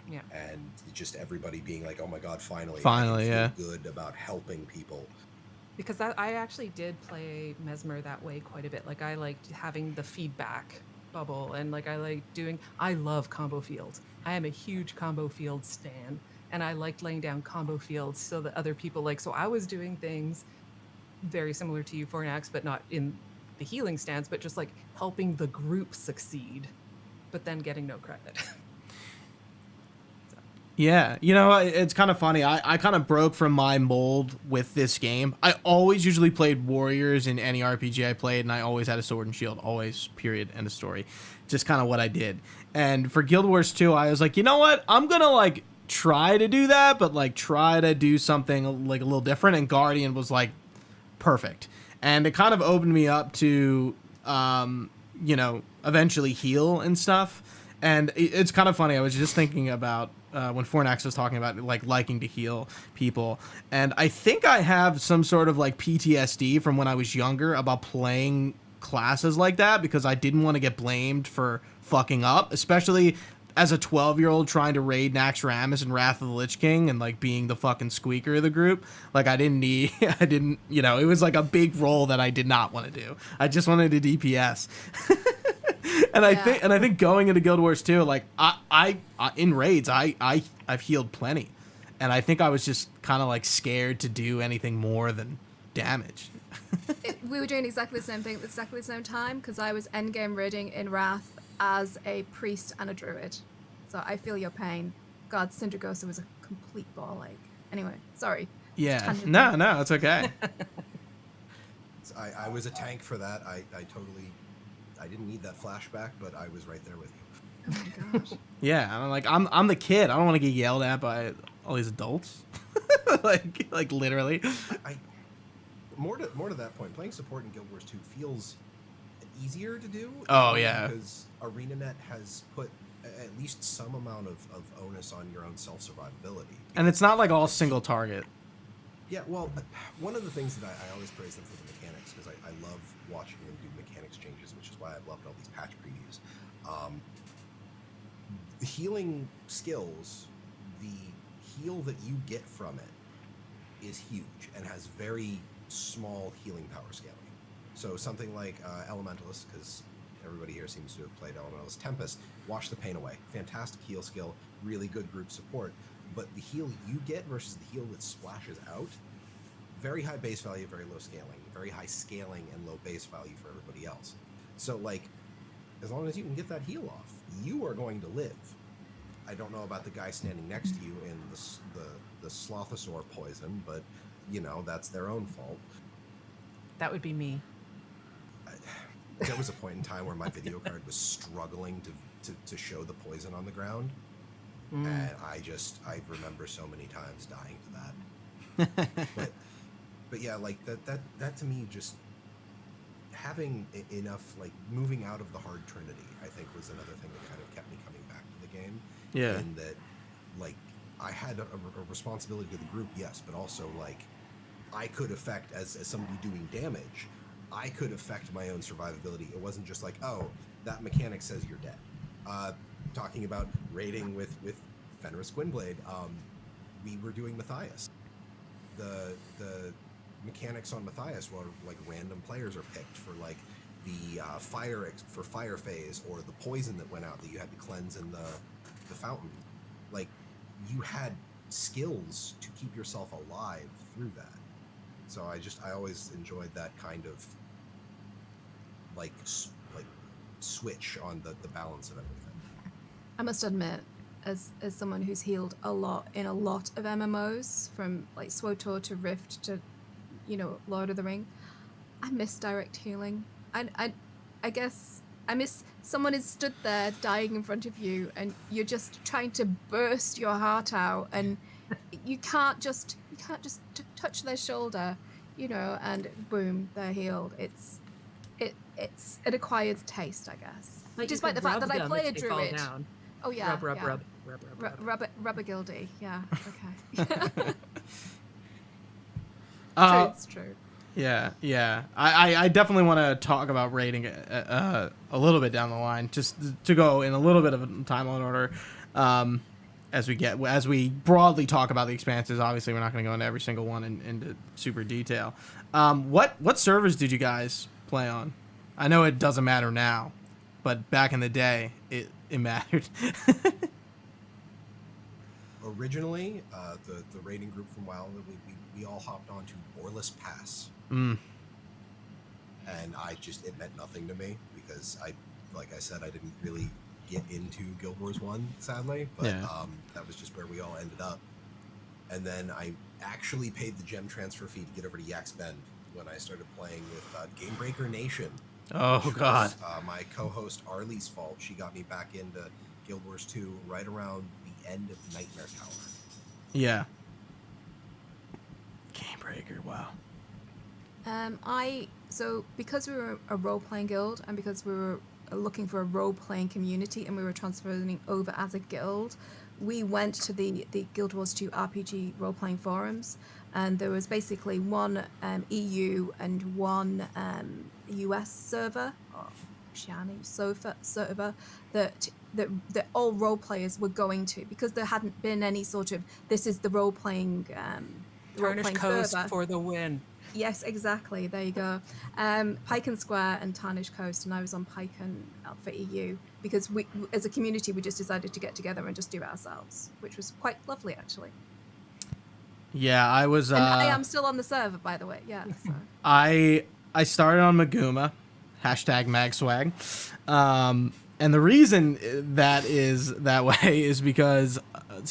[SPEAKER 5] Yeah.
[SPEAKER 3] And just everybody being like, oh my god, finally.
[SPEAKER 1] Finally,
[SPEAKER 3] I can feel good about helping people.
[SPEAKER 5] Because I actually did play Mesmer that way quite a bit. Like I liked having the feedback bubble, and like I love combo fields. I am a huge combo field stan, and I liked laying down combo fields so that other people so I was doing things very similar to you, Fornax, but not in the healing stance, but just like helping the group succeed, but then getting no credit.
[SPEAKER 1] Yeah, you know, it's kind of funny. I kind of broke from my mold with this game. I always usually played warriors in any RPG I played, and I always had a sword and shield. Always, period, end of story. Just kind of what I did. And for Guild Wars 2, I was like, you know what? I'm going to, like, try to do that, but, like, try to do something, like, a little different. And Guardian was, like, perfect. And it kind of opened me up to, you know, eventually heal and stuff. And it's kind of funny. I was just thinking about when Fornax was talking about like liking to heal people, and I think I have some sort of like PTSD from when I was younger about playing classes like that, because I didn't want to get blamed for fucking up, especially as a 12-year-old trying to raid Naxxramas and Wrath of the Lich King and like being the fucking squeaker of the group. Like I didn't, you know, it was like a big role that I did not want to do. I just wanted to DPS. And I think going into Guild Wars 2, like I in raids, I've healed plenty, and I think I was just kind of like scared to do anything more than damage.
[SPEAKER 4] We were doing exactly the same thing at exactly the same time, because I was endgame raiding in Wrath as a priest and a druid, so I feel your pain. God, Syndragosa was a complete ball ache. Anyway, sorry.
[SPEAKER 1] Yeah, no, it's okay.
[SPEAKER 3] I was a tank for that. I didn't need that flashback, but I was right there with you.
[SPEAKER 4] Oh my gosh.
[SPEAKER 1] Yeah, I'm the kid. I don't want to get yelled at by all these adults. like literally.
[SPEAKER 3] More to that point, playing support in Guild Wars 2 feels easier to do.
[SPEAKER 1] Oh yeah.
[SPEAKER 3] Because ArenaNet has put at least some amount of onus on your own self-survivability.
[SPEAKER 1] And it's not like all single target.
[SPEAKER 3] Yeah, well, one of the things that I always praise them for the mechanics, because I love watching them do mechanics changes, which is why I've loved all these patch previews. The healing skills, the heal that you get from it is huge and has very small healing power scaling. So something like Elementalist, because everybody here seems to have played Elementalist Tempest, Wash the Pain Away. Fantastic heal skill, really good group support. But the heal you get versus the heal that splashes out, very high base value, very low scaling. Very high scaling and low base value for everybody else. So, like, as long as you can get that heal off, you are going to live. I don't know about the guy standing next to you in the Slothosaur poison, but, you know, that's their own fault.
[SPEAKER 5] That would be me.
[SPEAKER 3] There was a point in time where my video card was struggling to show the poison on the ground. And I remember so many times dying to that. but yeah, like that to me, just having enough, like moving out of the hard trinity, I think was another thing that kind of kept me coming back to the game.
[SPEAKER 1] Yeah.
[SPEAKER 3] And that, like, I had a responsibility to the group, yes, but also like I could affect as somebody doing damage. I could affect my own survivability. It wasn't just like, oh, that mechanic says you're dead. Talking about raiding with Fenris Gwynblade, we were doing Matthias. The mechanics on Matthias were like random players are picked for like the fire phase, or the poison that went out that you had to cleanse in the fountain. Like, you had skills to keep yourself alive through that. So I always enjoyed that kind of like switch on the balance of everything.
[SPEAKER 4] I must admit, as someone who's healed a lot in a lot of MMOs, from like SWTOR to Rift to, Lord of the Ring. I miss direct healing. I guess I miss someone is stood there dying in front of you, and you're just trying to burst your heart out, and you can't just touch their shoulder, and boom, they're healed. It's an acquired taste, I guess.
[SPEAKER 5] Like,
[SPEAKER 4] Despite the fact that I play a druid.
[SPEAKER 5] Down.
[SPEAKER 4] Oh yeah,
[SPEAKER 5] Rub.
[SPEAKER 4] Rubber gildy. Yeah. Okay. It's true.
[SPEAKER 1] Yeah. I definitely want to talk about rating a little bit down the line, just to go in a little bit of a timeline order. As we broadly talk about the expanses. Obviously, we're not going to go into every single one into super detail. What servers did you guys play on? I know it doesn't matter now, but back in the day, it mattered.
[SPEAKER 3] Originally, the raiding group from WoW, we all hopped onto Boreless Pass.
[SPEAKER 1] Mm.
[SPEAKER 3] And it meant nothing to me because like I said, I didn't really get into Guild Wars 1, sadly, but
[SPEAKER 1] Yeah.
[SPEAKER 3] That was just where we all ended up. And then I actually paid the gem transfer fee to get over to Yak's Bend when I started playing with Gamebreaker Nation.
[SPEAKER 1] Oh
[SPEAKER 3] which
[SPEAKER 1] God.
[SPEAKER 3] was, my co-host Arlie's fault. She got me back into Guild Wars 2 right around the end of Nightmare Tower.
[SPEAKER 1] Yeah. Gamebreaker. Wow.
[SPEAKER 4] So because we were a role-playing guild, and because we were looking for a role-playing community, and we were transferring over as a guild, we went to the Guild Wars 2 RPG role-playing forums, and there was basically one EU and one US server, or Oceania server, that all role players were going to, because there hadn't been any sort of, this is the role-playing
[SPEAKER 5] Tarnished Coast
[SPEAKER 4] server.
[SPEAKER 5] for the win.
[SPEAKER 4] Yes, exactly. There you go. Pike and Square and Tarnished Coast, and I was on Pike and for EU, because we, as a community, we just decided to get together and just do it ourselves, which was quite lovely, actually.
[SPEAKER 1] Yeah, I was.
[SPEAKER 4] And I am still on the server, by the way. Yeah. So.
[SPEAKER 1] I started on Maguma, #MagSwag, and the reason that is that way is because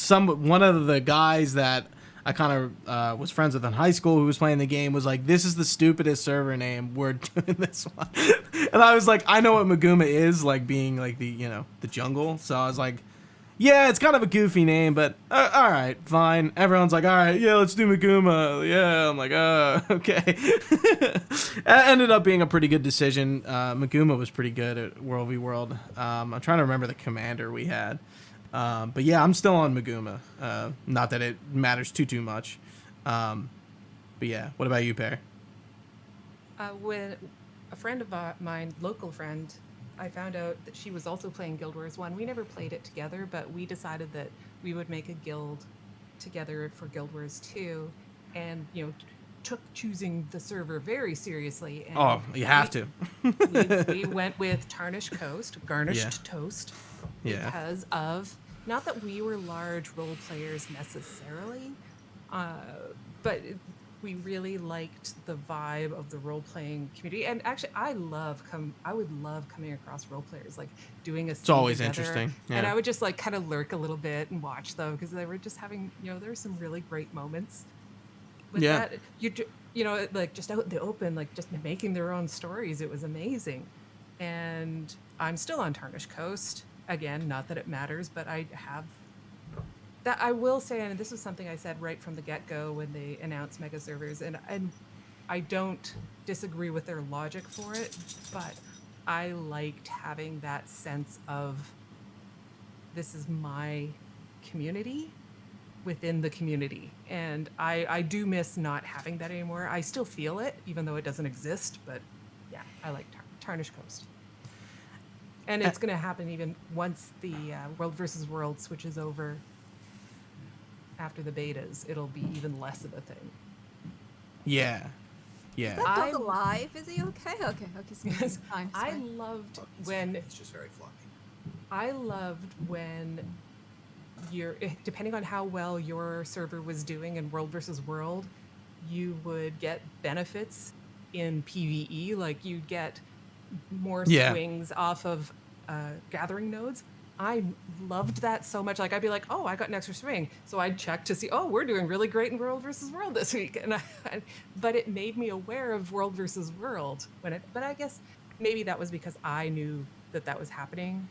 [SPEAKER 1] one of the guys that I kind of was friends with in high school who was playing the game was like, "This is the stupidest server name. We're doing this one," and I was like, "I know what Maguma is, like being like the jungle." So I was like, "Yeah, it's kind of a goofy name, but all right, fine." Everyone's like, "All right, yeah, let's do Maguma." Yeah, I'm like, okay." It ended up being a pretty good decision. Maguma was pretty good at World v World. I'm trying to remember the commander we had. But yeah, I'm still on Maguma. Not that it matters too much. But yeah, what about you, Pear?
[SPEAKER 5] When a friend of mine, local friend, I found out that she was also playing Guild Wars 1. We never played it together, but we decided that we would make a guild together for Guild Wars 2, and took choosing the server very seriously. And
[SPEAKER 1] You have to.
[SPEAKER 5] we went with Tarnished Coast, Garnished Toast, because of, not that we were large role players necessarily, but we really liked the vibe of the role-playing community. And actually, I would love coming across role players, like doing a scene
[SPEAKER 1] It's always
[SPEAKER 5] together.
[SPEAKER 1] interesting. Yeah.
[SPEAKER 5] And I would just like kind of lurk a little bit and watch them, because they were just having, there were some really great moments with that. Like just out in the open, like just making their own stories. It was amazing. And I'm still on Tarnished Coast. Again, not that it matters, but I have that. I will say, and this was something I said right from the get-go when they announced mega servers, and I don't disagree with their logic for it, but I liked having that sense of, this is my community within the community, and I do miss not having that anymore. I still feel it, even though it doesn't exist, but yeah, I like Tarnished Coast. And it's going to happen even once the World versus World switches over after the betas. It'll be even less of a thing.
[SPEAKER 1] Yeah.
[SPEAKER 4] Is that dog alive? Is he okay? Okay.
[SPEAKER 5] Yes,
[SPEAKER 4] Fine,
[SPEAKER 5] I
[SPEAKER 4] fine.
[SPEAKER 5] loved when
[SPEAKER 3] It's just very floppy.
[SPEAKER 5] I loved when depending on how well your server was doing in World versus World, you would get benefits in PvE. Like you'd get more swings off of gathering nodes. I loved that so much. Like I'd be like, oh, I got an extra swing, so I'd check to see, oh, we're doing really great in World versus World this week, but it made me aware of World versus World but I guess maybe that was because I knew that was happening.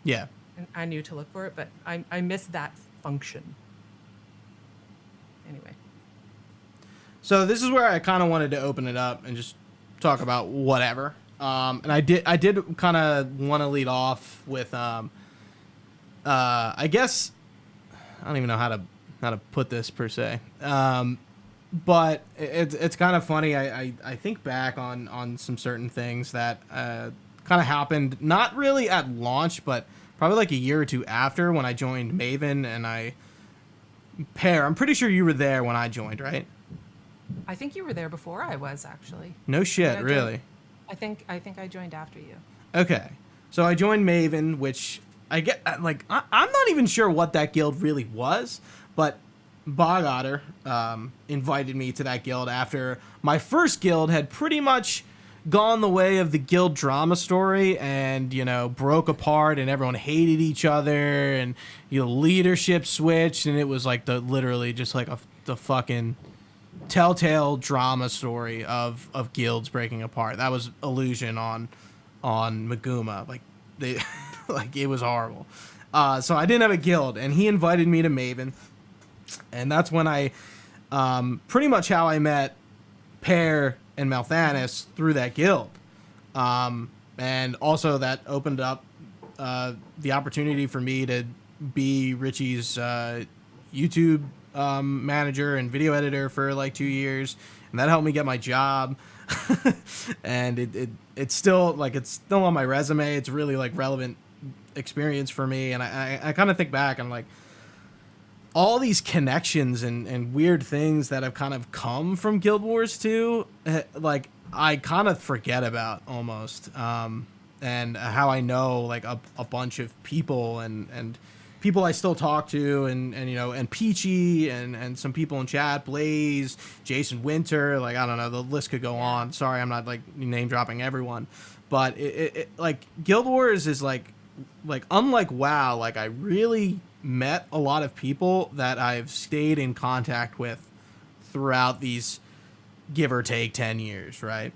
[SPEAKER 1] Yeah.
[SPEAKER 5] And I knew to look for it, but I missed that function. Anyway.
[SPEAKER 1] So this is where I kind of wanted to open it up and just talk about whatever. And I did kind of want to lead off with I guess I don't even know how to put this per se. But it's kind of funny. I think back on some certain things that kind of happened, not really at launch, but probably like a year or two after when I joined Maven and Pear. I'm pretty sure you were there when I joined, right?
[SPEAKER 5] I think you were there before I was, actually.
[SPEAKER 1] No shit, really.
[SPEAKER 5] I think I joined after you.
[SPEAKER 1] Okay, so I joined Maven, which I get like I'm not even sure what that guild really was, but Bog Otter invited me to that guild after my first guild had pretty much gone the way of the guild drama story and, you know, broke apart and everyone hated each other and, you know, leadership switched and it was like literally just like the fucking telltale drama story of guilds breaking apart. That was Illusion on Maguma. Like they like it was horrible. So I didn't have a guild and he invited me to Maven. And that's when I pretty much how I met Pear and Malthanis through that guild. And also that opened up the opportunity for me to be Richie's YouTube manager and video editor for like 2 years. And that helped me get my job. And it's still like, it's still on my resume. It's really like relevant experience for me. And I kind of think back and like, all these connections and weird things that have kind of come from Guild Wars 2, like I kind of forget about almost, and how I know like a bunch of people and people I still talk to and you know, and Peachy and some people in chat, Blaze, Jason Winter, like I don't know, the list could go on. Sorry, I'm not like name dropping everyone, but it like Guild Wars is like unlike WoW, like I really met a lot of people that I've stayed in contact with throughout these give or take 10 years, right?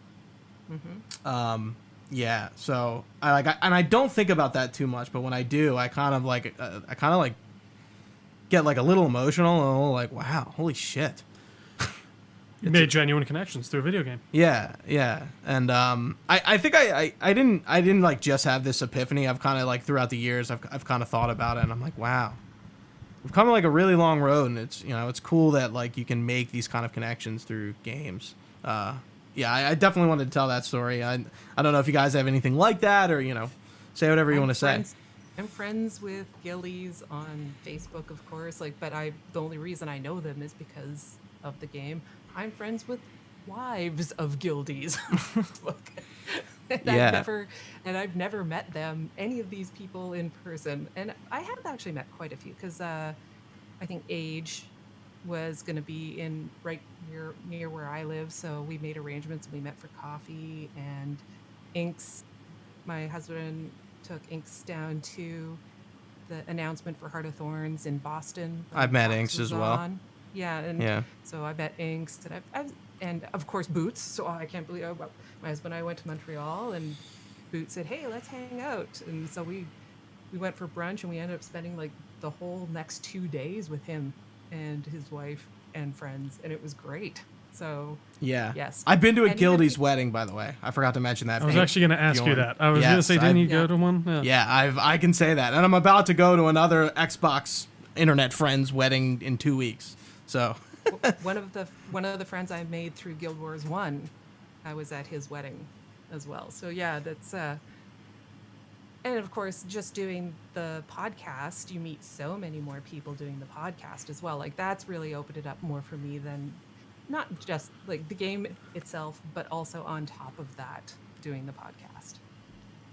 [SPEAKER 1] Mm-hmm. Yeah, so I don't think about that too much, but when I do, I kind of like get like a little emotional and like, wow, holy shit.
[SPEAKER 2] You made genuine connections through a video game.
[SPEAKER 1] Yeah, and I think I didn't like just have this epiphany. I've kind of like throughout the years I've kind of thought about it, and I'm like, wow, we've come like a really long road, and it's, you know, it's cool that like you can make these kind of connections through games. Yeah, I definitely wanted to tell that story. I don't know if you guys have anything like that, or you know, say whatever you want to say.
[SPEAKER 5] I'm friends with guildies on Facebook, of course. Like, but the only reason I know them is because of the game. I'm friends with wives of guildies. I've never met them, any of these people in person. And I have actually met quite a few because I think Age was going to be in right near where I live. So we made arrangements and we met for coffee. And Inks, my husband took Inks down to the announcement for Heart of Thorns in Boston.
[SPEAKER 1] I've met Inks as well.
[SPEAKER 5] Yeah, so I met Inks, and of course Boots. So I can't believe my husband and I went to Montreal, and Boots said, "Hey, let's hang out." And so we went for brunch, and we ended up spending like the whole next 2 days with him and his wife and friends, and it was great. So
[SPEAKER 1] yeah,
[SPEAKER 5] yes,
[SPEAKER 1] I've been to a guildie's wedding, by the way. I forgot to mention that.
[SPEAKER 2] I was actually going to ask you that. I was going to say, didn't you go to one?
[SPEAKER 1] Yeah, I can say that, and I'm about to go to another Xbox internet friend's wedding in 2 weeks. So
[SPEAKER 5] one of the friends I made through Guild Wars 1, I was at his wedding as well. So yeah, that's and of course, just doing the podcast, you meet so many more people doing the podcast as well. Like that's really opened it up more for me than not just like the game itself, but also on top of that, doing the podcast.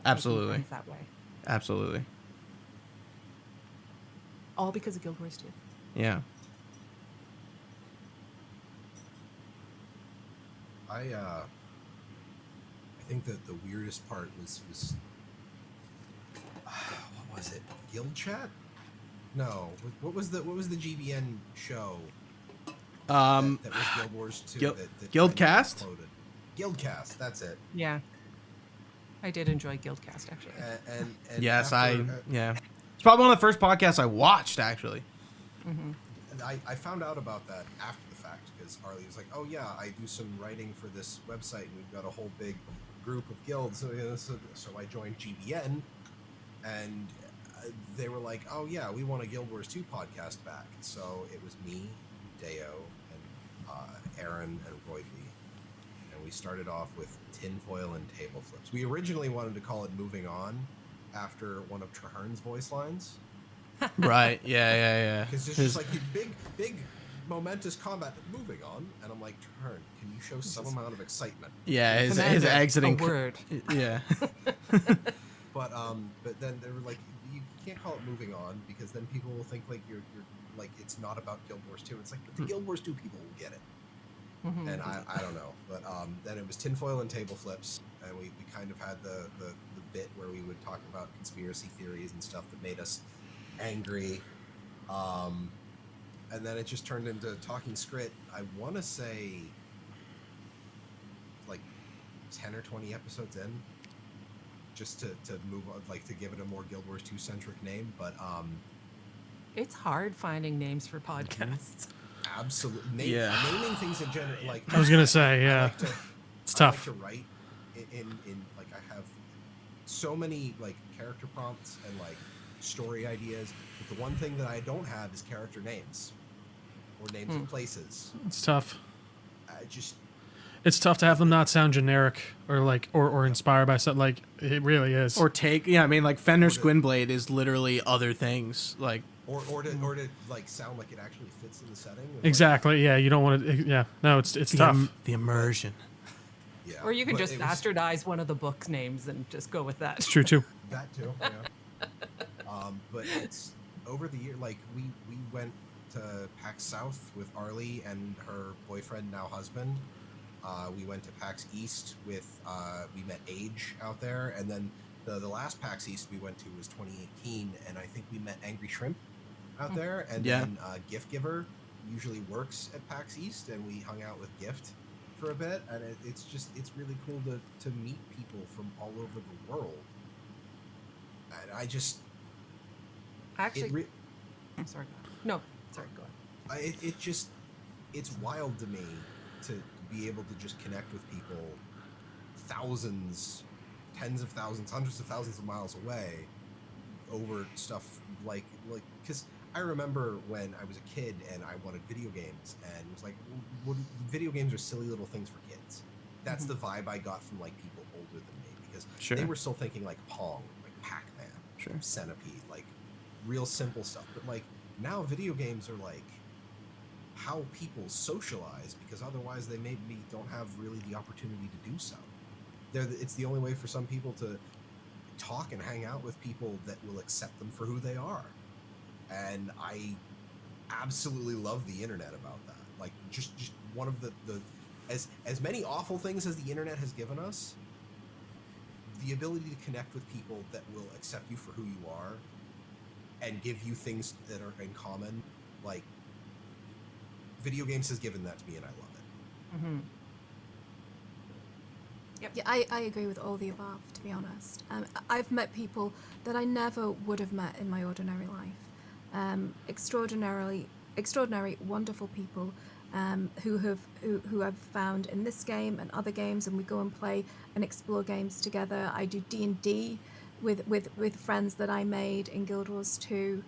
[SPEAKER 1] Absolutely.
[SPEAKER 5] That way.
[SPEAKER 1] Absolutely.
[SPEAKER 5] All because of Guild Wars 2.
[SPEAKER 1] Yeah.
[SPEAKER 3] I think that the weirdest part was what was it? Guild Chat? No. What was the GBN show?
[SPEAKER 1] Um,
[SPEAKER 3] that was Guild Wars 2.
[SPEAKER 1] Guild-
[SPEAKER 3] that
[SPEAKER 1] Guildcast?
[SPEAKER 3] Exploded. Guildcast. That's it.
[SPEAKER 5] Yeah. I did enjoy Guildcast, actually.
[SPEAKER 3] And
[SPEAKER 1] yes,
[SPEAKER 3] after,
[SPEAKER 1] it's probably one of the first podcasts I watched, actually.
[SPEAKER 5] Mm-hmm.
[SPEAKER 3] And I found out about that after the fact because Arlie was like, "Oh yeah, I do some writing for this website, and we've got a whole big group of guilds." So I joined GBN, and they were like, "Oh yeah, we want a Guild Wars 2 podcast back." So it was me, Deo, and Aaron and Roydby, and we started off with tinfoil and table flips. We originally wanted to call it "Moving On," after one of Traherne's voice lines.
[SPEAKER 1] Right. Yeah.
[SPEAKER 3] Because it's just like big, momentous combat. Moving on, and I'm like, Traherne, can you show some amount of excitement?
[SPEAKER 1] Yeah, his
[SPEAKER 5] Commander,
[SPEAKER 1] exiting.
[SPEAKER 5] a word.
[SPEAKER 1] Yeah.
[SPEAKER 3] But then they were like, you can't call it Moving On because then people will think like you're like it's not about Guild Wars 2. It's like the Guild Wars 2 people will get it.
[SPEAKER 5] Mm-hmm.
[SPEAKER 3] And I don't know, but then it was tinfoil and table flips, and we kind of had the bit where we would talk about conspiracy theories and stuff that made us angry, and then it just turned into Talking Scrit. I want to say like 10 or 20 episodes in, just to move on, like to give it a more Guild Wars 2 centric name, but
[SPEAKER 5] It's hard finding names for podcasts.
[SPEAKER 3] absolutely
[SPEAKER 1] Yeah.
[SPEAKER 3] naming things in general, like
[SPEAKER 2] I was gonna say,
[SPEAKER 3] I
[SPEAKER 2] yeah,
[SPEAKER 3] like to,
[SPEAKER 2] it's
[SPEAKER 3] I
[SPEAKER 2] tough.
[SPEAKER 3] like to write in like I have so many like character prompts and like story ideas, but the one thing that I don't have is character names or names of places.
[SPEAKER 2] It's tough.
[SPEAKER 3] I just
[SPEAKER 2] It's tough to have them not sound generic or like or inspired by something. Like it really is.
[SPEAKER 1] Or I mean, like Fender's Gwynblade is literally other things. Like,
[SPEAKER 3] or to like sound like it actually fits in the setting. Like,
[SPEAKER 2] exactly. Yeah, you don't want to. Yeah, no, it's tough.
[SPEAKER 1] the immersion.
[SPEAKER 3] yeah.
[SPEAKER 5] Or you can
[SPEAKER 3] But
[SPEAKER 5] just
[SPEAKER 3] it was-
[SPEAKER 5] bastardize one of the book names and just go with that.
[SPEAKER 2] It's true too.
[SPEAKER 3] That too. Yeah. But it's over the year. Like we went to PAX South with Arlie and her boyfriend, now husband. We went to PAX East with we met Age out there, and then the last PAX East we went to was 2018, and I think we met Angry Shrimp out there, and
[SPEAKER 1] Yeah.
[SPEAKER 3] then Gift Giver usually works at PAX East, and we hung out with Gift for a bit, and it's really cool to meet people from all over the world. And I just
[SPEAKER 5] Actually, sorry. No, sorry, go ahead.
[SPEAKER 3] it's wild to me to be able to just connect with people thousands, tens of thousands, hundreds of thousands of miles away over stuff like because I remember when I was a kid and I wanted video games, and it was like, video games are silly little things for kids. That's the vibe I got from like people older than me, because
[SPEAKER 1] Sure.
[SPEAKER 3] they were still thinking like Pong, like Pac-Man,
[SPEAKER 1] Sure.
[SPEAKER 3] Centipede, like real simple stuff. But like now video games are like how people socialize, because otherwise they maybe don't have really the opportunity to do so. It's the only way for some people to talk and hang out with people that will accept them for who they are. And I absolutely love the internet about that. Like just one of the as many awful things as the internet has given us, the ability to connect with people that will accept you for who you are and give you things that are in common, like video games has given that to me, and I love it.
[SPEAKER 5] Mm-hmm.
[SPEAKER 4] Yeah, I agree with all the above, to be honest. I've met people that I never would have met in my ordinary life. Extraordinary, wonderful people who I've found in this game and other games, and we go and play and explore games together. I do D&D with friends that I made in Guild Wars 2.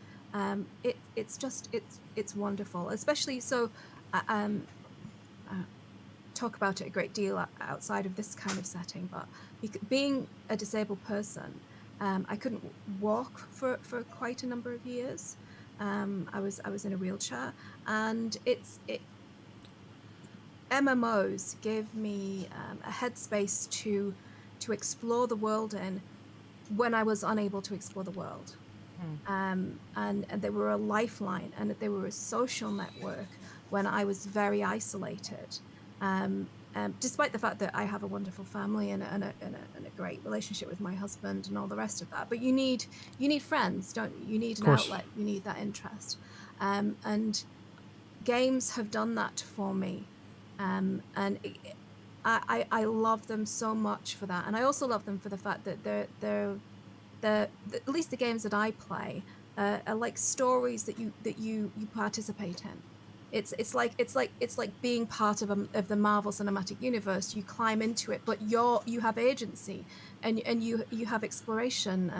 [SPEAKER 4] It's wonderful, especially so. Talk about it a great deal outside of this kind of setting, but being a disabled person, I couldn't walk for quite a number of years. I was in a wheelchair, and MMOs give me a headspace to explore the world in when I was unable to explore the world. And they were a lifeline, and they were a social network when I was very isolated. despite the fact that I have a wonderful family and a great relationship with my husband and all the rest of that, but you need friends, don't you? You need an outlet. You need that interest, and games have done that for me, and I love them so much for that, and I also love them for the fact that they're at least the games that I play are like stories that you participate in. It's like being part of the Marvel Cinematic Universe. You climb into it, but you have agency, and you have exploration,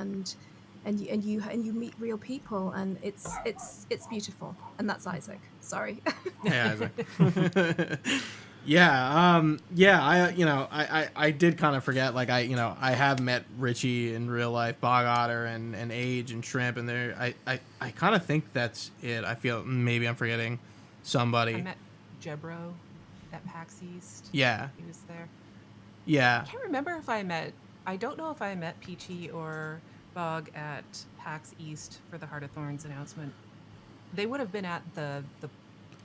[SPEAKER 4] and you meet real people, and it's beautiful. And that's Isaac. Sorry.
[SPEAKER 1] Hey, Isaac. I did kind of forget, like, I have met Richie in real life, Bog Otter and Age and Shrimp, and I kind of think that's it. I feel maybe I'm forgetting somebody.
[SPEAKER 5] I met Jebro at PAX East.
[SPEAKER 1] Yeah.
[SPEAKER 5] He was there.
[SPEAKER 1] Yeah.
[SPEAKER 5] I can't remember if I don't know if I met Peachy or Bog at PAX East for the Heart of Thorns announcement. They would have been at the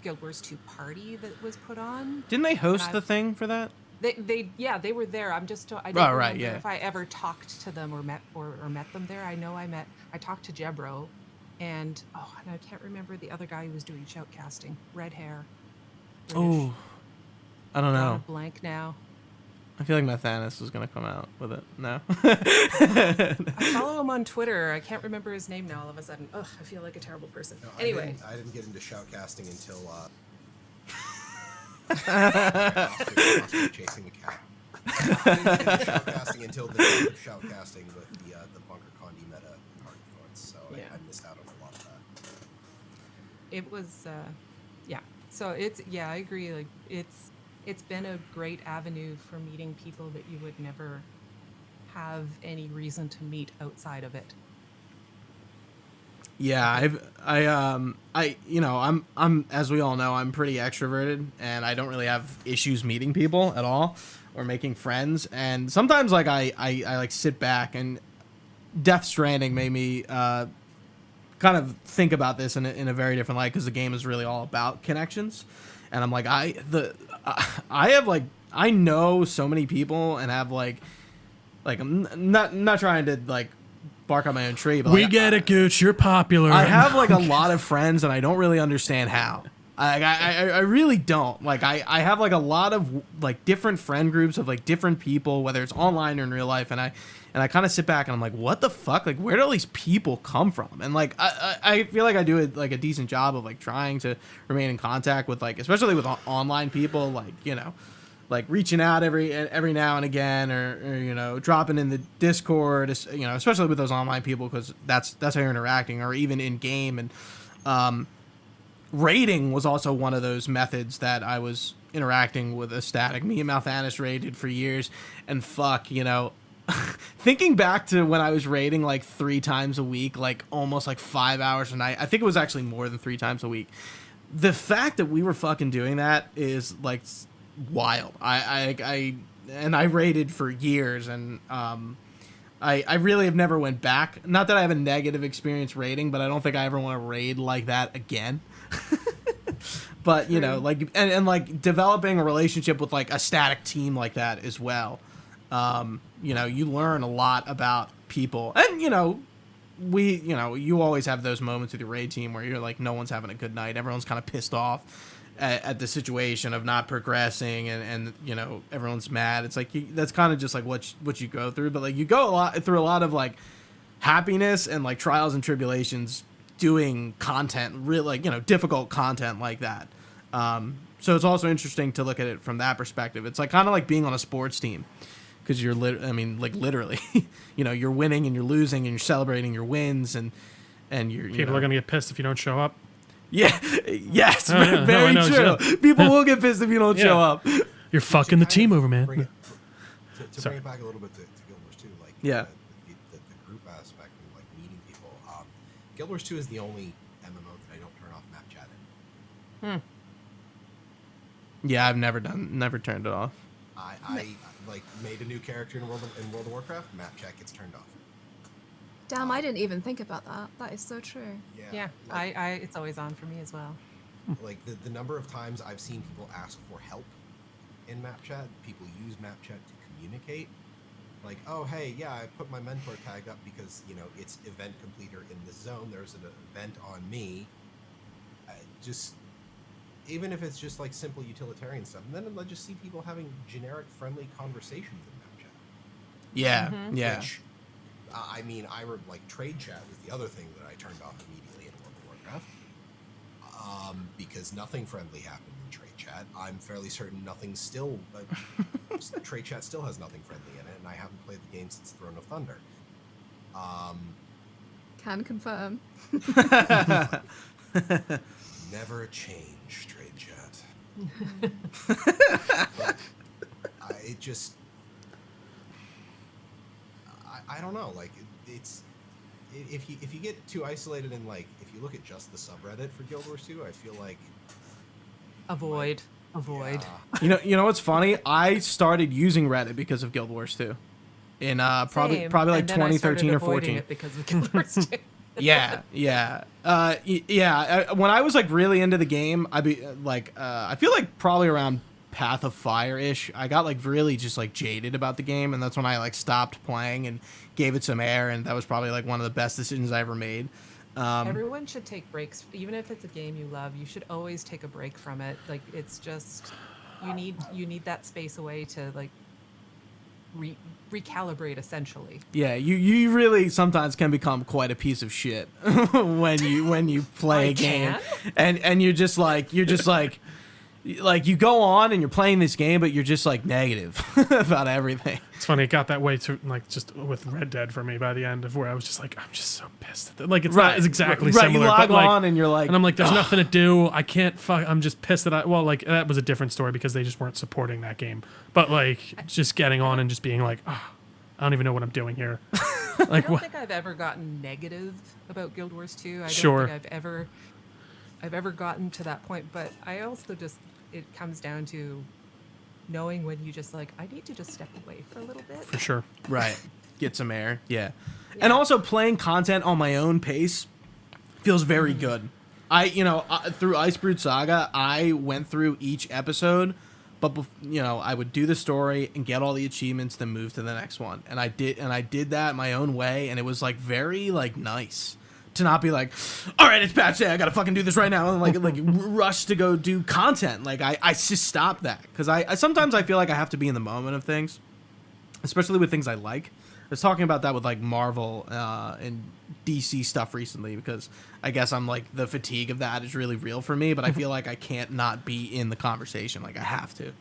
[SPEAKER 5] Guild Wars 2 party that was put on.
[SPEAKER 1] Didn't they host the thing for that?
[SPEAKER 5] They were there. I don't remember if I ever talked to them or met them there. I know I talked to Jebro, and I can't remember the other guy who was doing shoutcasting. Red hair. British.
[SPEAKER 1] Oh, I don't know.
[SPEAKER 5] Blank now.
[SPEAKER 1] I feel like Malthanis was gonna come out with it. No.
[SPEAKER 5] I follow him on Twitter. I can't remember his name now. All of a sudden, I feel like a terrible person.
[SPEAKER 3] No,
[SPEAKER 5] anyway,
[SPEAKER 3] I didn't get into shoutcasting until chasing a cat. I didn't get into shoutcasting until the end of shoutcasting with the Bunker Condi meta in Heart of Thorns, so
[SPEAKER 5] Yeah.
[SPEAKER 3] I missed out on a lot of that.
[SPEAKER 5] it was So I agree. Like it's been a great avenue for meeting people that you would never have any reason to meet outside of it.
[SPEAKER 1] Yeah, I'm as we all know, I'm pretty extroverted, and I don't really have issues meeting people at all or making friends. And sometimes, like, I like sit back, and Death Stranding made me kind of think about this in a very different light, because the game is really all about connections. And I'm like, I know so many people, and have like I'm not trying to like bark on my own tree, but
[SPEAKER 2] We
[SPEAKER 1] like,
[SPEAKER 2] get it, Gooch. You're popular.
[SPEAKER 1] I have like a lot of friends, and I don't really understand how. I really don't. Like I have like a lot of like different friend groups of like different people, whether it's online or in real life, and I kind of sit back and I'm like, what the fuck? Like, where do all these people come from? And like I feel like I do like a decent job of like trying to remain in contact with, like, especially with online people, like, like reaching out every now and again, or dropping in the Discord, especially with those online people, because that's how you're interacting, or even in game. And raiding was also one of those methods that I was interacting with a static. Me and Malthanis raided for years, and fuck, thinking back to when I was raiding like 3 times a week, like almost like 5 hours a night. I think it was actually more than 3 times a week. The fact that we were fucking doing that is like wild. I raided for years, and I really have never went back. Not that I have a negative experience raiding, but I don't think I ever want to raid like that again. But like and like developing a relationship with like a static team like that as well. You learn a lot about people, and you always have those moments with your raid team where you're like, no one's having a good night. Everyone's kind of pissed off at the situation of not progressing, and everyone's mad. It's like that's kind of just like what you go through. But like you go through a lot of like happiness and like trials and tribulations doing content, really, like, difficult content like that. So it's also interesting to look at it from that perspective. It's like kind of like being on a sports team, because you're literally, you're winning and you're losing, and you're celebrating your wins, and you're
[SPEAKER 2] People are gonna get pissed if you don't show up.
[SPEAKER 1] Yeah. Yes.
[SPEAKER 2] Oh, yeah.
[SPEAKER 1] Very
[SPEAKER 2] No, I know,
[SPEAKER 1] true. People will get pissed if you don't show up.
[SPEAKER 2] You're fucking the team over, man.
[SPEAKER 3] Bring it back a little bit to Guild Wars 2, like
[SPEAKER 1] Yeah.
[SPEAKER 3] The group aspect and like meeting people. Guild Wars 2 is the only MMO that I don't turn off map chat in.
[SPEAKER 1] Yeah, I've never turned it off.
[SPEAKER 3] I like made a new character in World of Warcraft. Map chat gets turned off.
[SPEAKER 4] Damn, I didn't even think about that. That is so true.
[SPEAKER 5] Yeah,
[SPEAKER 3] like,
[SPEAKER 5] it's always on for me as well.
[SPEAKER 3] like the number of times I've seen people ask for help in map chat. People use map chat to communicate. Like, oh, hey, yeah, I put my mentor tag up because, you know, it's event completer in this zone. There's an event on me. Just, even if it's just like simple utilitarian stuff. And then I just see people having generic friendly conversations in map chat.
[SPEAKER 1] Yeah,
[SPEAKER 5] Mm-hmm.
[SPEAKER 1] yeah.
[SPEAKER 3] Which, I mean, like trade chat was the other thing that I turned off immediately in World of Warcraft. Because nothing friendly happened in trade chat. I'm fairly certain nothing still, trade chat still has nothing friendly in it, and I haven't played the game since Throne of Thunder.
[SPEAKER 4] Can confirm.
[SPEAKER 3] Never change trade chat. But it just, I don't know. Like it's if you get too isolated in like if you look at just the subreddit for Guild Wars 2, I feel like
[SPEAKER 5] Avoid.
[SPEAKER 3] yeah,
[SPEAKER 1] You know what's funny? I started using Reddit because of Guild Wars 2. In probably
[SPEAKER 5] Same.
[SPEAKER 1] like
[SPEAKER 5] And then I started
[SPEAKER 1] 2013 or
[SPEAKER 5] avoiding
[SPEAKER 1] 14.
[SPEAKER 5] it because of Guild Wars 2.
[SPEAKER 1] Yeah. When I was like really into the game, I feel like probably around Path of Fire-ish, I got like really just like jaded about the game, and that's when I like stopped playing and gave it some air, and that was probably like one of the best decisions I ever made.
[SPEAKER 5] Everyone should take breaks, even if it's a game you love. You should always take a break from it. Like it's just you need that space away to like recalibrate essentially.
[SPEAKER 1] Yeah, you really sometimes can become quite a piece of shit when you play a game, and you're just like you go on and you're playing this game, but you're just like negative about everything.
[SPEAKER 2] It's funny. It got that way to like just with Red Dead for me by the end of where I was just like, I'm just so pissed at that. Like it's not as exactly
[SPEAKER 1] right.
[SPEAKER 2] similar.
[SPEAKER 1] You log
[SPEAKER 2] but like,
[SPEAKER 1] on and you're like,
[SPEAKER 2] and I'm like, there's nothing to do. I can't fuck. I'm just pissed that like that was a different story because they just weren't supporting that game. But like just getting on and just being like, I don't even know what I'm doing here.
[SPEAKER 5] I
[SPEAKER 2] Like
[SPEAKER 5] don't
[SPEAKER 2] what?
[SPEAKER 5] think I've ever gotten negative about Guild Wars 2. I don't
[SPEAKER 2] Sure.
[SPEAKER 5] think I've ever gotten to that point, but I also just it comes down to knowing when you just like I need to just step away for a little bit.
[SPEAKER 2] For sure.
[SPEAKER 1] right, get some air. Yeah, and also playing content on my own pace feels very good. Through Icebrood Saga, I went through each episode, but I would do the story and get all the achievements, then move to the next one. And I did that my own way, and it was like very like nice to not be like, all right, it's patch day, I gotta fucking do this right now, and like rush to go do content. Like I just stopped that because I sometimes I feel like I have to be in the moment of things, especially with things I like. I was talking about that with like Marvel and DC stuff recently because I guess I'm like the fatigue of that is really real for me, but I feel like I can't not be in the conversation. Like I have to.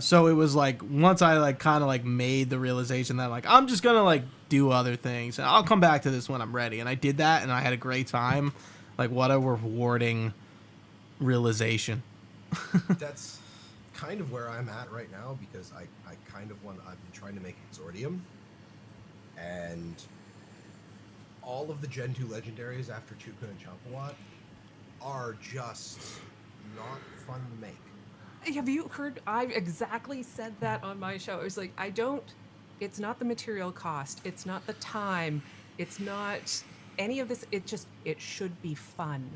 [SPEAKER 1] So it was like once I like kind of like made the realization that like I'm just gonna like do other things and I'll come back to this when I'm ready, and I did that and I had a great time. Like what a rewarding realization.
[SPEAKER 3] that's kind of where I'm at right now because I kind of I've been trying to make Exordium, and all of the Gen 2 legendaries after Chuka and Champawat are just not fun to make.
[SPEAKER 5] Have you heard? I exactly said that on my show. I was like, it's not the material cost. It's not the time. It's not any of this. It should be fun.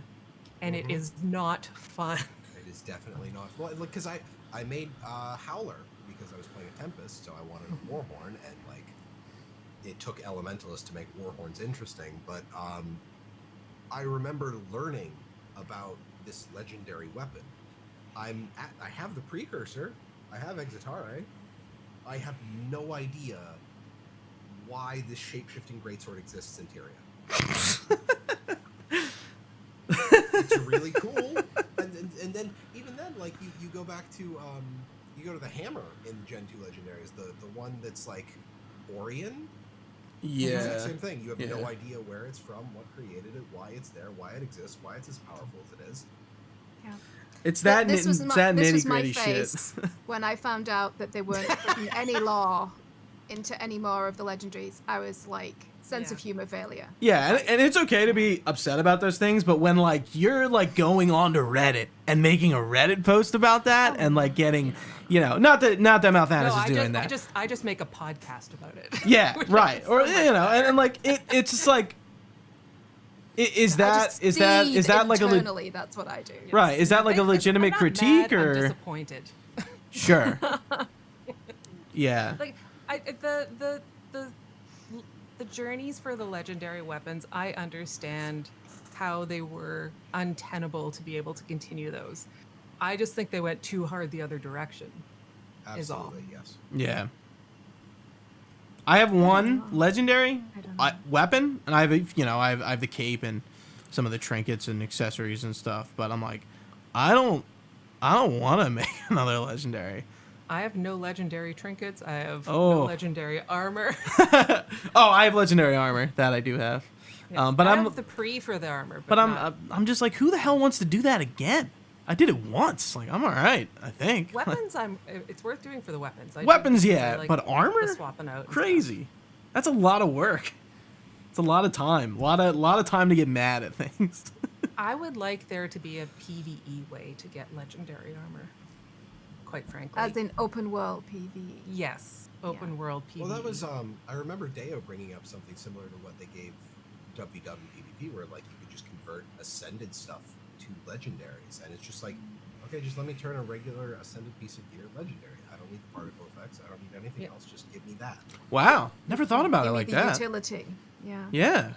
[SPEAKER 5] And it is not fun.
[SPEAKER 3] It is definitely not. Well, because I made Howler because I was playing a Tempest, so I wanted a Warhorn, and like it took Elementalist to make Warhorns interesting. But I remember learning about this legendary weapon. I have the precursor. I have Exitare. I have no idea why this shape-shifting greatsword exists in Tyria. It's really cool. And then even then, like you go back to you go to the hammer in the Gen 2 legendaries, the one that's like Orion.
[SPEAKER 1] Yeah.
[SPEAKER 3] Exact same thing. You have no idea where it's from, what created it, why it's there, why it exists, why it's as powerful as it is.
[SPEAKER 4] Yeah.
[SPEAKER 1] It's that
[SPEAKER 4] This was
[SPEAKER 1] nitty
[SPEAKER 4] my
[SPEAKER 1] gritty shit.
[SPEAKER 4] face when I found out that they weren't putting any lore into any more of the legendaries. I was like, sense of humor failure.
[SPEAKER 1] Yeah, and it's okay to be upset about those things, but when like you're like going on to Reddit and making a Reddit post about that and like getting, not that Malthanis is doing that.
[SPEAKER 5] I just make a podcast about it.
[SPEAKER 1] Yeah, right. Or and like it's just like Is
[SPEAKER 4] I
[SPEAKER 1] that
[SPEAKER 4] just
[SPEAKER 1] is that is
[SPEAKER 4] seed
[SPEAKER 1] that like a
[SPEAKER 4] internally? That's what I do.
[SPEAKER 1] right? Is that like a legitimate
[SPEAKER 5] I'm not
[SPEAKER 1] critique
[SPEAKER 5] mad, I'm
[SPEAKER 1] or
[SPEAKER 5] disappointed.
[SPEAKER 1] sure? Yeah.
[SPEAKER 5] Like the journeys for the legendary weapons, I understand how they were untenable to be able to continue those. I just think they went too hard the other direction. Is all.
[SPEAKER 3] Absolutely, yes.
[SPEAKER 1] Yeah. I have one legendary
[SPEAKER 4] I don't know.
[SPEAKER 1] weapon, and I have the cape and some of the trinkets and accessories and stuff. But I'm like, I don't want to make another legendary.
[SPEAKER 5] I have no legendary trinkets. I have
[SPEAKER 1] Oh.
[SPEAKER 5] no legendary armor.
[SPEAKER 1] Oh, I have legendary armor that I do have. But
[SPEAKER 5] I
[SPEAKER 1] I'm
[SPEAKER 5] have the pre for the armor.
[SPEAKER 1] but
[SPEAKER 5] not-
[SPEAKER 1] I'm just like, who the hell wants to do that again? I did it once. Like, I'm all right, I think.
[SPEAKER 5] weapons. It's worth doing for the weapons. I do
[SPEAKER 1] Weapons,
[SPEAKER 5] because I
[SPEAKER 1] yeah,
[SPEAKER 5] like
[SPEAKER 1] but
[SPEAKER 5] the
[SPEAKER 1] armor?
[SPEAKER 5] swapping out. and stuff.
[SPEAKER 1] Crazy. That's a lot of work. It's a lot of time. A lot of time to get mad at things.
[SPEAKER 5] I would like there to be a PvE way to get legendary armor. Quite frankly.
[SPEAKER 4] As in open world PvE.
[SPEAKER 5] Yes, open world PvE.
[SPEAKER 3] Well, that was I remember Deo bringing up something similar to what they gave WWPvP, where like you could just convert ascended stuff to legendaries, and it's just like, okay, just let me turn a regular ascended piece of gear legendary. I don't need the particle effects. I don't need anything else. Just give me that.
[SPEAKER 1] Wow, never thought about it
[SPEAKER 4] Give me
[SPEAKER 1] like
[SPEAKER 4] the
[SPEAKER 1] that.
[SPEAKER 4] utility. Yeah.
[SPEAKER 1] Yeah.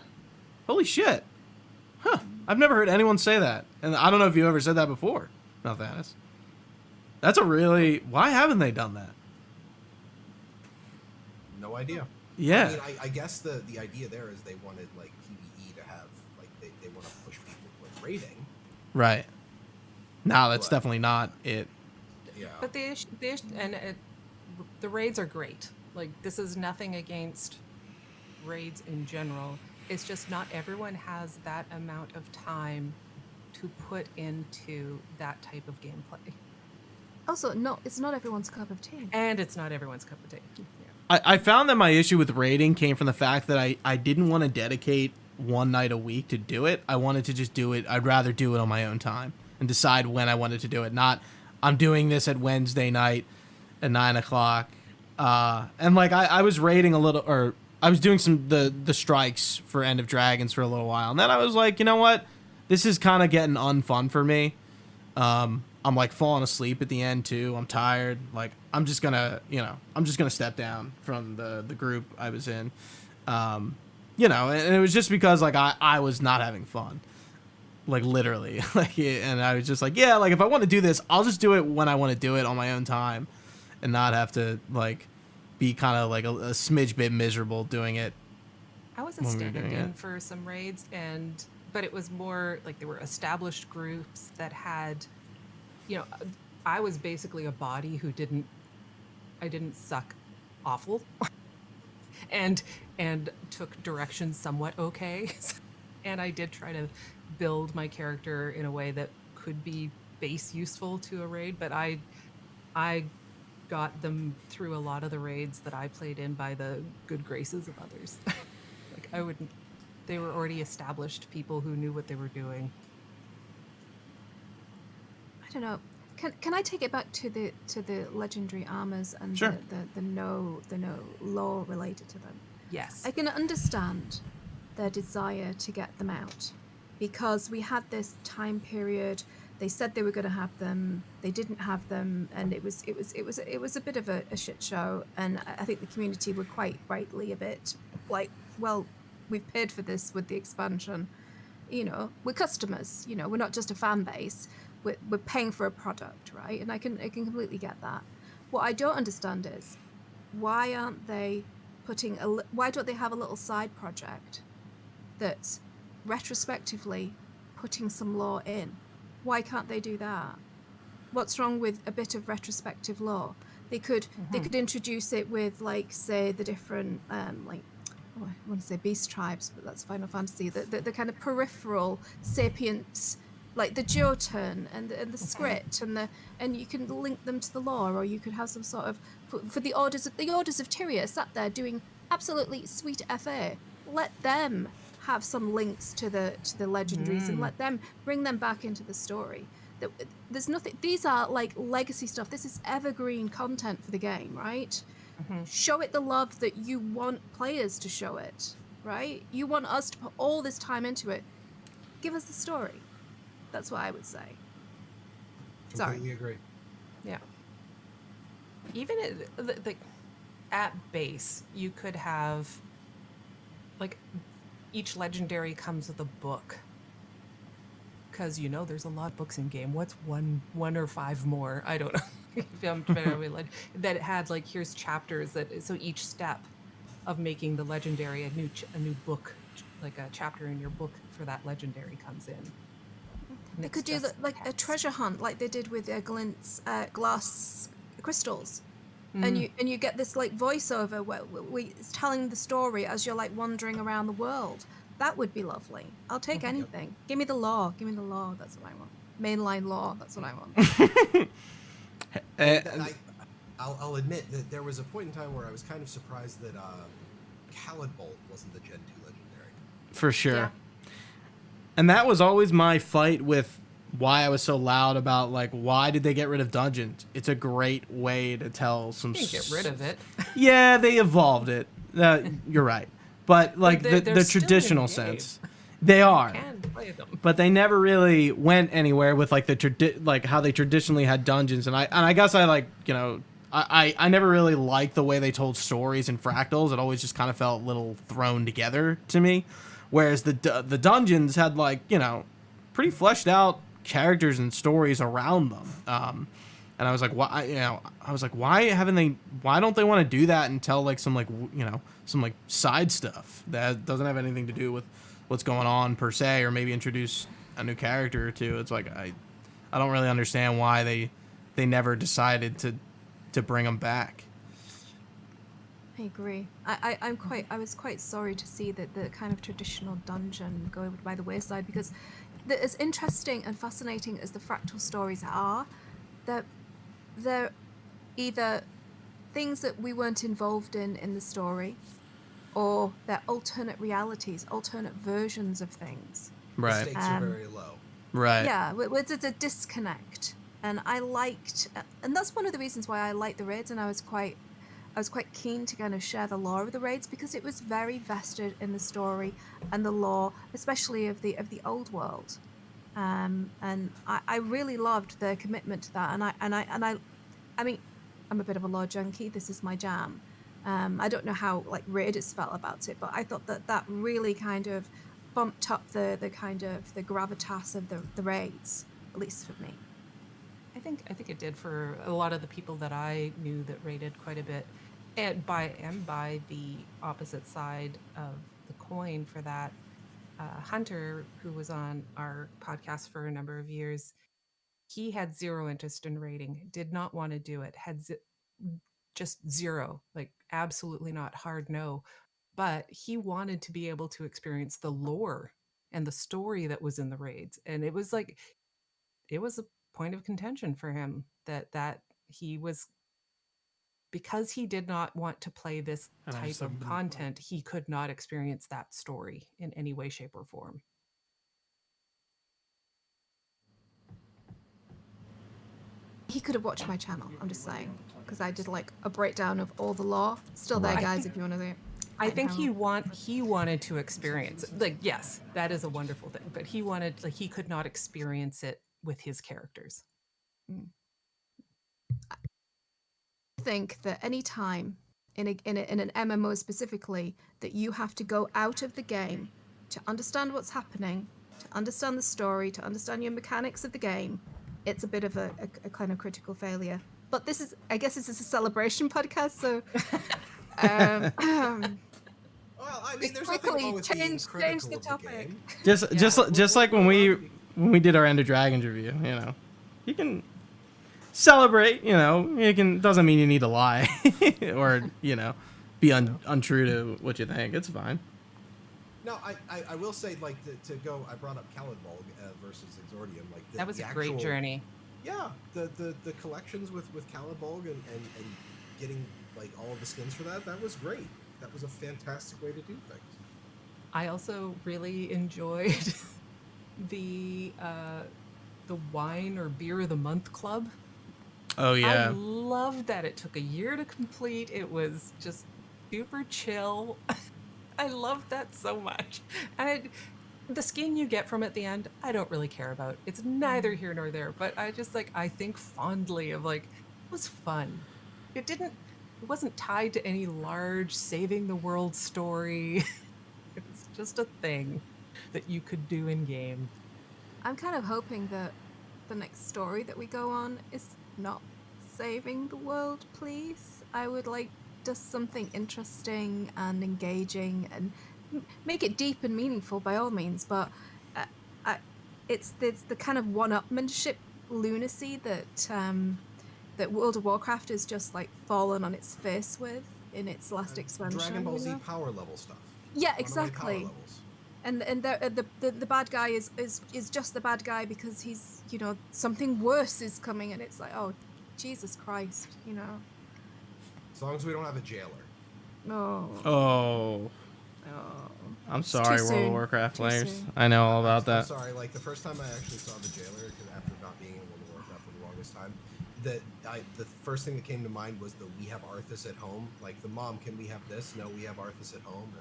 [SPEAKER 1] Holy shit. Huh. I've never heard anyone say that, and I don't know if you ever said that before, Malthanis. That's a really. Why haven't they done that?
[SPEAKER 3] No idea.
[SPEAKER 1] Yeah.
[SPEAKER 3] I mean, I guess the idea there is they wanted like PvE to have like they want to push people with raiding.
[SPEAKER 1] Right. No, that's
[SPEAKER 3] But-
[SPEAKER 1] definitely not it.
[SPEAKER 3] Yeah.
[SPEAKER 5] But the raids are great. Like, this is nothing against raids in general. It's just not everyone has that amount of time to put into that type of gameplay.
[SPEAKER 4] Also, no, it's not everyone's cup of tea.
[SPEAKER 5] And it's not everyone's cup of tea. Yeah.
[SPEAKER 1] I found that my issue with raiding came from the fact that I didn't want to dedicate one night a week to do it. I wanted to just do it. I'd rather do it on my own time and decide when I wanted to do it. Not, I'm doing this at Wednesday night at 9 o'clock. And like I was raiding a little, or I was doing some the strikes for End of Dragons for a little while, and then I was like, you know what, this is kind of getting unfun for me. I'm like falling asleep at the end too. I'm tired. Like I'm just gonna step down from the group I was in. And it was just because like I was not having fun. Like literally, like, and I was just like, yeah, like if I want to do this, I'll just do it when I want to do it on my own time, and not have to like be kind of like a smidge bit miserable doing it.
[SPEAKER 5] I was a
[SPEAKER 1] When we were
[SPEAKER 5] stand-in
[SPEAKER 1] doing it.
[SPEAKER 5] for some raids, but it was more like there were established groups that had, I was basically a body who I didn't suck awful, and took directions somewhat okay, and I did try to build my character in a way that could be base useful to a raid, but I got them through a lot of the raids that I played in by the good graces of others. Like they were already established people who knew what they were doing.
[SPEAKER 4] I don't know. Can I take it back to the legendary armors and
[SPEAKER 1] Sure.
[SPEAKER 4] the no lore related to them?
[SPEAKER 5] Yes.
[SPEAKER 4] I can understand their desire to get them out, because we had this time period. They said they were going to have them. They didn't have them, and it was a bit of a shit show. And I think the community were quite rightly a bit like, well, we've paid for this with the expansion. We're customers. We're not just a fan base. We're paying for a product, right? And I can completely get that. What I don't understand is why aren't they why don't they have a little side project that's retrospectively putting some lore in? Why can't they do that? What's wrong with a bit of retrospective lore? They could introduce it with, like, say, the different I want to say beast tribes, but that's Final Fantasy. The kind of peripheral sapients, like the Jotun and the script, and you can link them to the lore, or you could have some sort of for the orders of Tyria sat there doing absolutely sweet FA. Let them have some links to the legendaries and let them bring them back into the story. There's nothing. These are like legacy stuff. This is evergreen content for the game, right? Show it the love that you want players to show it, right? You want us to put all this time into it. give us the story. That's what I would say. Sorry.
[SPEAKER 3] Completely agree.
[SPEAKER 5] Yeah. Even at base, you could have like each legendary comes with a book. Because there's a lot of books in game. What's one or 5 more? I don't know. That had like here's chapters so each step of making the legendary a new book, like a chapter in your book for that legendary comes in. And
[SPEAKER 4] They
[SPEAKER 5] it's
[SPEAKER 4] could do
[SPEAKER 5] just
[SPEAKER 4] like a
[SPEAKER 5] text.
[SPEAKER 4] treasure hunt, like they did with glass crystals,
[SPEAKER 5] Mm-hmm.
[SPEAKER 4] and you get this like voiceover where it's telling the story as you're like wandering around the world. That would be lovely. I'll take anything. Give me the lore. Give me the lore. That's what I want. Mainline lore. That's what I want.
[SPEAKER 3] I'll admit that there was a point in time where I was kind of surprised that Bolt wasn't the Gen 2 legendary.
[SPEAKER 1] For sure.
[SPEAKER 4] Yeah.
[SPEAKER 1] And that was always my fight with why I was so loud about, like, why did they get rid of dungeons? It's a great way to tell some...
[SPEAKER 5] You can't get rid of it.
[SPEAKER 1] Yeah, they evolved it. You're right. But, like,
[SPEAKER 5] they're
[SPEAKER 1] the
[SPEAKER 5] still
[SPEAKER 1] traditional
[SPEAKER 5] in-game.
[SPEAKER 1] sense. They are.
[SPEAKER 5] You can play them.
[SPEAKER 1] But they never really went anywhere with, like, like how they traditionally had dungeons. And I guess I, like, I never really liked the way they told stories in Fractals. It always just kind of felt a little thrown together to me. Whereas the dungeons had, like, pretty fleshed out characters and stories around them. And I was like, why don't they want to do that and tell, like, some, like, some, like, side stuff that doesn't have anything to do with what's going on per se, or maybe introduce a new character or two. It's like, I don't really understand why they never decided to bring them back.
[SPEAKER 4] I agree. I was quite sorry to see that the kind of traditional dungeon go by the wayside, because as interesting and fascinating as the Fractal stories are, they're either things that we weren't involved in the story, or they're alternate realities, alternate versions of things.
[SPEAKER 3] The
[SPEAKER 1] Right.
[SPEAKER 3] stakes are very low.
[SPEAKER 1] Right.
[SPEAKER 4] Yeah, it's a disconnect, and and that's one of the reasons why I liked the raids, and I was quite keen to kind of share the lore of the raids, because it was very vested in the story and the lore, especially of the old world, and I really loved their commitment to that. I mean, I'm a bit of a lore junkie. This is my jam. I don't know how like Raiders felt about it, but I thought that really kind of bumped up the kind of the gravitas of the raids, at least for me.
[SPEAKER 5] I think it did for a lot of the people that I knew that raided quite a bit, and by the opposite side of the coin for that, Hunter, who was on our podcast for a number of years, he had zero interest in raiding, did not want to do it, had just zero, like absolutely not, hard no, but he wanted to be able to experience the lore and the story that was in the raids, and it was a point of contention for him that he was, because he did not want to play this
[SPEAKER 2] And I
[SPEAKER 5] type
[SPEAKER 2] just
[SPEAKER 5] of
[SPEAKER 2] have been-
[SPEAKER 5] content, he could not experience that story in any way, shape, or form.
[SPEAKER 4] He could have watched my channel, I'm just saying, because I did like a breakdown of all the lore. Still there,
[SPEAKER 5] Right.
[SPEAKER 4] guys, if you want to see it.
[SPEAKER 5] I think
[SPEAKER 4] Herald.
[SPEAKER 5] he wanted to experience it. Like, yes, that is a wonderful thing, but he wanted, like, he could not experience it with his characters.
[SPEAKER 4] I think that any time in an MMO specifically that you have to go out of the game to understand what's happening, to understand the story, to understand your mechanics of the game, it's a bit of a kind of critical failure. But I guess this is a celebration podcast, so
[SPEAKER 3] Well, I mean, there's nothing
[SPEAKER 4] quickly
[SPEAKER 3] wrong with being
[SPEAKER 4] change
[SPEAKER 3] critical
[SPEAKER 4] the
[SPEAKER 3] of the
[SPEAKER 4] topic.
[SPEAKER 3] game.
[SPEAKER 1] Just like when we did our End of Dragons review, you can celebrate, doesn't mean you need to lie or, be untrue to what you think. It's fine.
[SPEAKER 3] No, I will say, like, to go, I brought up Calidbolg versus Exordium. Like,
[SPEAKER 5] That was
[SPEAKER 3] the
[SPEAKER 5] a great
[SPEAKER 3] actual-
[SPEAKER 5] journey.
[SPEAKER 3] Yeah, the collections with Calidbolg and getting, like, all of the skins for that was great. That was a fantastic way to do things.
[SPEAKER 5] I also really enjoyed the wine or beer of the month club.
[SPEAKER 1] Oh,
[SPEAKER 5] I
[SPEAKER 1] yeah.
[SPEAKER 5] loved that it took a year to complete. It was just super chill. I loved that so much. And the skin you get from at the end, I don't really care about. It's neither here nor there. But I just like I think fondly of like it was fun. It wasn't tied to any large saving the world story. It was just a thing that you could do in game.
[SPEAKER 4] I'm kind of hoping that the next story that we go on is not saving the world, please. I would like just something interesting and engaging and make it deep and meaningful by all means, but it's the kind of one-upmanship lunacy that World of Warcraft has just like fallen on its face with in its last expansion.
[SPEAKER 3] Dragon Ball Z power level stuff.
[SPEAKER 4] Yeah,
[SPEAKER 3] Runaway
[SPEAKER 4] exactly.
[SPEAKER 3] Power levels.
[SPEAKER 4] And the bad guy is just the bad guy because he's, you know, something worse is coming, and it's like, oh, Jesus Christ, you know.
[SPEAKER 3] As long as we don't have a jailer.
[SPEAKER 4] No.
[SPEAKER 1] Oh.
[SPEAKER 4] Oh.
[SPEAKER 1] I'm
[SPEAKER 4] It's
[SPEAKER 1] sorry,
[SPEAKER 4] too
[SPEAKER 1] World of
[SPEAKER 4] soon.
[SPEAKER 1] Warcraft
[SPEAKER 4] Too
[SPEAKER 1] players.
[SPEAKER 4] soon.
[SPEAKER 1] I know all about
[SPEAKER 3] I'm
[SPEAKER 1] that.
[SPEAKER 3] sorry, like the first time I actually saw the jailer, because after not being in World of Warcraft for the longest time, the first thing that came to mind was the "we have Arthas at home." Like the mom, can we have this? No, we have Arthas at home,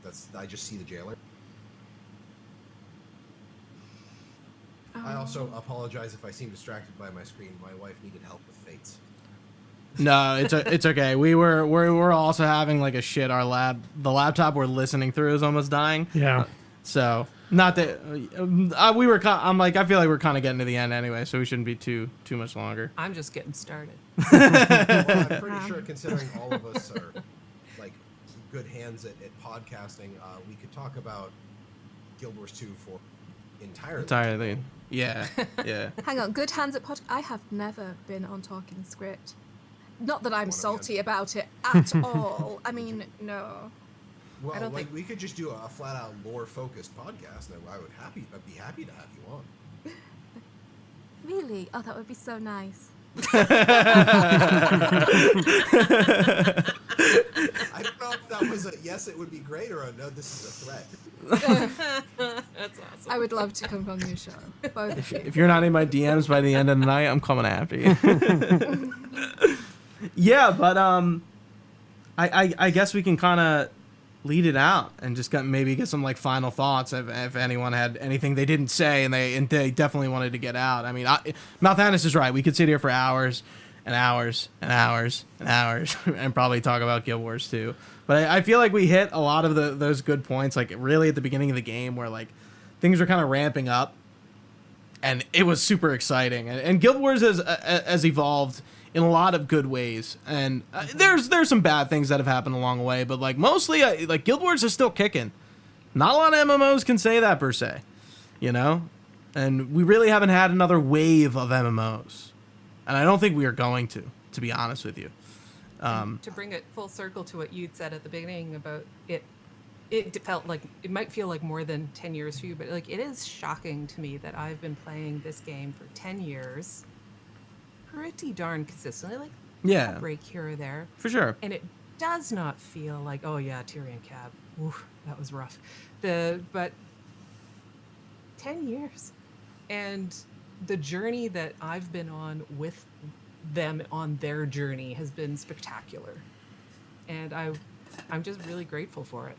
[SPEAKER 3] and I just see the jailer. I also apologize if I seem distracted by my screen. My wife needed help with fates.
[SPEAKER 1] No, it's okay. We're also having like a shit. The laptop we're listening through is almost dying.
[SPEAKER 2] Yeah.
[SPEAKER 1] So not that we were. I'm like, I feel like we're kind of getting to the end anyway, so we shouldn't be too much longer.
[SPEAKER 5] I'm just getting started.
[SPEAKER 3] Well, I'm pretty sure, considering all of us are like good hands at podcasting, we could talk about Guild Wars 2 for entirely.
[SPEAKER 1] Yeah.
[SPEAKER 4] Hang on, good hands at pod. I have never been on Talking Script. Not that I'm
[SPEAKER 3] One of
[SPEAKER 4] salty about it at all. I mean, no.
[SPEAKER 3] Well,
[SPEAKER 5] I don't
[SPEAKER 3] like
[SPEAKER 5] think-
[SPEAKER 3] we could just do a flat-out lore-focused podcast, and I'd be happy to have you on.
[SPEAKER 4] Really? Oh, that would be so nice.
[SPEAKER 3] I don't know if that was a yes, it would be great, or a no, this is a threat.
[SPEAKER 5] That's awesome.
[SPEAKER 4] I would love to come on your show. Both of you.
[SPEAKER 1] If you're not in my DMs by the end of the night, I'm coming after you. Yeah, but I guess we can kind of lead it out and just maybe get some like final thoughts if anyone had anything they didn't say and they definitely wanted to get out. I mean, Malthanis is right. We could sit here for hours and hours and hours and hours and probably talk about Guild Wars 2. But I feel like we hit a lot of those good points, like really at the beginning of the game where like things were kind of ramping up and it was super exciting. And Guild Wars has evolved in a lot of good ways, and there's some bad things that have happened along the way, but like mostly like Guild Wars is still kicking. Not a lot of MMOs can say that per se, you know, and we really haven't had another wave of MMOs, and I don't think we are going to be honest with you.
[SPEAKER 5] To bring it full circle to what you'd said at the beginning about it felt like it might feel like more than 10 years for you, but like it is shocking to me that I've been playing this game for 10 years pretty darn consistently, like
[SPEAKER 1] Yeah,
[SPEAKER 5] a break here or there,
[SPEAKER 1] for sure.
[SPEAKER 5] and it does not feel like, oh yeah, Tyrion Cab, oof, that was rough. But 10 years, and the journey that I've been on with them on their journey has been spectacular, and I'm just really grateful for it.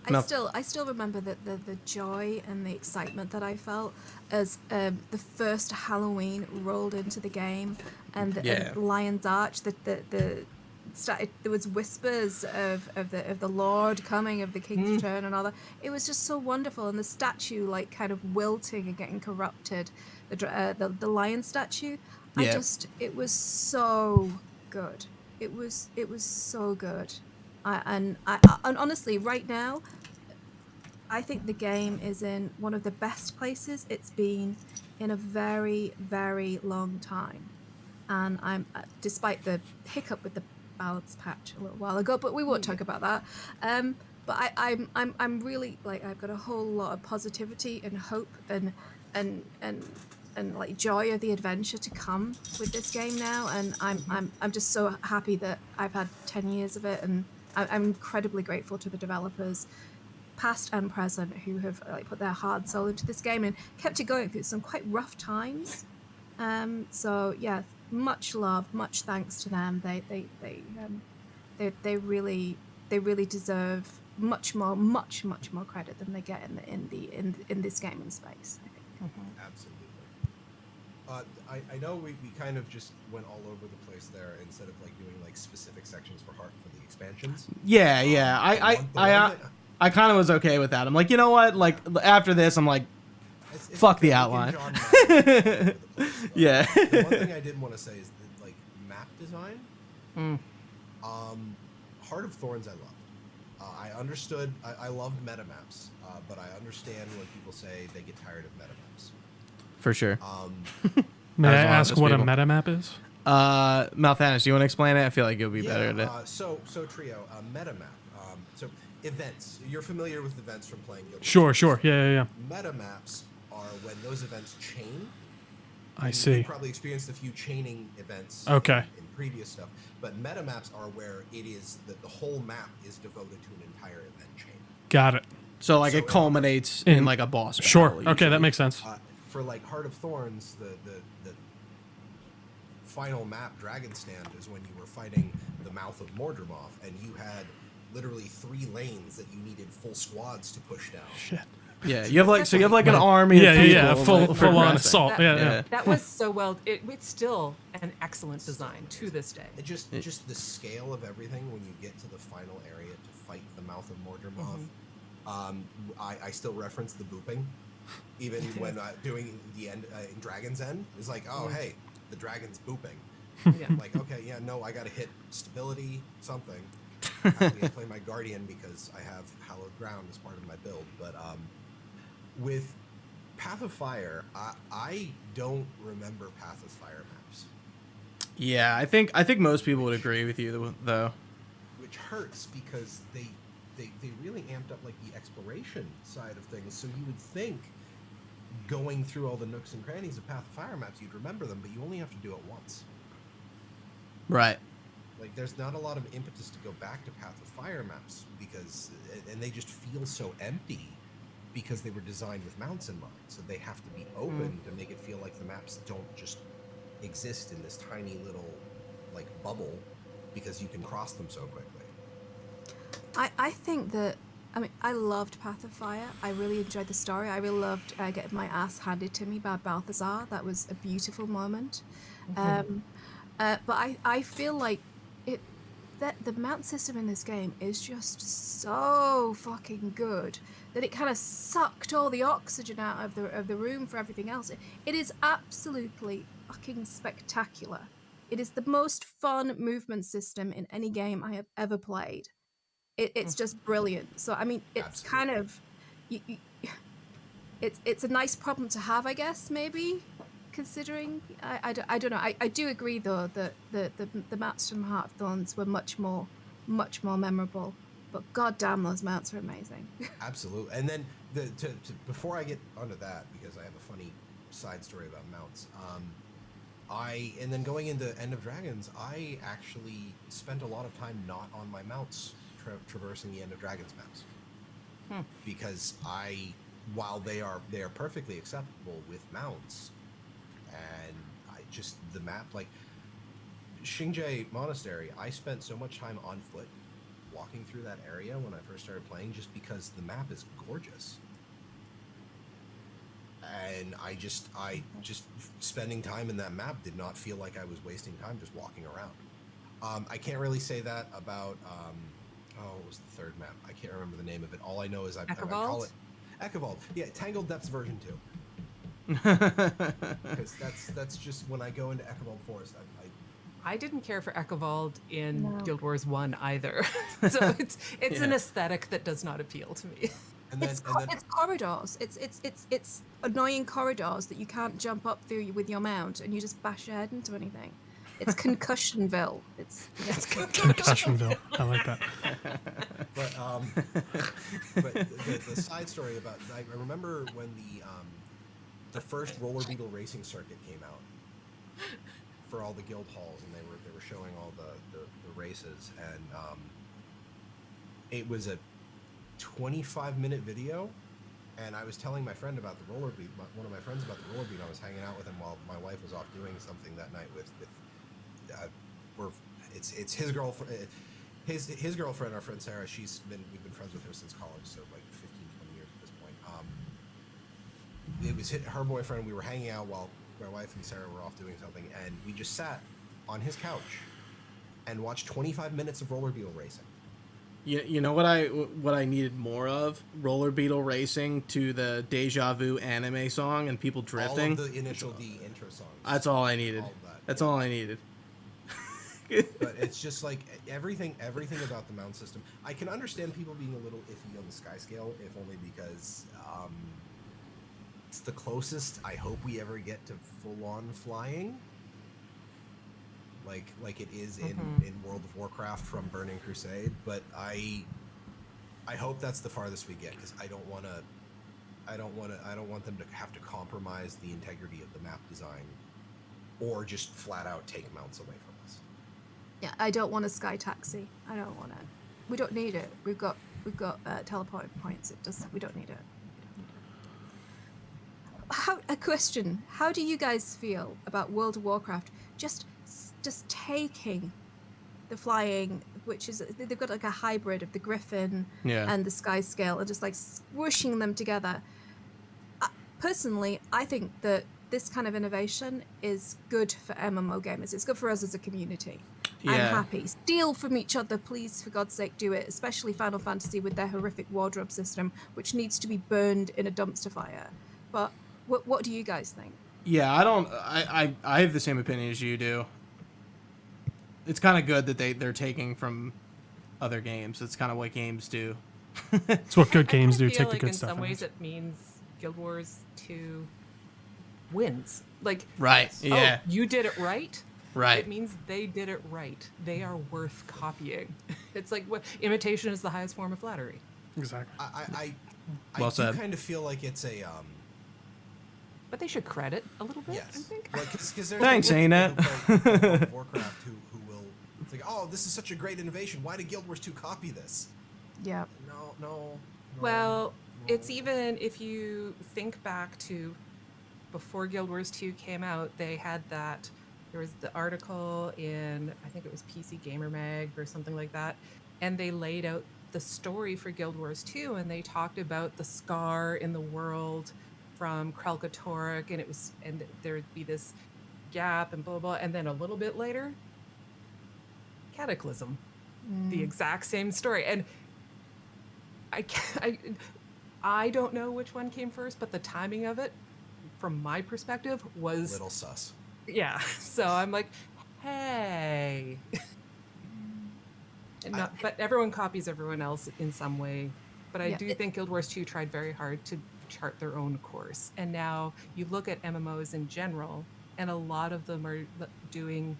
[SPEAKER 1] No.
[SPEAKER 4] I still remember the joy and the excitement that I felt as the first Halloween rolled into the game, and
[SPEAKER 1] Yeah.
[SPEAKER 4] Lion's Arch. There was whispers of the Lord coming, of the King's return, and all that. It was just so wonderful, and the statue like kind of wilting and getting corrupted. The lion statue.
[SPEAKER 1] Yeah.
[SPEAKER 4] It was so good. It was so good. And honestly, right now, I think the game is in one of the best places it's been in a very, very long time. And I'm, despite the hiccup with the balance patch a little while ago, but we won't talk about that. But I'm really like, I've got a whole lot of positivity and hope and like joy of the adventure to come with this game now. And I'm just so happy that I've had 10 years of it, and I'm incredibly grateful to the developers, past and present, who have like put their heart and soul into this game and kept it going through some quite rough times. So yeah, much love, much thanks to them. They really deserve much more credit than they get in this gaming space, I think.
[SPEAKER 3] Absolutely. I know we kind of just went all over the place there instead of like doing like specific sections for the expansions.
[SPEAKER 1] Yeah. I kind of was okay with that. I'm like, you know what? Like after this, I'm like, fuck the outline. Yeah.
[SPEAKER 3] The one thing I did want to say is that like map design. Heart of Thorns, I loved. I understood. I loved meta maps, but I understand when people say they get tired of meta maps.
[SPEAKER 1] For sure.
[SPEAKER 2] May I
[SPEAKER 1] As long as
[SPEAKER 2] ask what a
[SPEAKER 1] people-
[SPEAKER 2] meta map is?
[SPEAKER 1] Malthanis, do you want to explain it? I feel like you'll be better at it.
[SPEAKER 3] So Trio, meta map. So events. You're familiar with events from playing Guild Wars.
[SPEAKER 2] Sure. Yeah.
[SPEAKER 3] Meta maps are when those events chain.
[SPEAKER 2] I
[SPEAKER 3] You
[SPEAKER 2] see.
[SPEAKER 3] probably experienced a few chaining events
[SPEAKER 2] Okay.
[SPEAKER 3] in previous stuff, but meta maps are where it is that the whole map is devoted to an entire event chain.
[SPEAKER 2] Got it.
[SPEAKER 1] So like
[SPEAKER 3] So
[SPEAKER 1] it culminates in like a boss battle.
[SPEAKER 2] Sure. Okay,
[SPEAKER 1] usually.
[SPEAKER 2] that makes sense.
[SPEAKER 3] For like Heart of Thorns, the final map, Dragon Stand, is when you were fighting the mouth of Mordremoth, and you had literally 3 lanes that you needed full squads to push down.
[SPEAKER 2] Shit.
[SPEAKER 1] Yeah, you have like an army. Of
[SPEAKER 2] Yeah.
[SPEAKER 1] people,
[SPEAKER 2] Full
[SPEAKER 1] like,
[SPEAKER 2] on
[SPEAKER 1] progressing.
[SPEAKER 2] assault.
[SPEAKER 4] That-
[SPEAKER 2] Yeah.
[SPEAKER 5] That was so well. It's still an excellent design to this day.
[SPEAKER 3] It just the scale of everything when you get to the final area to fight the mouth of Mordremoth. I still reference the booping, even when doing the end in Dragon's End. It's like, oh hey, the dragon's booping.
[SPEAKER 5] Yeah.
[SPEAKER 3] I'm like, okay, yeah, no, I gotta hit stability something. I have to play my guardian because I have hallowed ground as part of my build. But with Path of Fire, I don't remember Path of Fire maps.
[SPEAKER 1] Yeah, I think most people would agree with you though.
[SPEAKER 3] Which hurts because they really amped up like the exploration side of things. So you would think going through all the nooks and crannies of Path of Fire maps, you'd remember them, but you only have to do it once.
[SPEAKER 1] Right.
[SPEAKER 3] Like there's not a lot of impetus to go back to Path of Fire maps because, and they just feel so empty because they were designed with mounts in mind. So they have to be open to make it feel like the maps don't just exist in this tiny little like bubble because you can cross them so quickly.
[SPEAKER 4] I think that, I mean, I loved Path of Fire. I really enjoyed the story. I really loved getting my ass handed to me by Balthazar. That was a beautiful moment. But I feel like that the mount system in this game is just so fucking good that it kind of sucked all the oxygen out of the room for everything else. It is absolutely fucking spectacular. It is the most fun movement system in any game I have ever played. It's just brilliant. So I mean, it's kind of, it's a nice problem to have, I guess, maybe, considering. I don't know. I do agree though that the maps from Heart of Thorns were much more memorable. But goddamn, those mounts are amazing.
[SPEAKER 3] Absolutely. And then before I get onto that, because I have a funny side story about mounts. And then going into End of Dragons, I actually spent a lot of time not on my mounts traversing the End of Dragons maps. Because while they are perfectly acceptable with mounts, and the map, like Xingzhe Monastery, I spent so much time on foot walking through that area when I first started playing just because the map is gorgeous. And I just spending time in that map did not feel like I was wasting time just walking around. I can't really say that about what was the third map? I can't remember the name of it. All I know is I call it Ekavald. Yeah, Tangled Depths version 2. Because that's just when I go into Ekavald Forest.
[SPEAKER 5] I didn't care for Ekavald in Guild Wars 1 either. So it's an aesthetic that does not appeal to me.
[SPEAKER 3] And then,
[SPEAKER 4] It's corridors. It's annoying corridors that you can't jump up through with your mount, and you just bash your head into anything. It's Concussionville. It's
[SPEAKER 2] Concussionville. I like that.
[SPEAKER 3] but the side story about, I remember when the first Roller Beetle racing circuit came out for all the guild halls, and they were showing all the races, and it was a 25-minute video, and I was telling my friend about the roller beat, one of my friends about the roller beat. I was hanging out with him while my wife was off doing something that night with it's his girlfriend. his girlfriend, our friend Sarah, we've been friends with her since college, so like 15, 20 years at this point. It was her boyfriend. We were hanging out while my wife and Sarah were off doing something, and we just sat on his couch and watched 25 minutes of roller beetle racing.
[SPEAKER 1] You know what I needed more of? Roller beetle racing to the Deja Vu anime song and people drifting.
[SPEAKER 3] All of the initial D intro songs.
[SPEAKER 1] That's all I needed.
[SPEAKER 3] All of that,
[SPEAKER 1] That's
[SPEAKER 3] yeah.
[SPEAKER 1] all I needed.
[SPEAKER 3] But it's just like everything about the mount system. I can understand people being a little iffy on the sky scale, if only because it's the closest I hope we ever get to full-on flying, like it is in World of Warcraft from Burning Crusade. But I hope that's the farthest we get, because I don't want them to have to compromise the integrity of the map design, or just flat out take mounts away from us.
[SPEAKER 4] Yeah, I don't want a sky taxi. I don't want it. We don't need it. We've got teleport points. We don't need it. A question: how do you guys feel about World of Warcraft just taking the flying, which is they've got like a hybrid of the Griffin and the Sky Scale, and just like swooshing them together? Personally, I think that this kind of innovation is good for MMO gamers. It's good for us as a community.
[SPEAKER 1] Yeah.
[SPEAKER 4] I'm happy. Steal from each other, please, for God's sake, do it. Especially Final Fantasy with their horrific wardrobe system, which needs to be burned in a dumpster fire. But what do you guys think?
[SPEAKER 1] Yeah, I have the same opinion as you do. It's kind of good that they're taking from other games. It's kind of what games do.
[SPEAKER 2] It's what good games do.
[SPEAKER 5] I feel
[SPEAKER 2] Take
[SPEAKER 5] like
[SPEAKER 2] the good
[SPEAKER 5] in
[SPEAKER 2] stuff.
[SPEAKER 5] some
[SPEAKER 2] out of
[SPEAKER 5] ways
[SPEAKER 2] it.
[SPEAKER 5] it means Guild Wars 2 wins. Like,
[SPEAKER 1] Right. Yeah.
[SPEAKER 5] oh, you did it right.
[SPEAKER 1] Right.
[SPEAKER 5] It means they did it right. They are worth copying. It's like what imitation is the highest form of flattery.
[SPEAKER 2] Exactly.
[SPEAKER 3] I
[SPEAKER 1] Well
[SPEAKER 3] do
[SPEAKER 1] said.
[SPEAKER 3] kind of feel like it's a
[SPEAKER 5] But they should credit a little bit, I
[SPEAKER 3] yes.
[SPEAKER 5] think.
[SPEAKER 3] Like, 'cause there's
[SPEAKER 1] Thanks,
[SPEAKER 3] people
[SPEAKER 1] ArenaNet.
[SPEAKER 3] who play World of Warcraft who will think, oh, this is such a great innovation. Why did Guild Wars 2 copy this?
[SPEAKER 4] Yeah.
[SPEAKER 3] No.
[SPEAKER 5] Well, it's even if you think back to before Guild Wars 2 came out, they had that. There was the article in, I think it was PC Gamer Mag or something like that, and they laid out the story for Guild Wars 2, and they talked about the scar in the world from Krelkatorrik, and there'd be this gap and blah, blah, blah, and then a little bit later, Cataclysm, the exact same story. And I don't know which one came first, but the timing of it, from my perspective, was
[SPEAKER 3] Little sus.
[SPEAKER 5] yeah. So I'm like, hey. But everyone copies everyone else in some way. But I do think Guild Wars 2 tried very hard to chart their own course. And now you look at MMOs in general, and a lot of them are doing.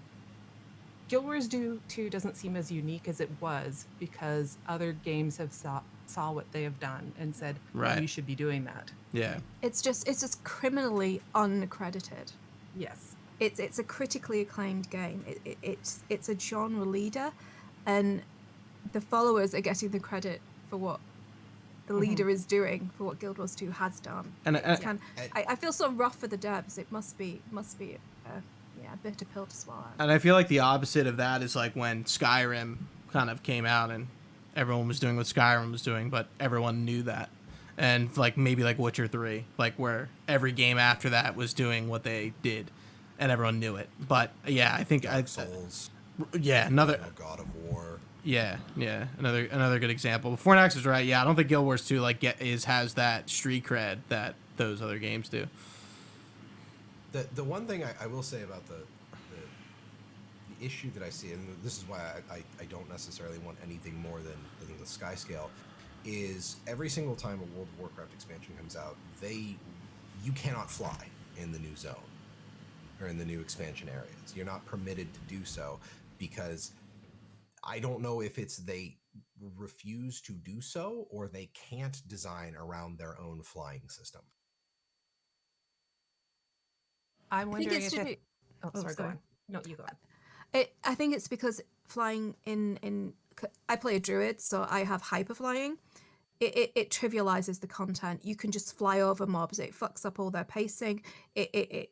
[SPEAKER 5] Guild Wars 2 doesn't seem as unique as it was because other games have saw what they have done and said,
[SPEAKER 1] Right.
[SPEAKER 5] you should be doing that.
[SPEAKER 1] Yeah.
[SPEAKER 4] It's just criminally uncredited.
[SPEAKER 5] Yes.
[SPEAKER 4] It's a critically acclaimed game. It's a genre leader, and the followers are getting the credit for what the leader is doing, for what Guild Wars 2 has done.
[SPEAKER 1] And
[SPEAKER 4] I feel so rough for the devs. It must be a bitter pill to swallow.
[SPEAKER 1] And I feel like the opposite of that is like when Skyrim kind of came out and everyone was doing what Skyrim was doing, but everyone knew that. And like maybe like Witcher 3, like where every game after that was doing what they did and everyone knew it. But yeah, I think
[SPEAKER 3] Souls.
[SPEAKER 1] Another
[SPEAKER 3] God of War.
[SPEAKER 1] Yeah, another good example. But Fornax is right. Yeah, I don't think Guild Wars 2 like has that street cred that those other games do.
[SPEAKER 3] The one thing I will say about the issue that I see, and this is why I don't necessarily want anything more than the Sky Scale, is every single time a World of Warcraft expansion comes out, you cannot fly in the new zone or in the new expansion areas. You're not permitted to do so because I don't know if it's they refuse to do so or they can't design around their own flying system.
[SPEAKER 5] I'm
[SPEAKER 4] I think
[SPEAKER 5] wondering
[SPEAKER 4] it's
[SPEAKER 5] if
[SPEAKER 4] to
[SPEAKER 5] it...
[SPEAKER 4] do-
[SPEAKER 5] Oh, sorry, go on. No, you go on.
[SPEAKER 4] I think it's because flying in I play a druid, so I have hyper flying. It trivializes the content. You can just fly over mobs. It fucks up all their pacing. It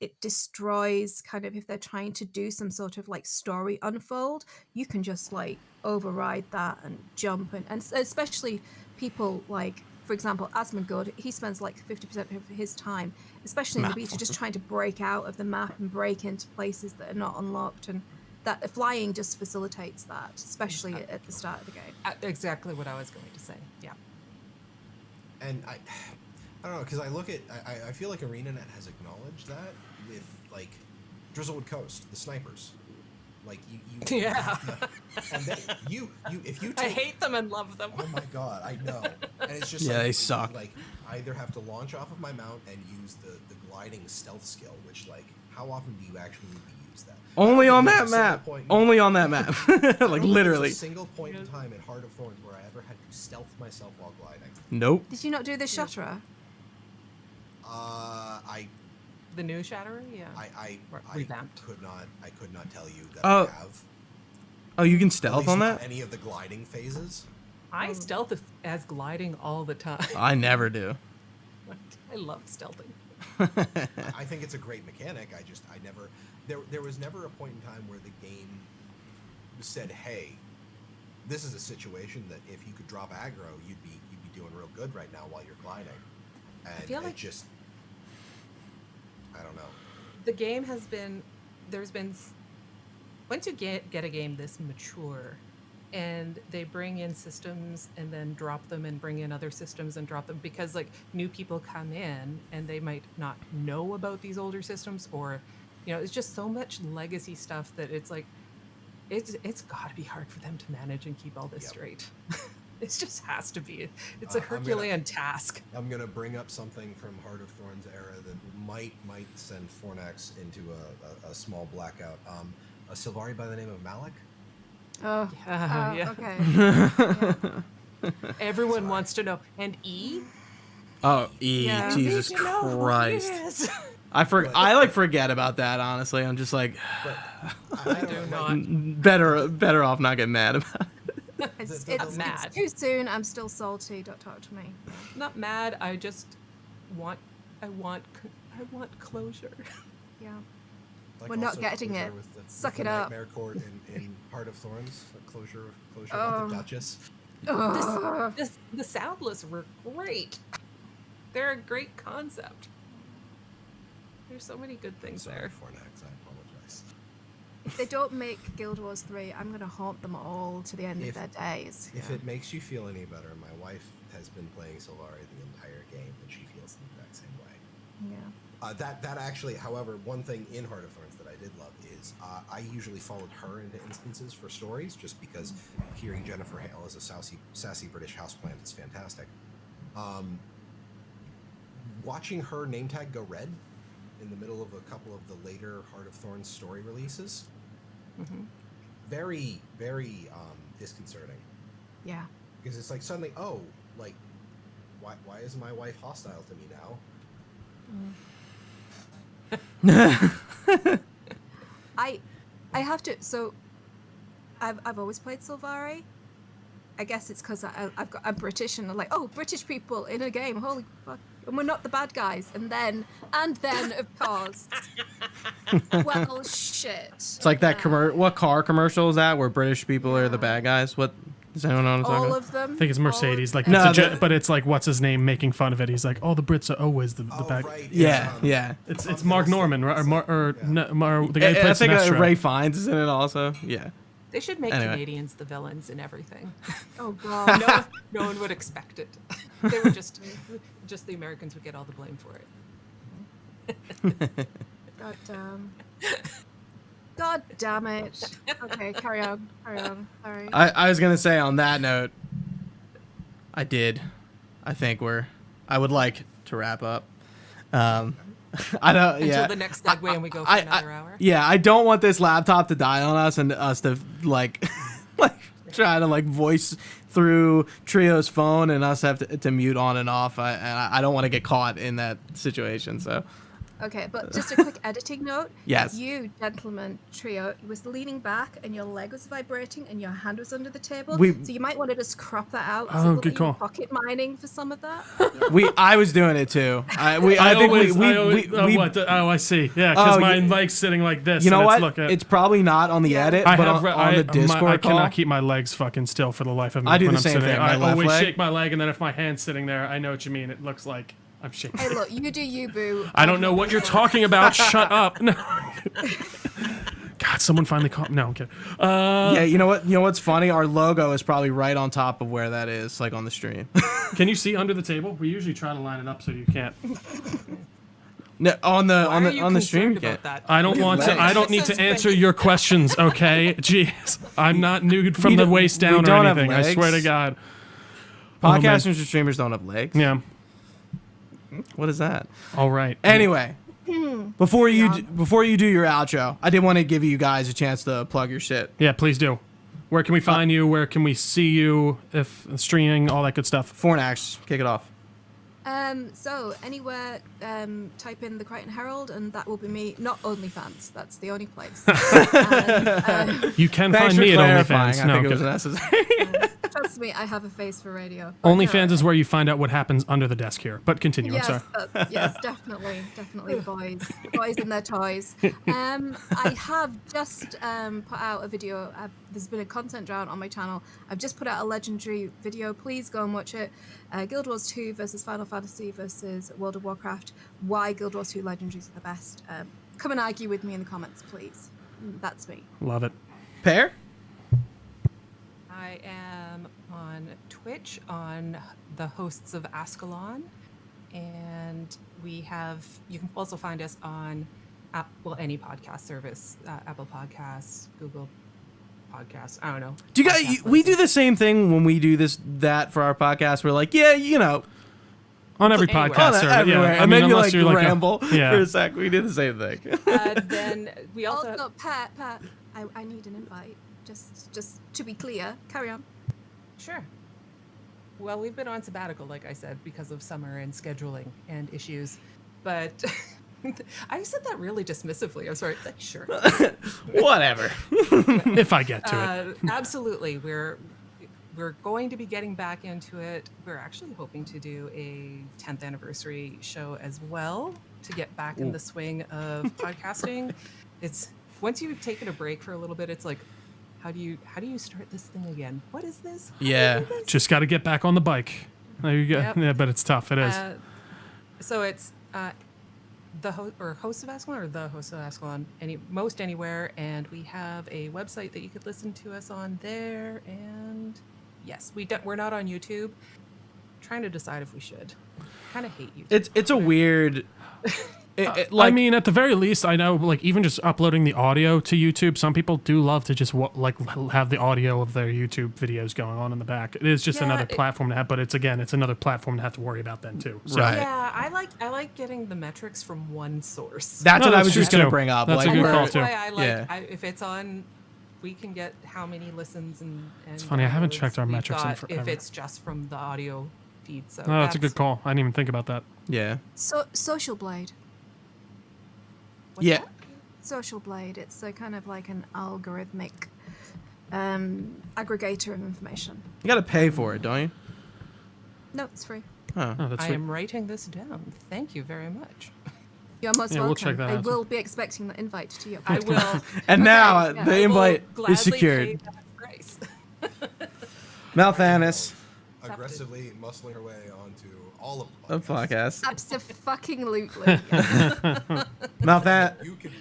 [SPEAKER 4] it destroys kind of if they're trying to do some sort of like story unfold, you can just like override that and jump and especially people like, for example, Asmongood, he spends like 50% of his time, especially in the beta, just trying to break out of the map and break into places that are not unlocked, and that flying just facilitates that, especially at the start of the game.
[SPEAKER 5] Exactly what I was going to say. Yeah.
[SPEAKER 3] And I don't know, because I look at, I feel like ArenaNet has acknowledged that with like Drizzlewood Coast, the snipers. Like you
[SPEAKER 5] Yeah.
[SPEAKER 3] and they, you if you
[SPEAKER 5] I
[SPEAKER 3] take,
[SPEAKER 5] hate them and love them.
[SPEAKER 3] oh my god, I know. And it's just
[SPEAKER 1] Yeah,
[SPEAKER 3] like,
[SPEAKER 1] they suck.
[SPEAKER 3] Like I either have to launch off of my mount and use the gliding stealth skill, which like how often do you actually need to use that?
[SPEAKER 1] Only on
[SPEAKER 3] There's
[SPEAKER 1] that
[SPEAKER 3] a single
[SPEAKER 1] map.
[SPEAKER 3] point-
[SPEAKER 1] Only on that map.
[SPEAKER 3] I don't think
[SPEAKER 1] Like
[SPEAKER 3] there's
[SPEAKER 1] literally.
[SPEAKER 3] a single point in time in Heart of Thorns where I ever had to stealth myself while gliding.
[SPEAKER 1] Nope.
[SPEAKER 4] Did you not do the Shatterer?
[SPEAKER 5] The new Shatterer? Yeah.
[SPEAKER 3] I
[SPEAKER 5] Revamped.
[SPEAKER 3] could not tell you that
[SPEAKER 1] Oh,
[SPEAKER 3] I have.
[SPEAKER 1] Oh, you can
[SPEAKER 3] At
[SPEAKER 1] stealth
[SPEAKER 3] least
[SPEAKER 1] on
[SPEAKER 3] not
[SPEAKER 1] that?
[SPEAKER 3] any of the gliding phases.
[SPEAKER 5] I stealth as gliding all the time.
[SPEAKER 1] I never do.
[SPEAKER 5] I love stealthing.
[SPEAKER 3] I think it's a great mechanic. I never. There was never a point in time where the game said, "Hey, this is a situation that if you could drop aggro, you'd be doing real good right now while you're gliding." And
[SPEAKER 5] I feel like
[SPEAKER 3] I don't know.
[SPEAKER 5] the game has been, once you get a game this mature and they bring in systems and then drop them and bring in other systems and drop them, because like new people come in and they might not know about these older systems, or it's just so much legacy stuff that it's like it's got to be hard for them to manage and keep all this straight. It just has to be. It's a Herculean task.
[SPEAKER 3] I'm gonna bring up something from Heart of Thorns era that might send Fornax into a small blackout. A Sylvari by the name of Malik.
[SPEAKER 4] Oh,
[SPEAKER 5] Yeah.
[SPEAKER 4] okay.
[SPEAKER 5] Everyone wants to know. And E?
[SPEAKER 1] Oh, E.
[SPEAKER 4] Yeah.
[SPEAKER 1] Jesus
[SPEAKER 5] Need to know who it
[SPEAKER 1] Christ.
[SPEAKER 5] is.
[SPEAKER 1] I forget about that, honestly. I'm just like,
[SPEAKER 3] But
[SPEAKER 5] I do not.
[SPEAKER 1] better off not getting mad about it.
[SPEAKER 4] It's
[SPEAKER 5] mad.
[SPEAKER 4] too soon. I'm still salty. Don't talk to me.
[SPEAKER 5] Not mad. I just want. I want closure.
[SPEAKER 4] Yeah.
[SPEAKER 3] like
[SPEAKER 4] We're not
[SPEAKER 3] also
[SPEAKER 4] getting
[SPEAKER 3] closure
[SPEAKER 4] it.
[SPEAKER 3] with
[SPEAKER 4] Suck
[SPEAKER 3] with
[SPEAKER 4] it
[SPEAKER 3] the
[SPEAKER 4] up.
[SPEAKER 3] Nightmare Court in Heart of Thorns. Closure about the Duchess.
[SPEAKER 4] Ugh.
[SPEAKER 5] The soundless were great. They're a great concept. There's so many good things
[SPEAKER 3] Sorry,
[SPEAKER 5] there.
[SPEAKER 3] Fornax. I apologize.
[SPEAKER 4] If they don't make Guild Wars 3, I'm going to haunt them all to the end
[SPEAKER 3] If-
[SPEAKER 4] of their days.
[SPEAKER 3] If it makes you feel any better, my wife has been playing Sylvari the entire game, and she feels the exact same way.
[SPEAKER 4] Yeah.
[SPEAKER 3] That actually, however, one thing in Heart of Thorns that I did love is I usually followed her into instances for stories, just because hearing Jennifer Hale as a sassy British houseplant is fantastic. Watching her name tag go red in the middle of a couple of the later Heart of Thorns story releases, very, very disconcerting.
[SPEAKER 4] Yeah.
[SPEAKER 3] Because it's like suddenly, oh, like, why is my wife hostile to me now?
[SPEAKER 4] I have to. So, I've always played Sylvari. I guess it's because I'm British and I'm like, oh, British people in a game, holy fuck, and we're not the bad guys. And then of course, well, shit.
[SPEAKER 1] It's like that what car commercial is that where British people are the bad guys? What does anyone know what I'm talking
[SPEAKER 4] All
[SPEAKER 1] about?
[SPEAKER 4] of them.
[SPEAKER 2] I think it's Mercedes. Like,
[SPEAKER 1] No,
[SPEAKER 2] but it's like what's his name making fun of it. He's like, "Oh, the Brits are always the bad."
[SPEAKER 3] Right.
[SPEAKER 1] Yeah, yeah.
[SPEAKER 2] It's Mark Norman, right? Or the guy who
[SPEAKER 1] I
[SPEAKER 2] plays
[SPEAKER 1] think
[SPEAKER 2] Sinestro.
[SPEAKER 1] Ray Fiennes is in it also. Yeah.
[SPEAKER 5] They should make
[SPEAKER 1] Anyway.
[SPEAKER 5] Canadians the villains in everything.
[SPEAKER 4] Oh god.
[SPEAKER 5] No one would expect it. They were just the Americans would get all the blame for it.
[SPEAKER 4] God damn. God damn it. Okay, carry on. Sorry.
[SPEAKER 1] I was gonna say on that note, I think I would like to wrap up. I don't.
[SPEAKER 5] Until the next segue and we go for another hour.
[SPEAKER 1] Yeah, I don't want this laptop to die on us and us to like try to voice through Trio's phone and us have to mute on and off. I don't want to get caught in that situation. So
[SPEAKER 4] Okay, but just a quick editing note.
[SPEAKER 1] Yes.
[SPEAKER 4] You, gentleman trio, was leaning back and your leg was vibrating and your hand was under the table.
[SPEAKER 1] We-
[SPEAKER 4] So you might want to just crop that out.
[SPEAKER 2] Oh,
[SPEAKER 4] So look
[SPEAKER 2] good
[SPEAKER 4] like you were
[SPEAKER 2] call.
[SPEAKER 4] pocket mining for some of that.
[SPEAKER 1] I was doing it too. I
[SPEAKER 2] see. Yeah, because
[SPEAKER 1] Oh,
[SPEAKER 2] my
[SPEAKER 1] you-
[SPEAKER 2] mic's sitting like this.
[SPEAKER 1] You know
[SPEAKER 2] and
[SPEAKER 1] what?
[SPEAKER 2] It's, look at,
[SPEAKER 1] It's probably not on the
[SPEAKER 4] Yeah.
[SPEAKER 1] edit,
[SPEAKER 2] I
[SPEAKER 1] but
[SPEAKER 2] have
[SPEAKER 1] on the Discord
[SPEAKER 2] I cannot
[SPEAKER 1] call.
[SPEAKER 2] keep my legs fucking still for the life of me.
[SPEAKER 1] I do
[SPEAKER 2] when
[SPEAKER 1] the
[SPEAKER 2] I'm
[SPEAKER 1] same
[SPEAKER 2] sitting.
[SPEAKER 1] thing, my
[SPEAKER 2] I
[SPEAKER 1] left
[SPEAKER 2] always
[SPEAKER 1] leg.
[SPEAKER 2] shake my leg, and then if my hand's sitting there, I know what you mean. It looks like I'm shaking.
[SPEAKER 4] Hey, look, you do you, boo.
[SPEAKER 2] I don't know what you're talking about. Shut up. No. God, someone finally called. No, I'm kidding.
[SPEAKER 1] Yeah, you know what? You know what's funny? Our logo is probably right on top of where that is, like on the stream.
[SPEAKER 2] Can you see under the table? We usually try to line it up so you can't.
[SPEAKER 1] No, on the
[SPEAKER 5] Why
[SPEAKER 1] on
[SPEAKER 5] are
[SPEAKER 1] the
[SPEAKER 5] you
[SPEAKER 1] on the stream.
[SPEAKER 5] concerned about that?
[SPEAKER 2] I don't want to. I don't need to answer your questions. Okay, jeez, I'm not nude from the waist
[SPEAKER 1] we
[SPEAKER 2] down or
[SPEAKER 1] don't have
[SPEAKER 2] anything. I swear to
[SPEAKER 1] legs.
[SPEAKER 2] God. Oh, man.
[SPEAKER 1] Podcasters and streamers don't have legs.
[SPEAKER 2] Yeah.
[SPEAKER 1] What is that?
[SPEAKER 2] All right.
[SPEAKER 1] Anyway, before you
[SPEAKER 4] Yeah.
[SPEAKER 1] before you do your outro, I did want to give you guys a chance to plug your shit.
[SPEAKER 2] Yeah, please do. Where can we find you? Where can we see you? If streaming, all that good stuff.
[SPEAKER 1] Fornax, kick it off.
[SPEAKER 4] So anywhere, type in the Kyrtan Herald, and that will be me. Not OnlyFans. That's the only place. And,
[SPEAKER 2] You can
[SPEAKER 1] Thanks
[SPEAKER 2] find
[SPEAKER 1] for
[SPEAKER 2] me at
[SPEAKER 1] clarifying.
[SPEAKER 2] OnlyFans.
[SPEAKER 1] I
[SPEAKER 2] No,
[SPEAKER 1] think it
[SPEAKER 2] I'm
[SPEAKER 1] was
[SPEAKER 2] kidding.
[SPEAKER 1] necessary.
[SPEAKER 4] trust me, I have a face for radio. But
[SPEAKER 2] OnlyFans
[SPEAKER 4] no,
[SPEAKER 2] is where you find out what happens under the desk here. But continue.
[SPEAKER 4] Yes,
[SPEAKER 2] I'm sorry.
[SPEAKER 4] yes, definitely, boys and their toys. I have just put out a video. There's been a content drought on my channel. I've just put out a legendary video. Please go and watch it. Guild Wars 2 versus Final Fantasy versus World of Warcraft. Why Guild Wars 2 legendaries are the best. Come and argue with me in the comments, please. That's me.
[SPEAKER 2] Love it.
[SPEAKER 1] Pear?
[SPEAKER 5] I am on Twitch on the hosts of Ascalon, and you can also find us on any podcast service, Apple Podcasts, Google Podcasts. I don't know.
[SPEAKER 1] Do you guys?
[SPEAKER 5] Podcast
[SPEAKER 1] We do
[SPEAKER 5] listens.
[SPEAKER 1] the same thing when we do that for our podcast. We're like, yeah, you know,
[SPEAKER 2] On every
[SPEAKER 5] Anywhere.
[SPEAKER 2] podcast server.
[SPEAKER 1] everywhere,
[SPEAKER 2] Yeah.
[SPEAKER 1] and then you
[SPEAKER 2] unless
[SPEAKER 1] like
[SPEAKER 2] you're
[SPEAKER 1] ramble
[SPEAKER 2] yeah.
[SPEAKER 1] for a sec. We did the same thing.
[SPEAKER 5] Then we also
[SPEAKER 4] Also, Pat, I need an invite. Just to be clear, carry on.
[SPEAKER 5] Sure. Well, we've been on sabbatical, like I said, because of summer and scheduling and issues. But I said that really dismissively. I'm sorry. Sure.
[SPEAKER 1] Whatever.
[SPEAKER 2] if I get to it.
[SPEAKER 5] Absolutely. We're going to be getting back into it. We're actually hoping to do a 10th anniversary show as well to get back in the swing of podcasting. It's once you've taken a break for a little bit, it's like, how do you start this thing again? What is this? How do you
[SPEAKER 1] Yeah.
[SPEAKER 5] do this?
[SPEAKER 2] Just got to get back on the bike. There you go.
[SPEAKER 5] Yep.
[SPEAKER 2] Yeah, but it's tough. It is.
[SPEAKER 5] So it's the host of Ascalon or the host of Ascalon most anywhere, and we have a website that you could listen to us on there. And yes, we're not on YouTube. Trying to decide if we should. Kind of hate YouTube.
[SPEAKER 1] It's a weird.
[SPEAKER 2] I
[SPEAKER 1] Like,
[SPEAKER 2] mean, at the very least, I know, like, even just uploading the audio to YouTube, some people do love to just have the audio of their YouTube videos going on in the back. It is just
[SPEAKER 5] Yeah,
[SPEAKER 2] another platform to have, but it's another platform to have to worry about then too. So.
[SPEAKER 1] Right.
[SPEAKER 5] Yeah, I like getting the metrics from one source.
[SPEAKER 1] that's
[SPEAKER 2] No,
[SPEAKER 1] what I
[SPEAKER 2] that's
[SPEAKER 1] was
[SPEAKER 2] true
[SPEAKER 1] just gonna
[SPEAKER 2] too.
[SPEAKER 1] bring up.
[SPEAKER 2] That's a
[SPEAKER 1] like,
[SPEAKER 2] good
[SPEAKER 1] we're-
[SPEAKER 2] call
[SPEAKER 5] That's
[SPEAKER 2] too.
[SPEAKER 5] why I like
[SPEAKER 1] Yeah.
[SPEAKER 5] if it's on, we can get how many listens and
[SPEAKER 2] It's funny, I haven't
[SPEAKER 5] downloads
[SPEAKER 2] checked our
[SPEAKER 5] we've
[SPEAKER 2] metrics in
[SPEAKER 5] got
[SPEAKER 2] forever.
[SPEAKER 5] if it's just from the audio feed. So
[SPEAKER 2] Oh, that's a good call. I didn't even think about that.
[SPEAKER 1] Yeah.
[SPEAKER 4] So Social Blade.
[SPEAKER 5] What's
[SPEAKER 1] Yeah.
[SPEAKER 5] that?
[SPEAKER 4] Social Blade. It's a kind of like an algorithmic aggregator of information.
[SPEAKER 1] You got to pay for it, don't you?
[SPEAKER 4] No, it's free.
[SPEAKER 1] Oh.
[SPEAKER 2] Oh, that's
[SPEAKER 5] I
[SPEAKER 2] sweet.
[SPEAKER 5] am writing this down. Thank you very much.
[SPEAKER 4] You're most
[SPEAKER 2] Yeah, we'll
[SPEAKER 4] welcome.
[SPEAKER 2] check that
[SPEAKER 4] I
[SPEAKER 2] out.
[SPEAKER 4] will be expecting the invite to your
[SPEAKER 5] I
[SPEAKER 4] podcast.
[SPEAKER 5] will.
[SPEAKER 1] And now
[SPEAKER 4] yeah.
[SPEAKER 1] the
[SPEAKER 5] I will
[SPEAKER 1] invite
[SPEAKER 5] gladly
[SPEAKER 1] is secured.
[SPEAKER 5] pay that price.
[SPEAKER 1] Malthanis,
[SPEAKER 3] Aggressively muscling her way onto all of
[SPEAKER 1] a
[SPEAKER 3] the podcasts.
[SPEAKER 1] podcast.
[SPEAKER 4] Absolutely.
[SPEAKER 1] Malthan.
[SPEAKER 3] You can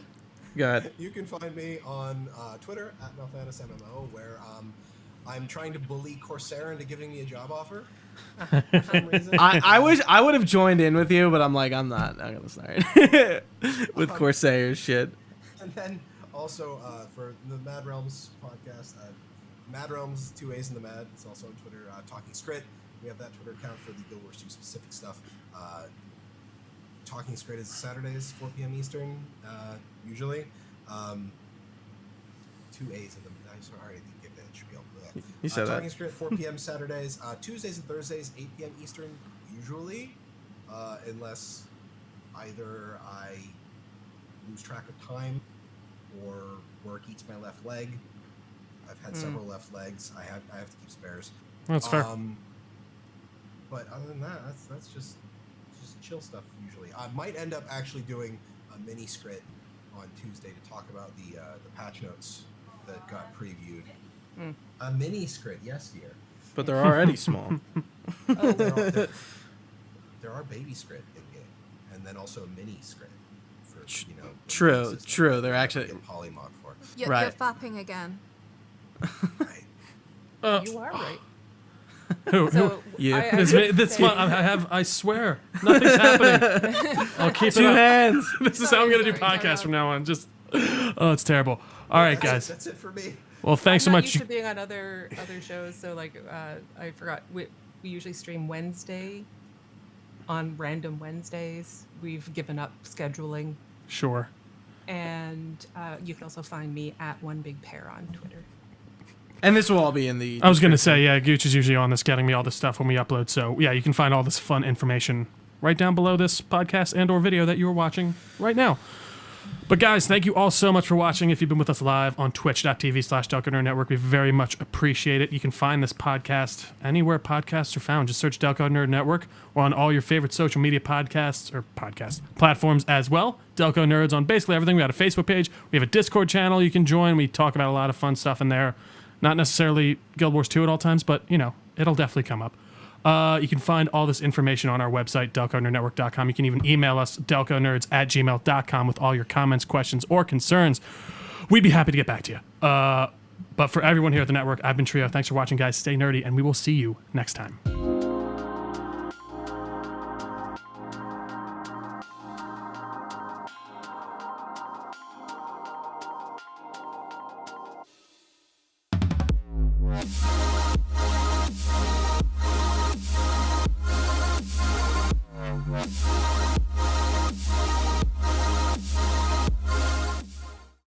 [SPEAKER 1] Go ahead.
[SPEAKER 3] You can find me on Twitter at Malthanis MMO, where I'm trying to bully Corsair into giving me a job offer. For some reason.
[SPEAKER 1] I wish I would have joined in with you, but I'm like, I'm not gonna start with Corsair shit.
[SPEAKER 3] And then also for the Mad Realms podcast, Mad Realms 2 A's in the Mad. It's also on Twitter. Talking Scrit. We have that Twitter account for the Guild Wars 2 specific stuff. Talking Scrit is Saturdays, 4 p.m. Eastern, usually. 2 A's in the Mad. I'm sorry, I didn't give that spiel.
[SPEAKER 1] You said that.
[SPEAKER 3] Talking Scrit, 4 p.m. Saturdays. Tuesdays and Thursdays, 8 p.m. Eastern, usually, unless either I lose track of time or work eats my left leg. I've had several left legs. I have to keep spares.
[SPEAKER 2] That's fair.
[SPEAKER 3] But other than that, that's just chill stuff usually. I might end up actually doing a mini scrit on Tuesday to talk about the patch notes that got previewed. A mini scrit, yes, dear.
[SPEAKER 1] But they're already small.
[SPEAKER 3] There are baby scrit in game, and then also a mini scrit for
[SPEAKER 1] True. They're actually
[SPEAKER 3] polymorph for.
[SPEAKER 4] You're
[SPEAKER 1] Right.
[SPEAKER 4] fapping again.
[SPEAKER 3] Right.
[SPEAKER 5] You are right.
[SPEAKER 2] Who?
[SPEAKER 5] So
[SPEAKER 1] You.
[SPEAKER 2] This one, I swear, nothing's happening. I'll keep
[SPEAKER 1] Two
[SPEAKER 2] it up.
[SPEAKER 1] hands.
[SPEAKER 2] This is how I'm gonna do
[SPEAKER 5] Sorry,
[SPEAKER 2] podcasts from now on. Just, oh, it's terrible. All right, guys.
[SPEAKER 3] That's it for me.
[SPEAKER 2] Well, thanks so
[SPEAKER 5] I'm not
[SPEAKER 2] much.
[SPEAKER 5] used to being on other shows, so like I forgot. We usually stream Wednesday on random Wednesdays. We've given up scheduling,
[SPEAKER 2] Sure.
[SPEAKER 5] and you can also find me at OneBigPear on Twitter.
[SPEAKER 1] And this will all be in the.
[SPEAKER 2] I was gonna say, yeah, Gooch is usually on this, getting me all this stuff when we upload. So yeah, you can find all this fun information right down below this podcast and/or video that you are watching right now. But guys, thank you all so much for watching. If you've been with us live on twitch.tv/Delco Nerd Network, we very much appreciate it. You can find this podcast anywhere podcasts are found. Just search Delco Nerd Network or on all your favorite social media podcast platforms as well. Delco Nerds on basically everything. We got a Facebook page. We have a Discord channel you can join. We talk about a lot of fun stuff in there. Not necessarily Guild Wars 2 at all times, but, it'll definitely come up. You can find all this information on our website, delconerdnetwork.com. You can even email us, delconerds@gmail.com, with all your comments, questions, or concerns. We'd be happy to get back to you. But for everyone here at the network, I've been Trio. Thanks for watching, guys. Stay nerdy, and we will see you next time.